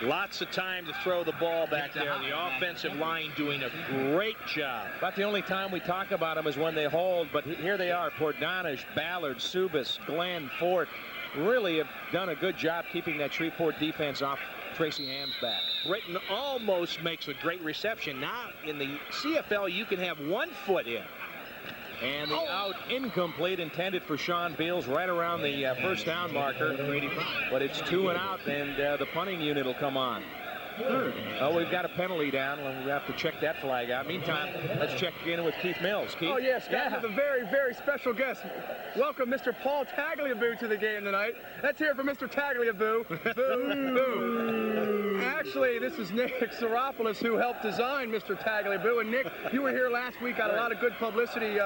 Lots of time to throw the ball back there. The offensive line doing a great job. About the only time we talk about them is when they hold, but here they are. Pordanish, Ballard, Subas, Glenn, Fort really have done a good job keeping that Shreveport defense off Tracy Ham's back. Britton almost makes a great reception. Now in the CFL, you can have 1 foot in. And the out incomplete, intended for Sean Beals right around the first down marker. But it's 2 and out, and the punting unit will come on. Oh, we've got a penalty down. We'll have to check that flag out. Meantime, let's check in with Keith Mills. Keith? Oh, yes, Scott, with a very, very special guest. Welcome, Mr. Paul Tagliabue to the game tonight. Let's hear it for Mr. Tagliabue. Boo, boo. Actually, this is Nick Saropoulos, who helped design Mr. Tagliabue. And Nick, you were here last week, got a lot of good publicity.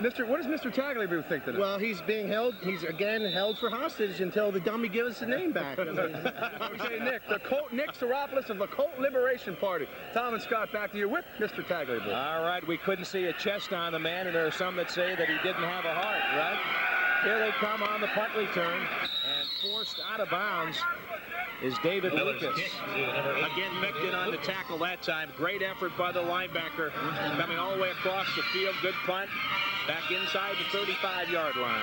What does Mr. Tagliabue think today? Well, he's being held. He's again held for hostage until the dummy gives us the name back. I mean. Okay, Nick Saropoulos of the Colt Liberation Party. Tom and Scott, back to you with Mr. Tagliabue. All right, we couldn't see a chest on the man, and there are some that say that he didn't have a heart, right? Here they come on the punt return, and forced out of bounds is David Lucas. Again, Beckton on the tackle that time. Great effort by the linebacker. Coming all the way across the field. Good punt. Back inside the 35-yard line.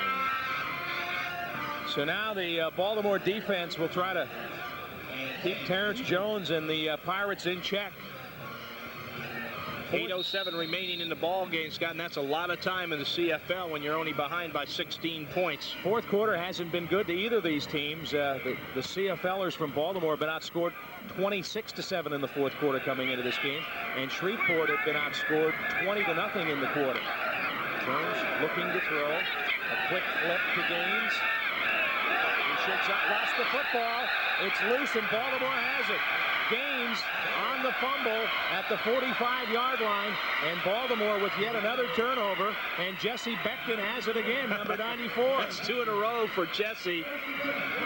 So now the Baltimore defense will try to keep Terrence Jones and the Pirates in check. 8:07 remaining in the ball game, Scott, and that's a lot of time in the CFL when you're only behind by 16 points. Fourth quarter hasn't been good to either of these teams. The CFLers from Baltimore have been outscored 26-7 in the fourth quarter coming into this game, and Shreveport have been outscored 20-0 in the quarter. Jones looking to throw. A quick flip to Gaines. He shakes up, lost the football. It's loose, and Baltimore has it. Gaines on the fumble at the 45-yard line, and Baltimore with yet another turnover, and Jesse Beckton has it again, number 94. That's 2 in a row for Jesse.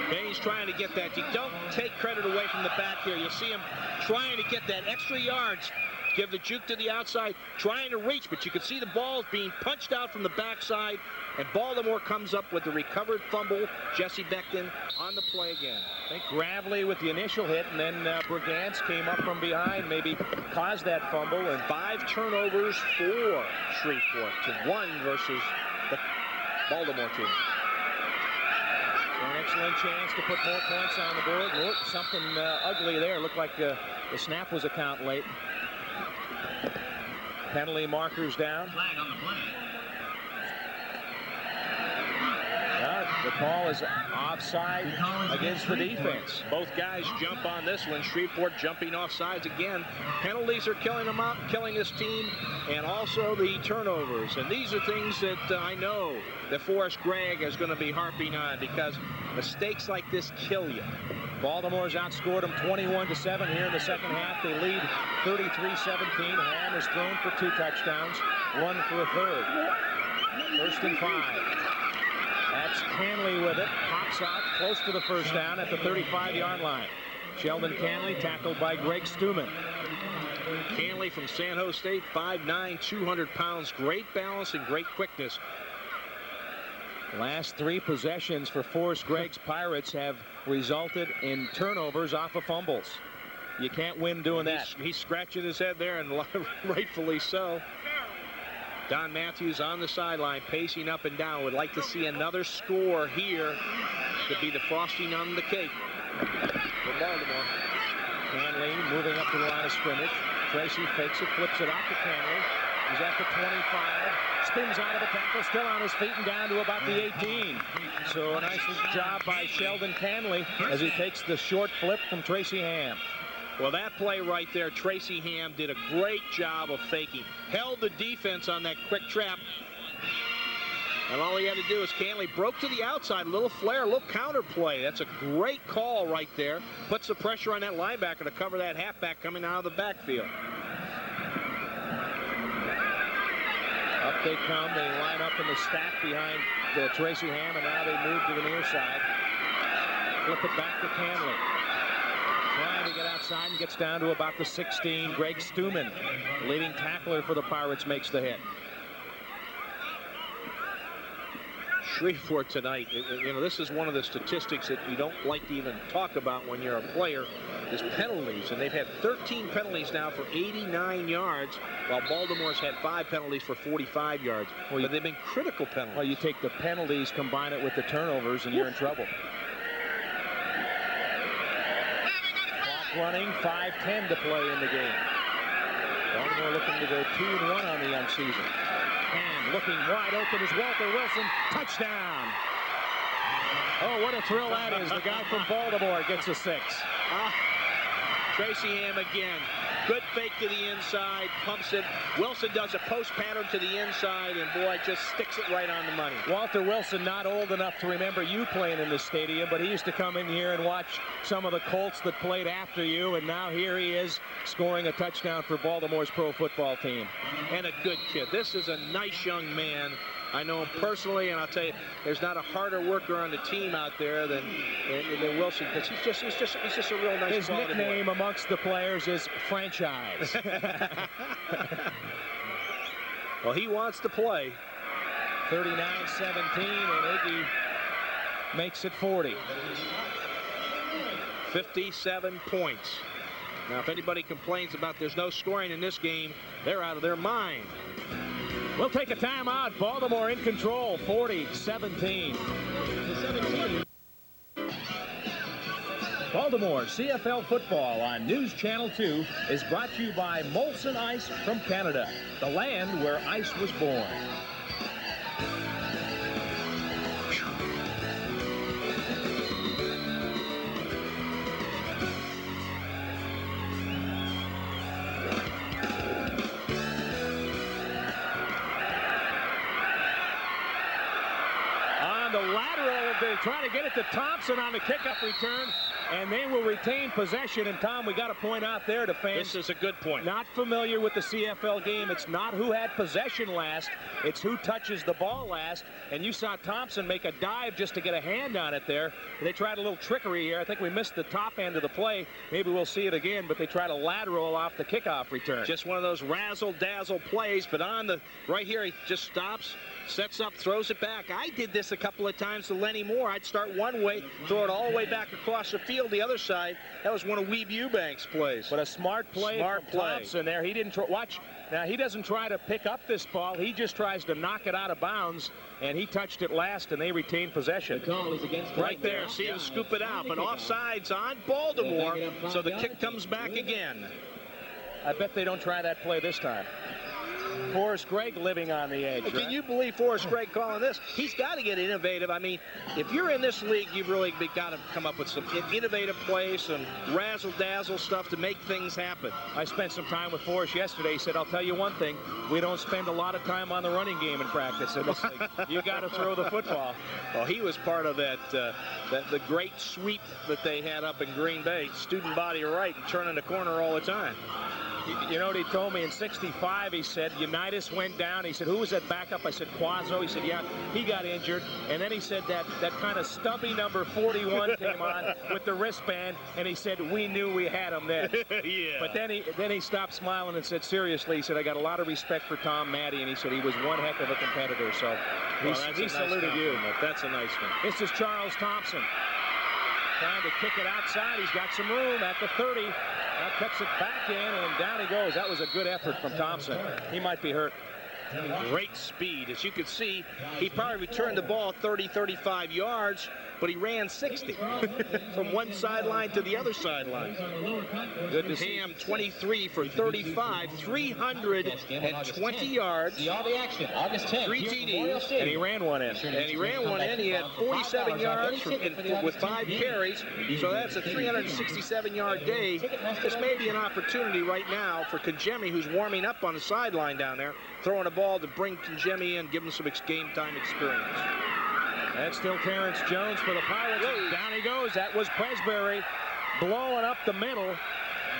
Gaines trying to get that. You don't take credit away from the back here. You'll see him trying to get that extra yards. give the juke to the outside, trying to reach, but you can see the ball being punched out from the backside, and Baltimore comes up with the recovered fumble. Jesse Becton on the play again. I think Gravely with the initial hit, and then Brigance came up from behind, maybe caused that fumble. And 5 turnovers for Shreveport to 1 versus the Baltimore team. So an excellent chance to put more points on the board. Look, something ugly there. Looked like the snap was a count late. Penalty markers down. Flag on the play. The call is offside against the defense. Both guys jump on this one. Shreveport jumping off sides again. Penalties are killing them out, killing this team, and also the turnovers. And these are things that I know that Forrest Gregg is going to be harping on, because mistakes like this kill you. Baltimore's outscored them 21-7 here in the second half. They lead 33-17. Ham is thrown for 2 touchdowns, 1 for a third. 1st and 5. That's Canley with it. Pops out close to the first down at the 35-yard line. Sheldon Canley tackled by Greg Stuman. Canley from San Jose State, 5'9", 200 pounds. Great balance and great quickness. Last 3 possessions for Forrest Gregg's Pirates have resulted in turnovers off of fumbles. You can't win doing that. He's scratching his head there, and rightfully so. Don Matthews on the sideline, pacing up and down. Would like to see another score here. Could be the frosting on the cake for Baltimore. Canley moving up to the line of scrimmage. Tracy fakes it, flips it off to Canley. He's at the 25. Spins out of the tackle, still on his feet and down to about the 18. So a nice job by Sheldon Canley as he takes the short flip from Tracy Ham. Well, that play right there, Tracy Ham did a great job of faking. Held the defense on that quick trap. And all he had to do is Canley broke to the outside, a little flare, a little counter play. That's a great call right there. Puts the pressure on that linebacker to cover that halfback coming out of the backfield. Up they come. They line up in the stack behind Tracy Ham, and now they move to the near side. Flip it back to Canley. Trying to get outside and gets down to about the 16. Greg Stuman, leading tackler for the Pirates, makes the hit. Shreveport tonight, you know, this is one of the statistics that you don't like to even talk about when you're a player, is penalties. And they've had 13 penalties now for 89 yards, while Baltimore's had 5 penalties for 45 yards. Well, but they've been critical penalties. Well, you take the penalties, combine it with the turnovers, and you're in trouble. Running, 5:10 to play in the game. Baltimore looking to go 2-1 on the young season. And looking wide open is Walter Wilson. Touchdown. Oh, what a thrill that is. The guy from Baltimore gets a 6. Tracy Ham again. Good fake to the inside, pumps it. Wilson does a post pattern to the inside, and boy, just sticks it right on the money. Walter Wilson, not old enough to remember you playing in this stadium, but he used to come in here and watch some of the Colts that played after you, and now here he is scoring a touchdown for Baltimore's pro football team. And a good kid. This is a nice young man. I know him personally, and I'll tell you, there's not a harder worker on the team out there than Wilson, because he's just a real nice. His nickname boy amongst the players is Franchise. Well, he wants to play. 39-17, and Iggy makes it 40. 57 points. Now, if anybody complains about there's no scoring in this game, they're out of their mind. We'll take a timeout. Baltimore in control, 40-17. Baltimore CFL football on News Channel 2 is brought to you by Molson Ice from Canada, the land where ice was born. Trying to get it to Thompson on the kickoff return. and they will retain possession. And Tom, we got to point out there to fans. This is a good point. Not familiar with the CFL game. It's not who had possession last. It's who touches the ball last. And you saw Thompson make a dive just to get a hand on it there. They tried a little trickery here. I think we missed the top end of the play. Maybe we'll see it again, but they tried a lateral off the kickoff return. Just one of those razzle-dazzle plays, but on the right here, he just stops, sets up, throws it back. I did this a couple of times to Lenny Moore. I'd start one way, throw it all the way back across the field the other side. That was one of Weeb Eubank's plays. But a smart play from Thompson there. He didn't watch. Now, he doesn't try to pick up this ball. He just tries to knock it out of bounds, and he touched it last, and they retained possession. The call is against right there. See him scoop it out, but offsides on Baltimore, so the kick comes back again. I bet they don't try that play this time. Forrest Gregg living on the edge. Can you believe Forrest Gregg calling this? He's got to get innovative. I mean, if you're in this league, you've really got to come up with some innovative plays, some razzle-dazzle stuff to make things happen. I spent some time with Forrest yesterday. He said, I'll tell you one thing, we don't spend a lot of time on the running game in practice in this league. You got to throw the football. Well, he was part of that, the great sweep that they had up in Green Bay, student body right and turning the corner all the time. You know what he told me in '65? He said Unitas went down. He said, who was that backup? I said Quazzo. He said, yeah, he got injured. And then he said that kind of stumpy number 41 came on with the wristband, and he said we knew we had him then. Yeah. But then he stopped smiling and said, seriously, he said, I got a lot of respect for Tom Maddie, and he said he was one heck of a competitor. So he saluted you. That's a nice one. This is Charles Thompson trying to kick it outside. He's got some room at the 30. Now cuts it back in, and down he goes. That was a good effort from Thompson. He might be hurt. Great speed. As you can see, he probably returned the ball 30, 35 yards, but he ran 60 from one sideline to the other sideline. Good to see. Ham 23 for 35, 320 yards. The action, August 10th. 3 TDs. And he ran one in. He had 47 yards with 5 carries. So that's a 367-yard day. This may be an opportunity right now for Kajemi, who's warming up on the sideline down there, throwing a ball to bring Kajemi in, give him some game time experience. That's still Terrence Jones for the Pirates. Down he goes. That was Presbury blowing up the middle.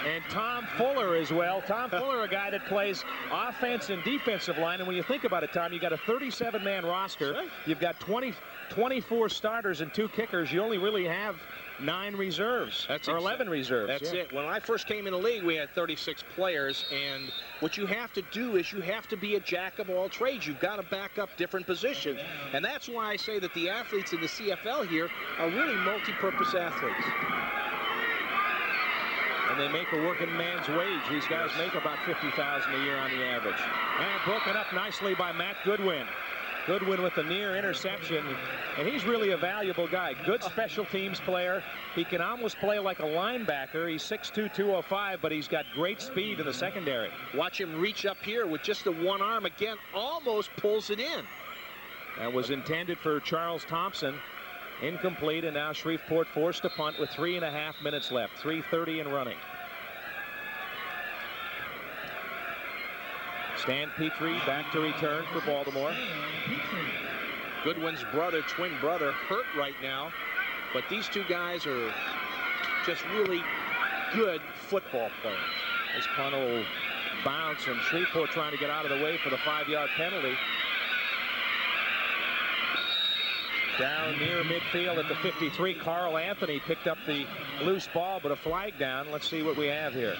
And Tom Fuller as well. Tom Fuller, a guy that plays offense and defensive line. And when you think about it, Tom, you got a 37-man roster. You've got 24 starters and 2 kickers. You only really have 9 reserves, or 11 reserves. That's it. When I first came in the league, we had 36 players, and what you have to do is you have to be a jack of all trades. You've got to back up different positions, and that's why I say that the athletes in the CFL here are really multi-purpose athletes. And they make a working man's wage. These guys make about $50,000 a year on the average. And broken up nicely by Matt Goodwin. Goodwin with the near interception, and he's really a valuable guy. Good special teams player. He can almost play like a linebacker. He's 6'2", 205, but he's got great speed in the secondary. Watch him reach up here with just the one arm again, almost pulls it in. That was intended for Charles Thompson. Incomplete, and now Shreveport forced to punt with 3.5 minutes left. 3:30 and running. Stan Petrie back to return for Baltimore. Goodwin's twin brother, hurt right now. But these two guys are just really good football players. This punt will bounce, and Shreveport trying to get out of the way for the 5-yard penalty. Down near midfield at the 53, Carl Anthony picked up the loose ball, but a flag down. Let's see what we have here.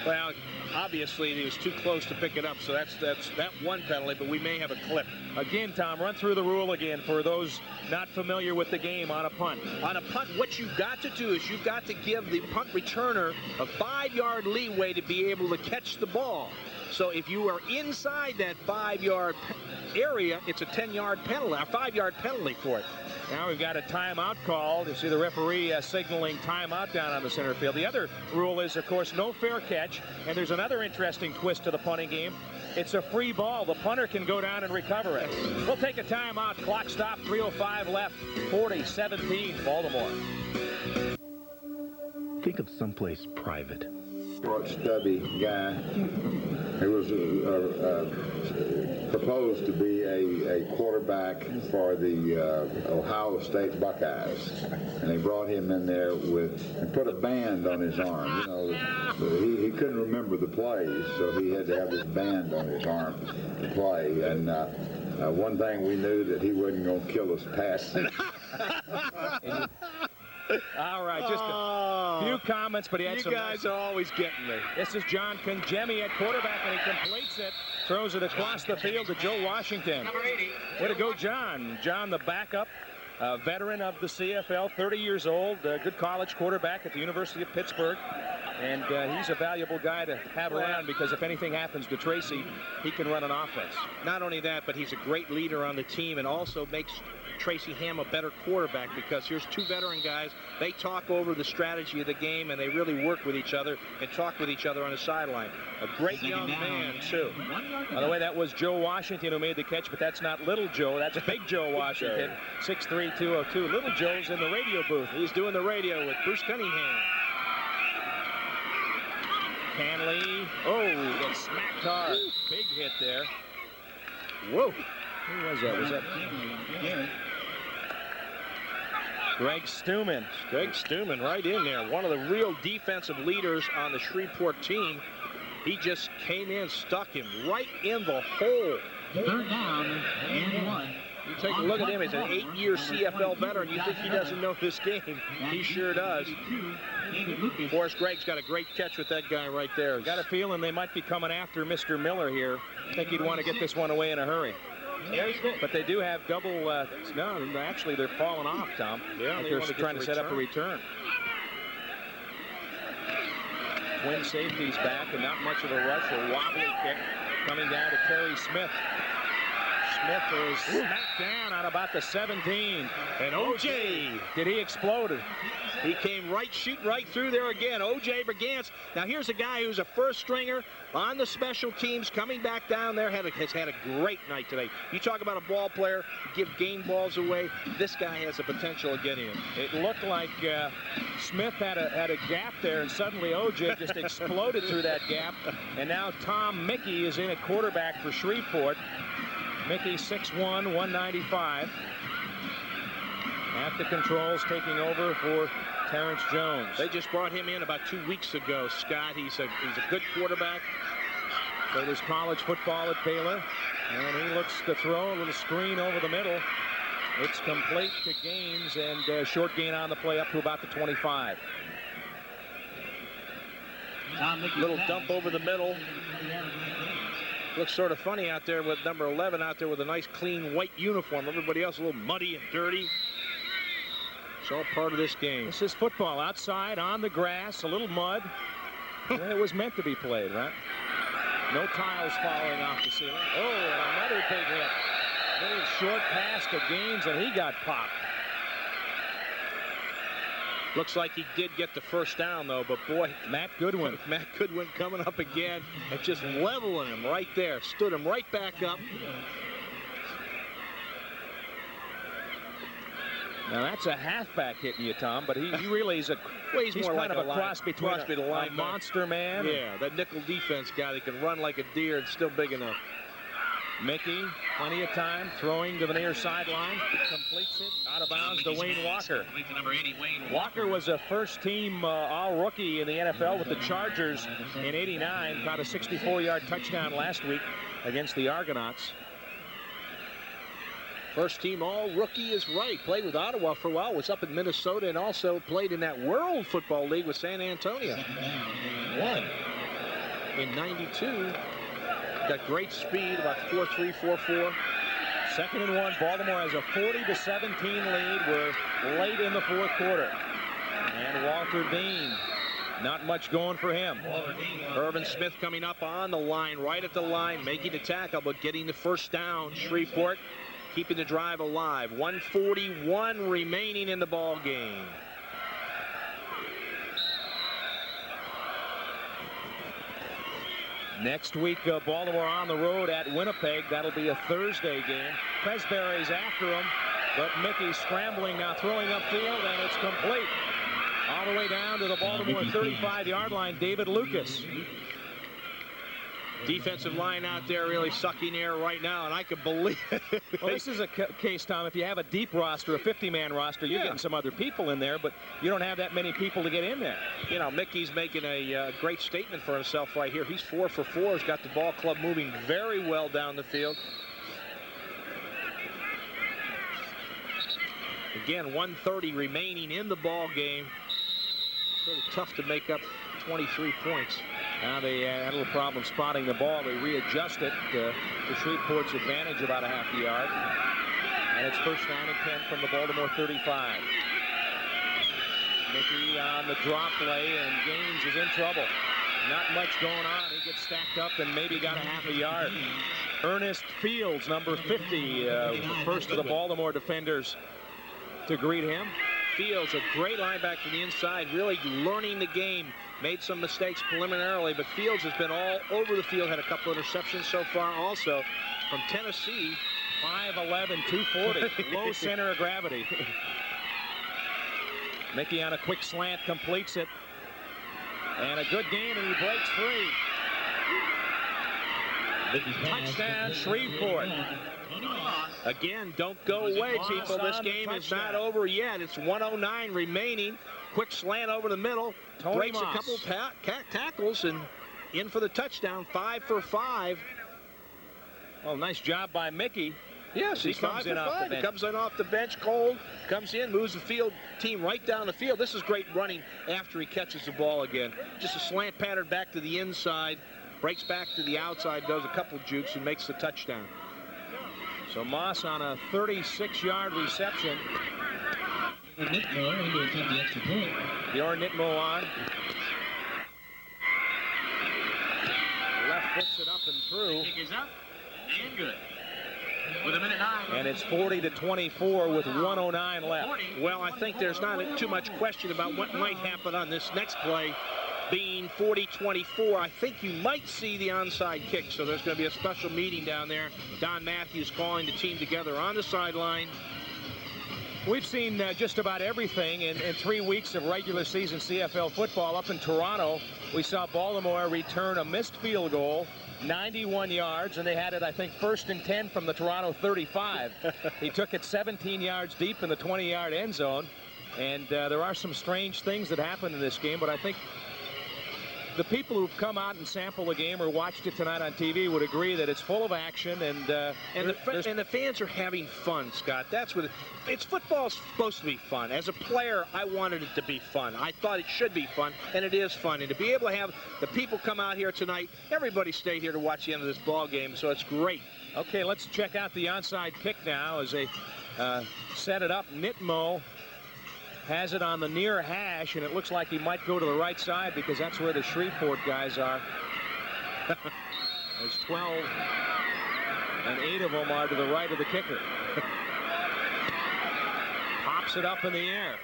Well, obviously he was too close to pick it up, so that's that one penalty, but we may have a clip. Again, Tom, run through the rule again for those not familiar with the game on a punt. On a punt, what you've got to do is you've got to give the punt returner a 5-yard leeway to be able to catch the ball. So if you are inside that 5-yard area, it's a 10-yard penalty, a 5-yard penalty for it. Now we've got a timeout called. You see the referee signaling timeout down on the center field. The other rule is, of course, no fair catch. And there's another interesting twist to the punting game. It's a free ball. The punter can go down and recover it. We'll take a timeout. Clock stop, 3:05 left, 40-17, Baltimore. Think of someplace private. Short, stubby guy. He was proposed to be a quarterback for the Ohio State Buckeyes, and they brought him in there and put a band on his arm. You know, he couldn't remember the plays, so he had to have this band on his arm to play. And one thing we knew, that he wasn't going to kill us passing. All right, just a few comments, but he had some. You guys are always getting me. This is John Congemi at quarterback, and he completes it. Throws it across the field to Joe Washington. Way to go, John. John, the backup, veteran of the CFL, 30 years old, good college quarterback at the University of Pittsburgh. And he's a valuable guy to have around, because if anything happens to Tracy, he can run an offense. Not only that, but he's a great leader on the team, and also makes Tracy Ham a better quarterback, because here's two veteran guys. They talk over the strategy of the game, and they really work with each other and talk with each other on the sideline. A great young man, too. By the way, that was Joe Washington who made the catch, but that's not Little Joe. That's Big Joe Washington, 6'3", 202. Little Joe's in the radio booth. He's doing the radio with Bruce Cunningham. Hanley, gets smacked hard. Big hit there. Whoa. Who was that? Was that Greg Stuman? Greg Stuman right in there. One of the real defensive leaders on the Shreveport team. He just came in, stuck him right in the hole. Third down and 1. You take a look at him. He's an 8-year CFL veteran. You think he doesn't know this game? He sure does. Forrest Gregg's got a great catch with that guy right there. Got a feeling they might be coming after Mr. Miller here. I think he'd want to get this one away in a hurry. But they do have double. No, actually, they're falling off, Tom. Yeah, they're trying to set up a return. Twin safety's back, and not much of a rush. A wobbly kick coming down to Terry Smith. Smith is smacked down on about the 17. And O.J. Did he explode? He came shoot right through there again. O.J. Brigance. Now here's a guy who's a first stringer on the special teams, coming back down there. Has had a great night today. You talk about a ball player, give game balls away. This guy has the potential of getting it. It looked like Smith had a gap there, and suddenly O.J. just exploded through that gap. And now Tom Mickey is in at quarterback for Shreveport. Mickey 6'1", 195. At the controls, taking over for Terrence Jones. They just brought him in about 2 weeks ago, Scott. He's a good quarterback. Played his college football at Baylor. And he looks to throw a little screen over the middle. It's complete to Gaines, and short gain on the play up to about the 25. Little dump over the middle. Looks sort of funny out there with number 11 out there with a nice clean white uniform. Everybody else a little muddy and dirty. It's all part of this game. This is football. Outside on the grass, a little mud. The way it was meant to be played, right? No tiles falling off the ceiling. Oh, and another big hit. Little short pass to Gaines, and he got popped. Looks like he did get the first down, though, but boy, Matt Goodwin coming up again and just leveling him right there. Stood him right back up. Now, that's a halfback hitting you, Tom, but he really is he's more kind like of a cross between a monster man. Yeah, that nickel defense guy that can run like a deer and still big enough. Mickey, plenty of time, throwing to the near sideline. Completes it out of bounds to Wayne Walker. Walker was a first-team all-rookie in the NFL with the Chargers in '89. Caught a 64-yard touchdown last week against the Argonauts. First-team all-rookie is right. Played with Ottawa for a while. Was up in Minnesota and also played in that World Football League with San Antonio. Won in '92. Got great speed, about 4.3, 4.4. 2nd and 1. Baltimore has a 40-17 lead. We're late in the fourth quarter. And Walter Dean, not much going for him. Irvin Smith coming up on the line, right at the line, making the tackle, but getting the first down. Shreveport keeping the drive alive. 1:41 remaining in the ball game. Next week, Baltimore on the road at Winnipeg. That'll be a Thursday game. Presbury's after him, but Mickey scrambling now, throwing upfield, and it's complete. All the way down to the Baltimore 35-yard line, David Lucas. Defensive line out there really sucking air right now, and I can believe it. Well, this is a case, Tom. If you have a deep roster, a 50-man roster, you're getting some other people in there, but you don't have that many people to get in there. You know, Mickey's making a great statement for himself right here. He's 4 for 4. He's got the ball club moving very well down the field. Again, 1:30 remaining in the ball game. Sort of tough to make up 23 points. Now they had a little problem spotting the ball. They readjust it to Shreveport's advantage about a half a yard. And it's first down and 10 from the Baltimore 35. Mickey on the drop play, and Gaines is in trouble. Not much going on. He gets stacked up and maybe got a half a yard. Ernest Fields, number 50, the first of the Baltimore defenders to greet him. Fields, a great linebacker from the inside, really learning the game. Made some mistakes preliminarily, but Fields has been all over the field, had a couple of interceptions so far also from Tennessee. 5'11", 240, low center of gravity. Mickey on a quick slant completes it. And a good game, and he breaks free. Touchdown, Shreveport. Again, don't go away, people. This game is not over yet. It's 1:09 remaining. Quick slant over the middle. Breaks a couple tackles and in for the touchdown. 5 for 5. Oh, nice job by Mickey. Yes, he comes in off the bench. He comes in off the bench cold, comes in, moves the field team right down the field. This is great running after he catches the ball again. Just a slant pattern back to the inside, breaks back to the outside, does a couple jukes, and makes the touchdown. So Moss on a 36-yard reception. Bjorn Nitmo on. Left foots it up and through. Kick is up and good. With a minute 9. And it's 40-24 with 1:09 left. Well, I think there's not too much question about what might happen on this next play. Being 40-24, I think you might see the onside kick. So there's going to be a special meeting down there. Don Matthews calling the team together on the sideline. We've seen just about everything in 3 weeks of regular season CFL football. Up in Toronto, we saw Baltimore return a missed field goal, 91 yards, and they had it, I think, 1st and 10 from the Toronto 35. He took it 17 yards deep in the 20-yard end zone, and there are some strange things that happen in this game, but I think the people who've come out and sampled the game or watched it tonight on TV would agree that it's full of action, and the fans are having fun, Scott. That's what it's football's supposed to be fun. As a player, I wanted it to be fun. I thought it should be fun, and it is fun. And to be able to have the people come out here tonight, everybody stayed here to watch the end of this ball game, so it's great. Okay, let's check out the onside kick now as they set it up. Nitmo has it on the near hash, and it looks like he might go to the right side because that's where the Shreveport guys are. There's 12, and 8 of them are to the right of the kicker. Pops it up in the air.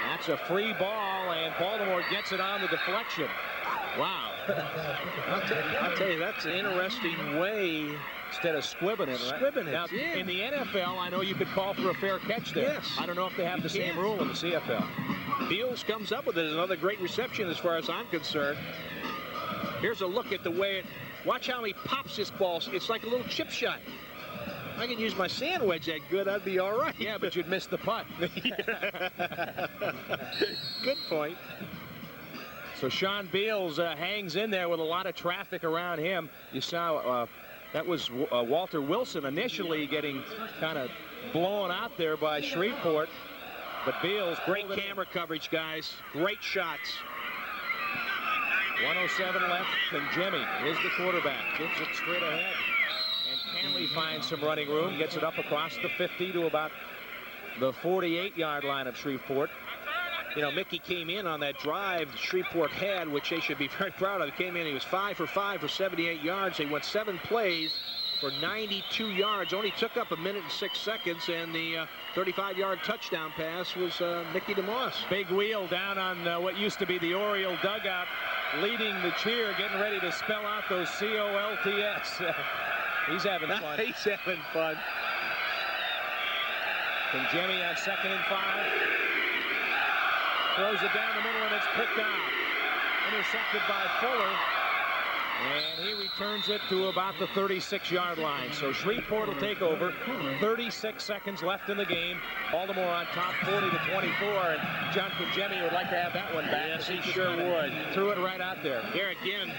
That's a free ball, and Baltimore gets it on the deflection. Wow. I'll tell you, that's an interesting way. Instead of squibbing it, right? Squibbing it, now, yeah. In the NFL, I know you could call for a fair catch there. Yes. I don't know if they have the same rule in the CFL. Fields comes up with it. Another great reception as far as I'm concerned. Here's a look at the way it, watch how he pops this ball. It's like a little chip shot. If I could use my sand wedge that good, I'd be all right. Yeah, but you'd miss the putt. Good point. So Sean Beals hangs in there with a lot of traffic around him. You saw that was Walter Wilson initially getting kind of blown out there by Shreveport. But Beals, great camera coverage, guys. Great shots. 1:07 left, and Jimmy is the quarterback. Gives it straight ahead. And Canley finds some running room, gets it up across the 50 to about the 48-yard line of Shreveport. You know, Mickey came in on that drive Shreveport had, which they should be very proud of. He came in, he was 5 for 5 for 78 yards. They went 7 plays for 92 yards. Only took up 1 minute and 6 seconds, and the 35-yard touchdown pass was Mickey DeMoss. Big wheel down on what used to be the Oriole dugout, leading the cheer, getting ready to spell out those COLTS. He's having fun. He's having fun. From Jimmy on 2nd and 5. Throws it down the middle, and it's picked out. Intercepted by Fuller. And he returns it to about the 36-yard line. So Shreveport will take over. 36 seconds left in the game. Baltimore on top 40-24. And John Kajemi would like to have that one back. Yes, he sure would. Threw it right out there. Here again,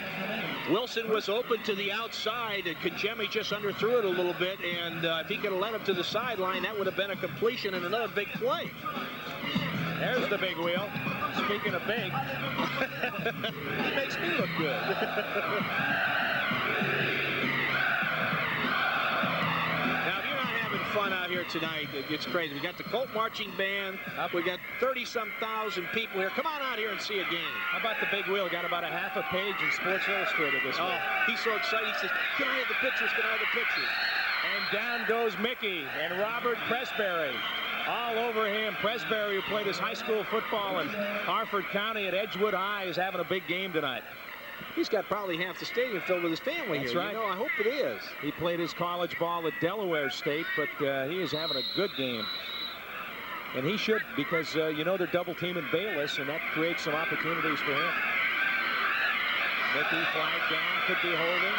Wilson was open to the outside, and Kajemi just underthrew it a little bit. And if he could have led him to the sideline, that would have been a completion and another big play. There's the big wheel. Speaking of big, it makes me look good. Now, if you're not having fun out here tonight, it's crazy. We got the Colt Marching Band. We got 30-some thousand people here. Come on out here and see a game. How about the big wheel? Got about a half a page in Sports Illustrated this week. He's so excited. He says, "Can I have the pictures? Can I have the pictures?" And down goes Mickey and Robert Pressberry. All over him. Pressberry, who played his high school football in Harford County at Edgewood High, is having a big game tonight. He's got probably half the stadium filled with his family. That's here. right. You know, I hope it is. He played his college ball at Delaware State, but he is having a good game. And he should, because, you know, they're double-teaming Bayless, and that creates some opportunities for him. Mickey flag down, could be holding.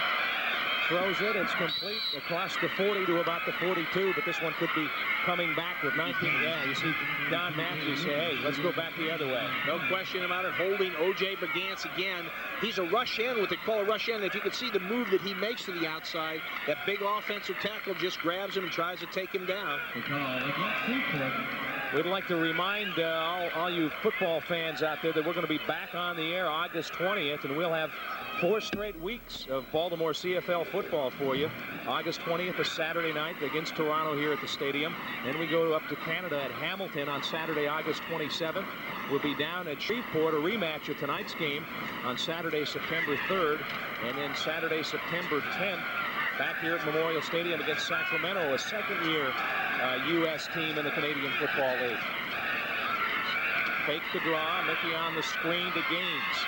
Throws it, it's complete across the 40 to about the 42, but this one could be coming back with 19. Yeah, you see Don Matthews say, hey, let's go back the other way. No question about it. Holding O.J. Bagance again. He's a rush in, what they call a rush in. If you could see the move that he makes to the outside, that big offensive tackle just grabs him and tries to take him down. We'd like to remind all you football fans out there that we're going to be back on the air August 20th, and we'll have 4 straight weeks of Baltimore CFL football for you. August 20th, a Saturday night against Toronto here at the stadium. Then we go up to Canada at Hamilton on Saturday, August 27th. We'll be down at Shreveport, a rematch of tonight's game on Saturday, September 3rd. And then Saturday, September 10th, back here at Memorial Stadium against Sacramento, a second-year U.S. team in the Canadian Football League. Fake the draw, Mickey on the screen to Gaines.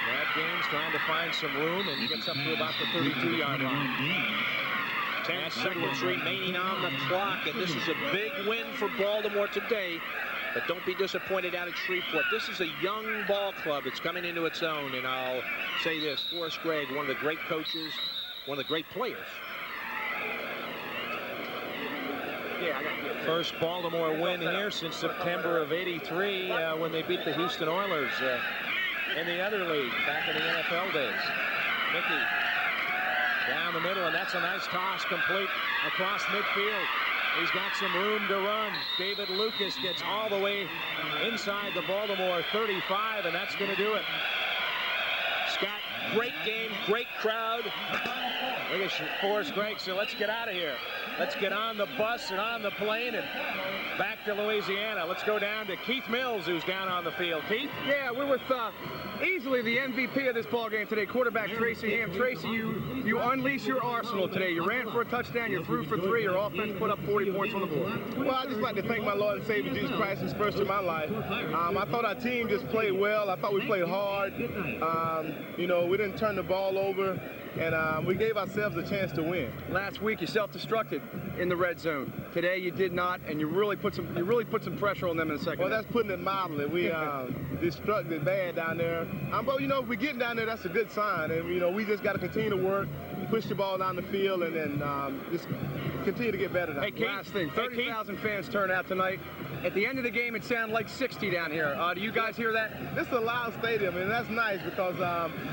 Brad Gaines trying to find some room and gets up to about the 32-yard line. 10 seconds remaining on the clock, and this is a big win for Baltimore today. But don't be disappointed out at Shreveport. This is a young ball club that's coming into its own, and I'll say this, Forrest Gregg, one of the great coaches, one of the great players. First Baltimore win here since September of '83 when they beat the Houston Oilers in the other league back in the NFL days. Mickey down the middle, and that's a nice toss, complete across midfield. He's got some room to run. David Lucas gets all the way inside the Baltimore 35, and that's going to do it. Scott, great game, great crowd. Look at Forrest Gregg, so let's get out of here. Let's get on the bus and on the plane and back to Louisiana. Let's go down to Keith Mills, who's down on the field. Keith? Yeah, we're with easily the MVP of this ball game today, quarterback Tracy Ham. Tracy, you unleashed your arsenal today. You ran for a touchdown, you threw for 3, your offense put up 40 points on the board. Well, I'd just like to thank my Lord and Savior Jesus Christ who's first in my life. I thought our team just played well. I thought we played hard. You know, we didn't turn the ball over, and we gave ourselves a chance to win. Last week you self-destructed in the red zone. Today you did not, and you really put some pressure on them in the second. Well, that's putting it mildly. We destructed bad down there. But you know, if we get down there, that's a good sign. And you know, we just got to continue to work, push the ball down the field, and then just continue to get better. Hey, Keith, last thing, 30,000 fans turn out tonight. At the end of the game, it sounded like 60 down here. Do you guys hear that? This is a loud stadium, and that's nice because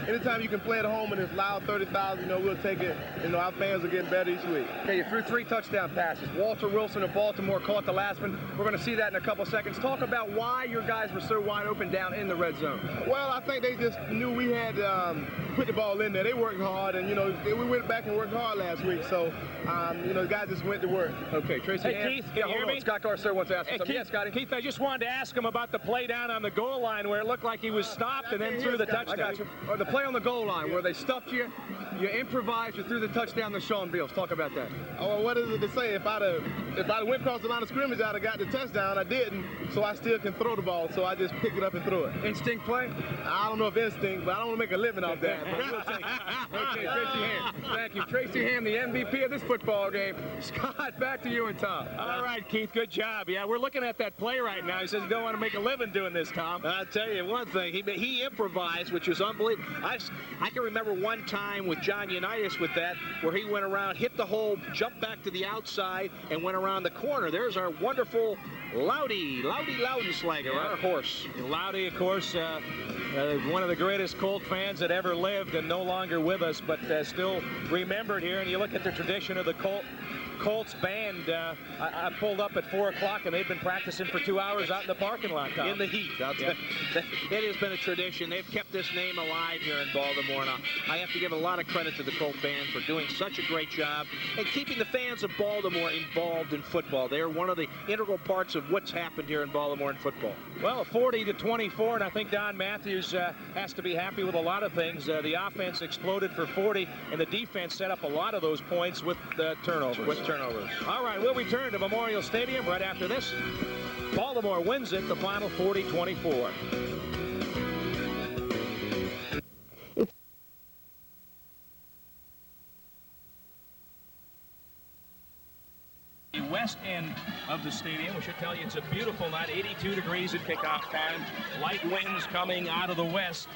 anytime you can play at home and it's loud, 30,000, you know, we'll take it. You know, our fans are getting better each week. Okay, you threw 3 touchdown passes. Walter Wilson of Baltimore caught the last one. We're going to see that in a couple seconds. Talk about why your guys were so wide open down in the red zone. Well, I think they just knew we had put the ball in there. They worked hard, and, you know, we went back and worked hard last week. So, you know, the guys just went to work. Okay, Tracy. Hey, Keith, can you hear me? Scott Garceau wants to ask you something. Keith, yes, Scotty. Keith, I just wanted to ask him about the play down on the goal line where it looked like he was stopped and then threw the touchdown. I got you. Or the play on the goal line where they stuffed you, you improvised, you threw the touchdown to Sean Beals. Talk about that. Oh, well, what is it to say? If I'd have if I went across the line of scrimmage, I'd have got the touchdown. I didn't, so I still can throw the ball. So I just pick it up and throw it. Instinct play? I don't know if instinct, but I don't want to make a living off that. But we'll take it. Okay, Tracy Ham. Thank you. Tracy Ham, the MVP of this football game. Scott, back to you and Tom. All right, Keith, good job. Yeah, we're looking at that play right now. He says he don't want to make a living doing this, Tom. I'll tell you one thing. He improvised, which was unbelievable. I can remember one time with John Unitas with that, where he went around, hit the hole, jumped back to the outside, and went around the corner. There's our wonderful Loudy Loudenslager, our horse. Loudy, of course, one of the greatest Colt fans that ever lived and no longer with us, but still remembered here. And you look at the tradition of the Colts band. I pulled up at 4 o'clock, and they've been practicing for 2 hours out in the parking lot, Tom. In the heat. It has been a tradition. They've kept this name alive here in Baltimore. Now, I have to give a lot of credit to the Colt band for doing such a great job and keeping the fans of Baltimore involved in football. They are one of the integral parts of what's happened here in Baltimore in football. Well, 40-24, and I think Don Matthews has to be happy with a lot of things. The offense exploded for 40, and the defense set up a lot of those points with turnovers. All right, we'll return to Memorial Stadium right after this. Baltimore wins it, the final 40-24. The west end of the stadium, we should tell you it's a beautiful night, 82 degrees at kickoff time. Light winds coming out of the west.